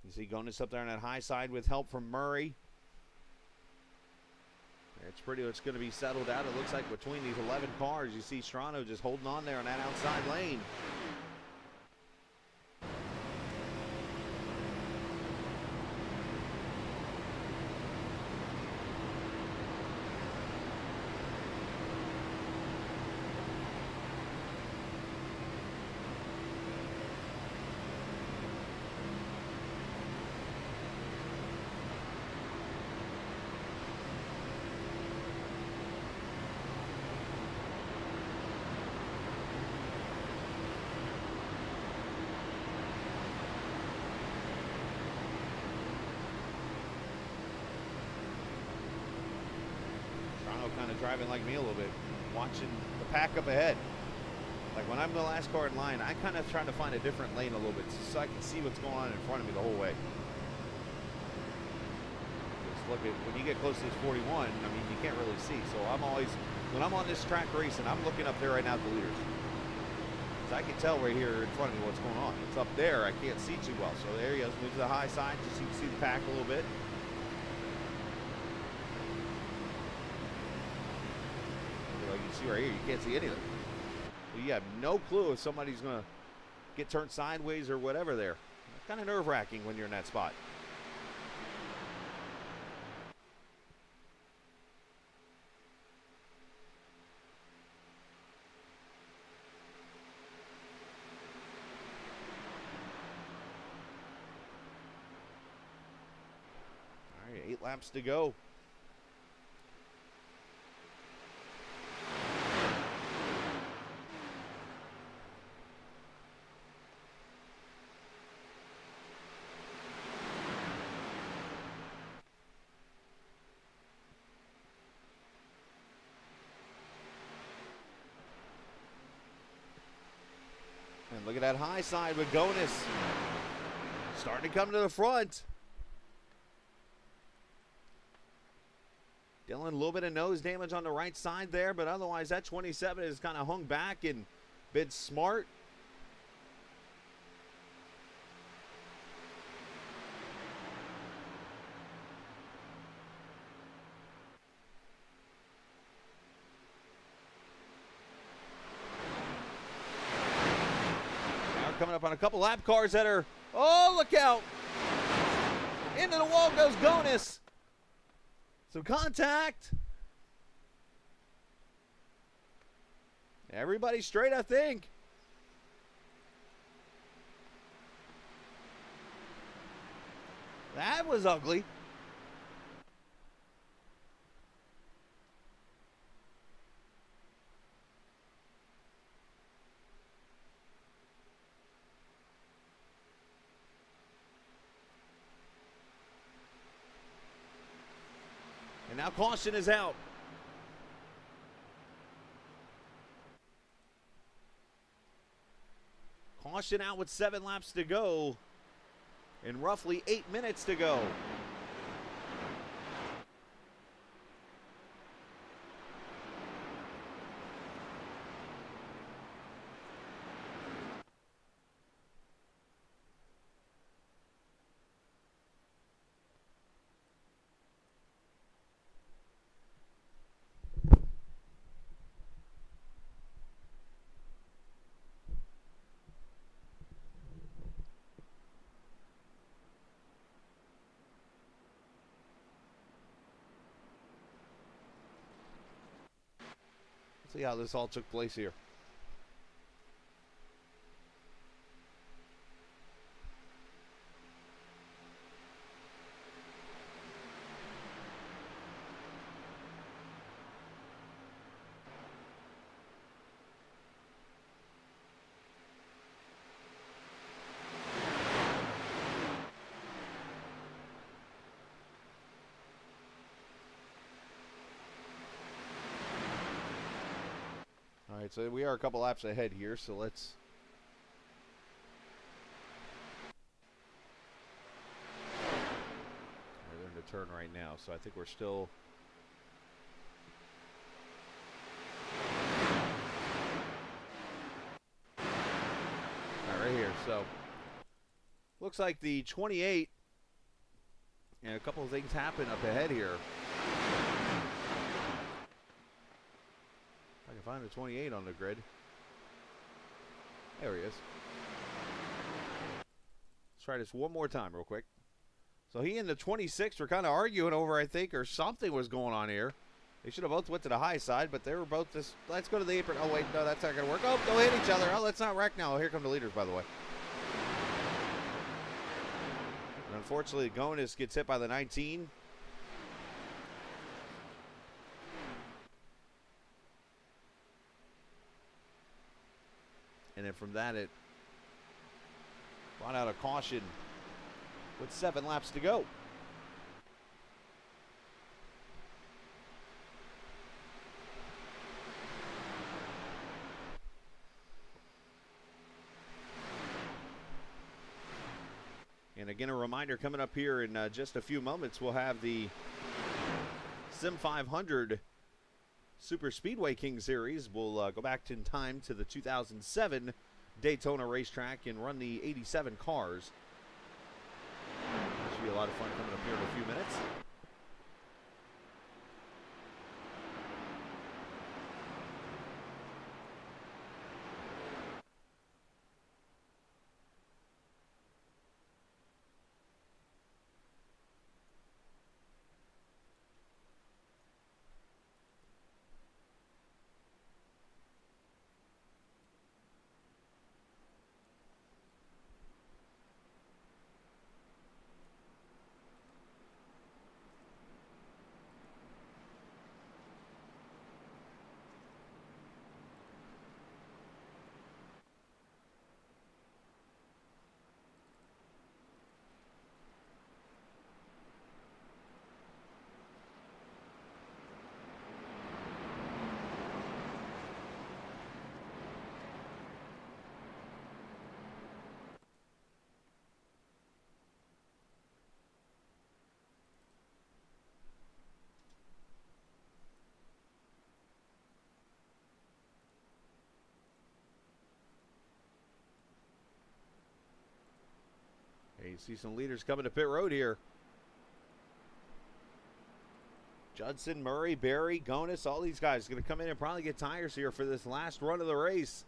You see Gonis up there on that high side with help from Murray. It's going to be settled out. It looks like between these 11 cars, you see Strano just holding on there on that outside lane. Kind of driving like me a little bit. watching the pack up ahead. Like when I'm the last car in line, I kind of try to find a different lane a little bit so I can see what's going on in front of me the whole way. Just look at, when you get close to this 41, I mean, you can't really see. So I'm always, when I'm on this track racing, I'm looking up there right now at the leaders. So I can tell right here in front of me what's going on. It's up there, I can't see too well. So there he goes, move to the high side just so you can see the pack a little bit. Like you can see right here, you can't see anything. You have no clue if somebody's going to get turned sideways or whatever there. It's kind of nerve-wracking when you're in that spot. All right, 8 laps to go. And look at that high side with Gonis starting to come to the front. Dylan, a little bit of nose damage on the right side there, but otherwise that 27 is kind of hung back and been smart. Coming up on a couple lap cars that are, oh, look out. Into the wall goes Gonis. Some contact. Everybody straight, I think. That was ugly. And now caution is out. Caution out with 7 laps to go and roughly 8 minutes to go. See how this all took place here. All right, so we are a couple laps ahead here, so let's... They're in the turn right now, so I think we're still... All right, right here, so... Looks like the 28, and a couple of things happen up ahead here. I can find the 28 on the grid. There he is. Let's try this one more time real quick. So he and the 26 were kind of arguing over, I think, or something was going on here. They should have both went to the high side, but they were both just, let's go to the apron. Oh, wait, no, that's not going to work. Oh, don't hit each other. Oh, let's not wreck now. Here come the leaders, by the way. And unfortunately, Gonis gets hit by the 19. And then from that, it brought out a caution with 7 laps to go. again, a reminder, coming up here in just a few moments, we'll have the Sim 500 Super Speedway King Series. We'll go back in time to the 2007 Daytona racetrack and run the 87 cars. Should be a lot of fun coming up here in a few minutes. Hey, you see some leaders coming to pit road here. Judson, Murray, Barry, Gonis, all these guys going to come in and probably get tires here for this last run of the race.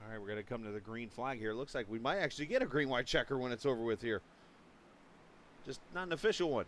All right, we're going to come to the green flag here. Looks like we might actually get a green-white checker when it's over with here. Just not an official one.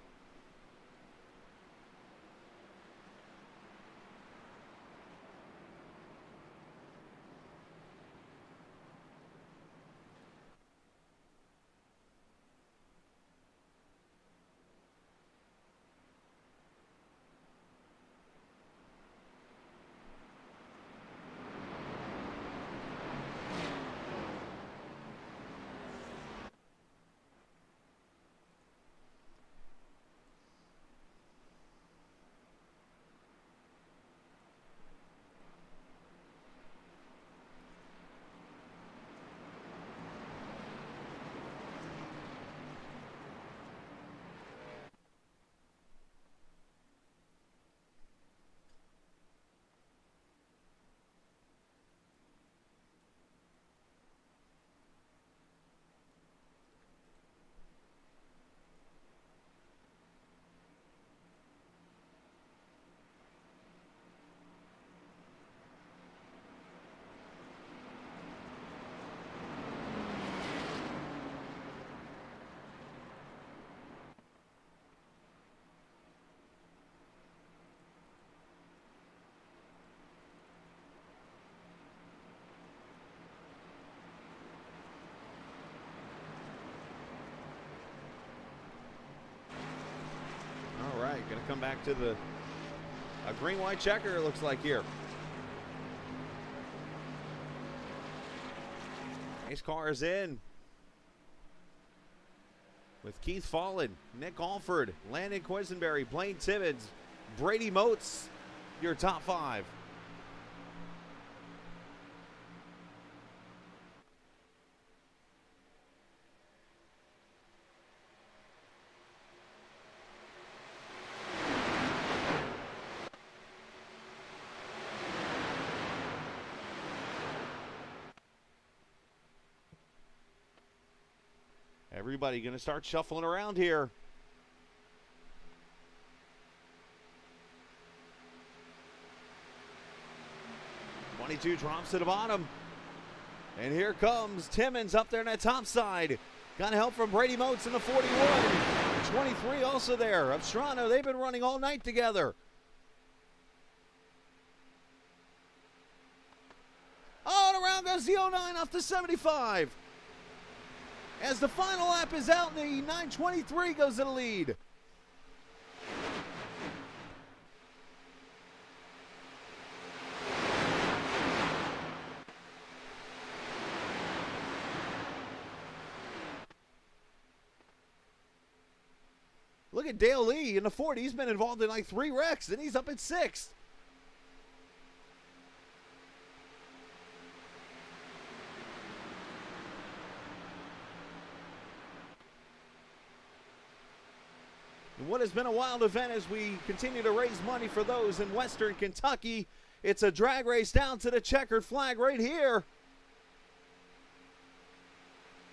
come back to the green-white checker, it looks like here. Ace Carr is in. With Keith Fallen, Nick Alford, Landon Quisenberry, Blaine Timmons, Brady Moats, your top 5. Everybody going to start shuffling around here. 22 drops to the bottom. And here comes Timmons up there on that top side. Got help from Brady Moats in the 41. 23 also there. Obstrano, they've been running all night together. Oh, and around goes the 09 off the 75. As the final lap is out, the 923 goes to the lead. Look at Dale Lee in the 40. He's been involved in like 3 wrecks, and he's up at 6th. What has been a wild event as we continue to raise money for those in Western Kentucky. It's a drag race down to the checkered flag right here,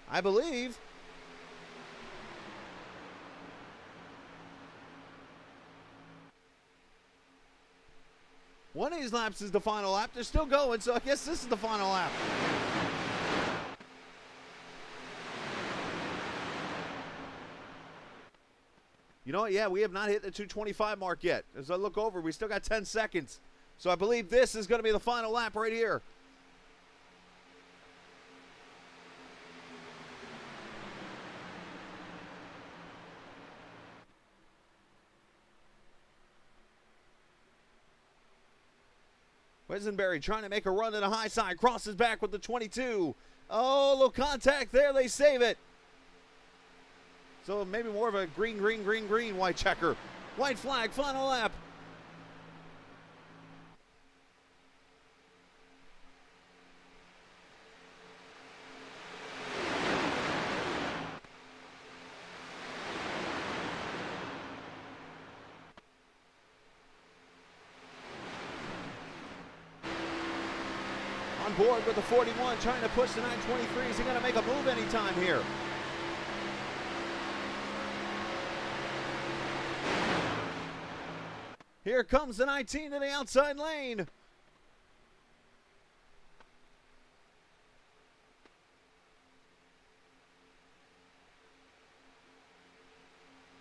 I believe. One of these laps is the final lap. They're still going, so I guess this is the final lap. You know what? Yeah, we have not hit the 225 mark yet. As I look over, we still got 10 seconds. So I believe this is going to be the final lap right here. Quisenberry trying to make a run to the high side. Crosses back with the 22. Oh, a little contact there. They save it. So maybe more of a green, white checker. White flag, final lap. On board with the 41, trying to push the 923. Is he going to make a move anytime here? Here comes the 19 to the outside lane.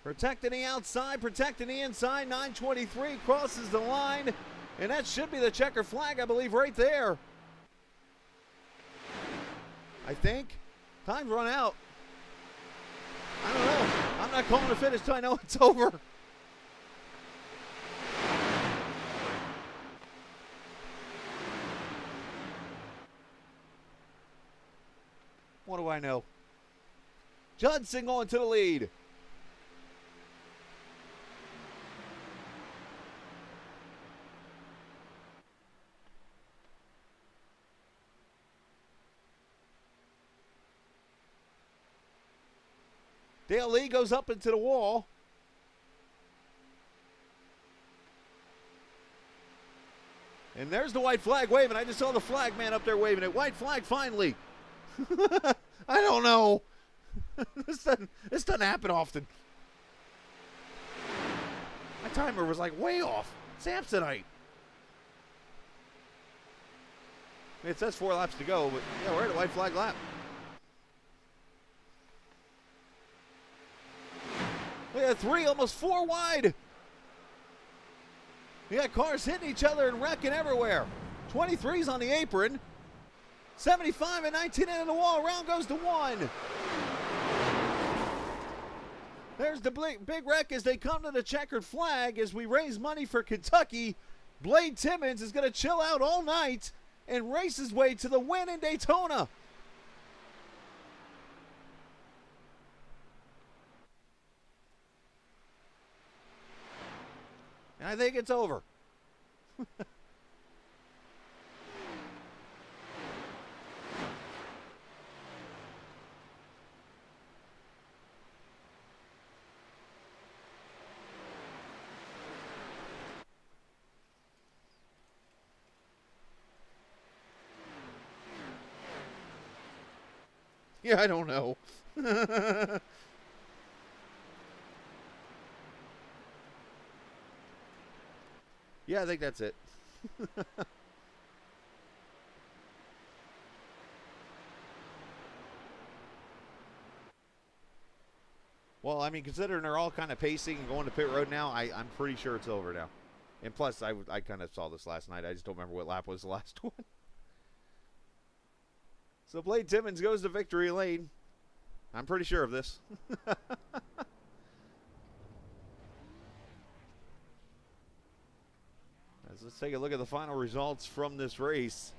Protecting the outside, protecting the inside. 923 crosses the line. And that should be the checker flag, I believe, right there. I think. Time's run out. I don't know. I'm not calling the finish till I know it's over. What do I know? Judson going to the lead. Dale Lee goes up into the wall. And there's the white flag waving. I just saw the flag man up there waving it. White flag finally. I don't know. This doesn't happen often. My timer was like way off. Samsonite. It says 4 laps to go, but yeah, we're at a white flag lap. We had 3, almost 4 wide. We got cars hitting each other and wrecking everywhere. 23's on the apron. 75 and 19 into the wall. Around goes to 1. There's the big wreck as they come to the checkered flag as we raise money for Kentucky. Blade Timmons is going to chill out all night and race his way to the win in Daytona. And I think it's over. Yeah, I don't know. Yeah, I think that's it. Well, I mean, considering they're all kind of pacing and going to pit road now, I'm pretty sure it's over now. And plus, I kind of saw this last night. I just don't remember what lap was the last one. So Blade Timmons goes to victory lane. I'm pretty sure of this. Let's take a look at the final results from this race.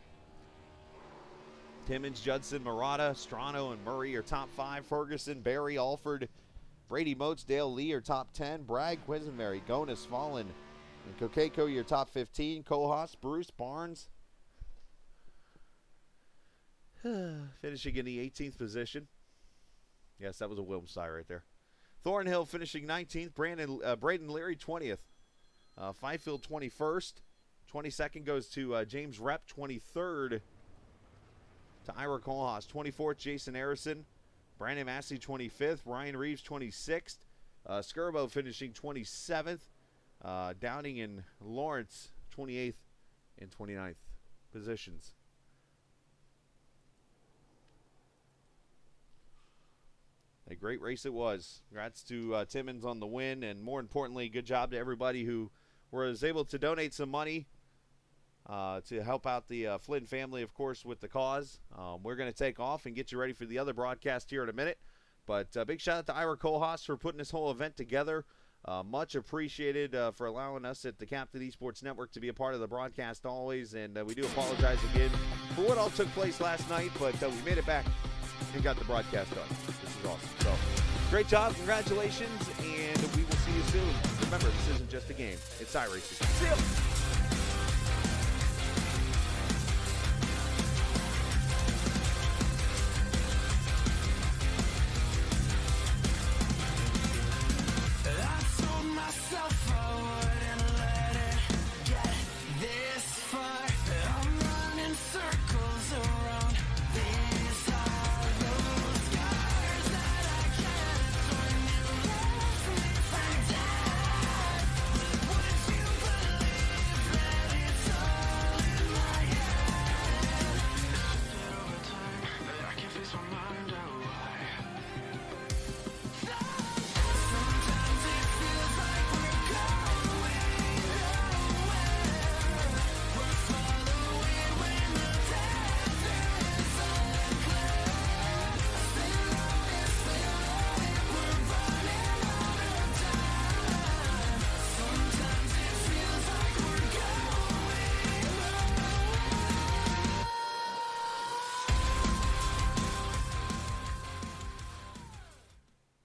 Timmons, Judson, Murata, Strano, and Murray are top 5. Ferguson, Barry, Alford, Brady, Motes, Dale, Lee are top 10. Bragg, Quisenberry, Gonis, Fallon, and Kokeko, your top 15. Kohas, Bruce, Barnes. Finishing in the 18th position. Yes, that was a Wilms tie right there. Thornhill finishing 19th. Braden Leary 20th. Fifield 21st. 22nd goes to James Rep. 23rd to Ira Kohlhaas. 24th, Jason Harrison. Brandon Massey 25th. Ryan Reeves 26th. Skirbo finishing 27th. Downing and Lawrence 28th and 29th positions. A great race it was. Congrats to Timmons on the win, and more importantly, good job to everybody who was able to donate some money to help out the Flynn family, of course, with the cause. We're going to take off and get you ready for the other broadcast here in a minute. But big shout out to Ira Kohlhaas for putting this whole event together. Much appreciated for allowing us at the Captain Esports Network to be a part of the broadcast always. And we do apologize again for what all took place last night, but we made it back and got the broadcast done. This is awesome. So, great job. Congratulations. And we will see you soon. Remember, this isn't just a game. It's iRacing. See ya.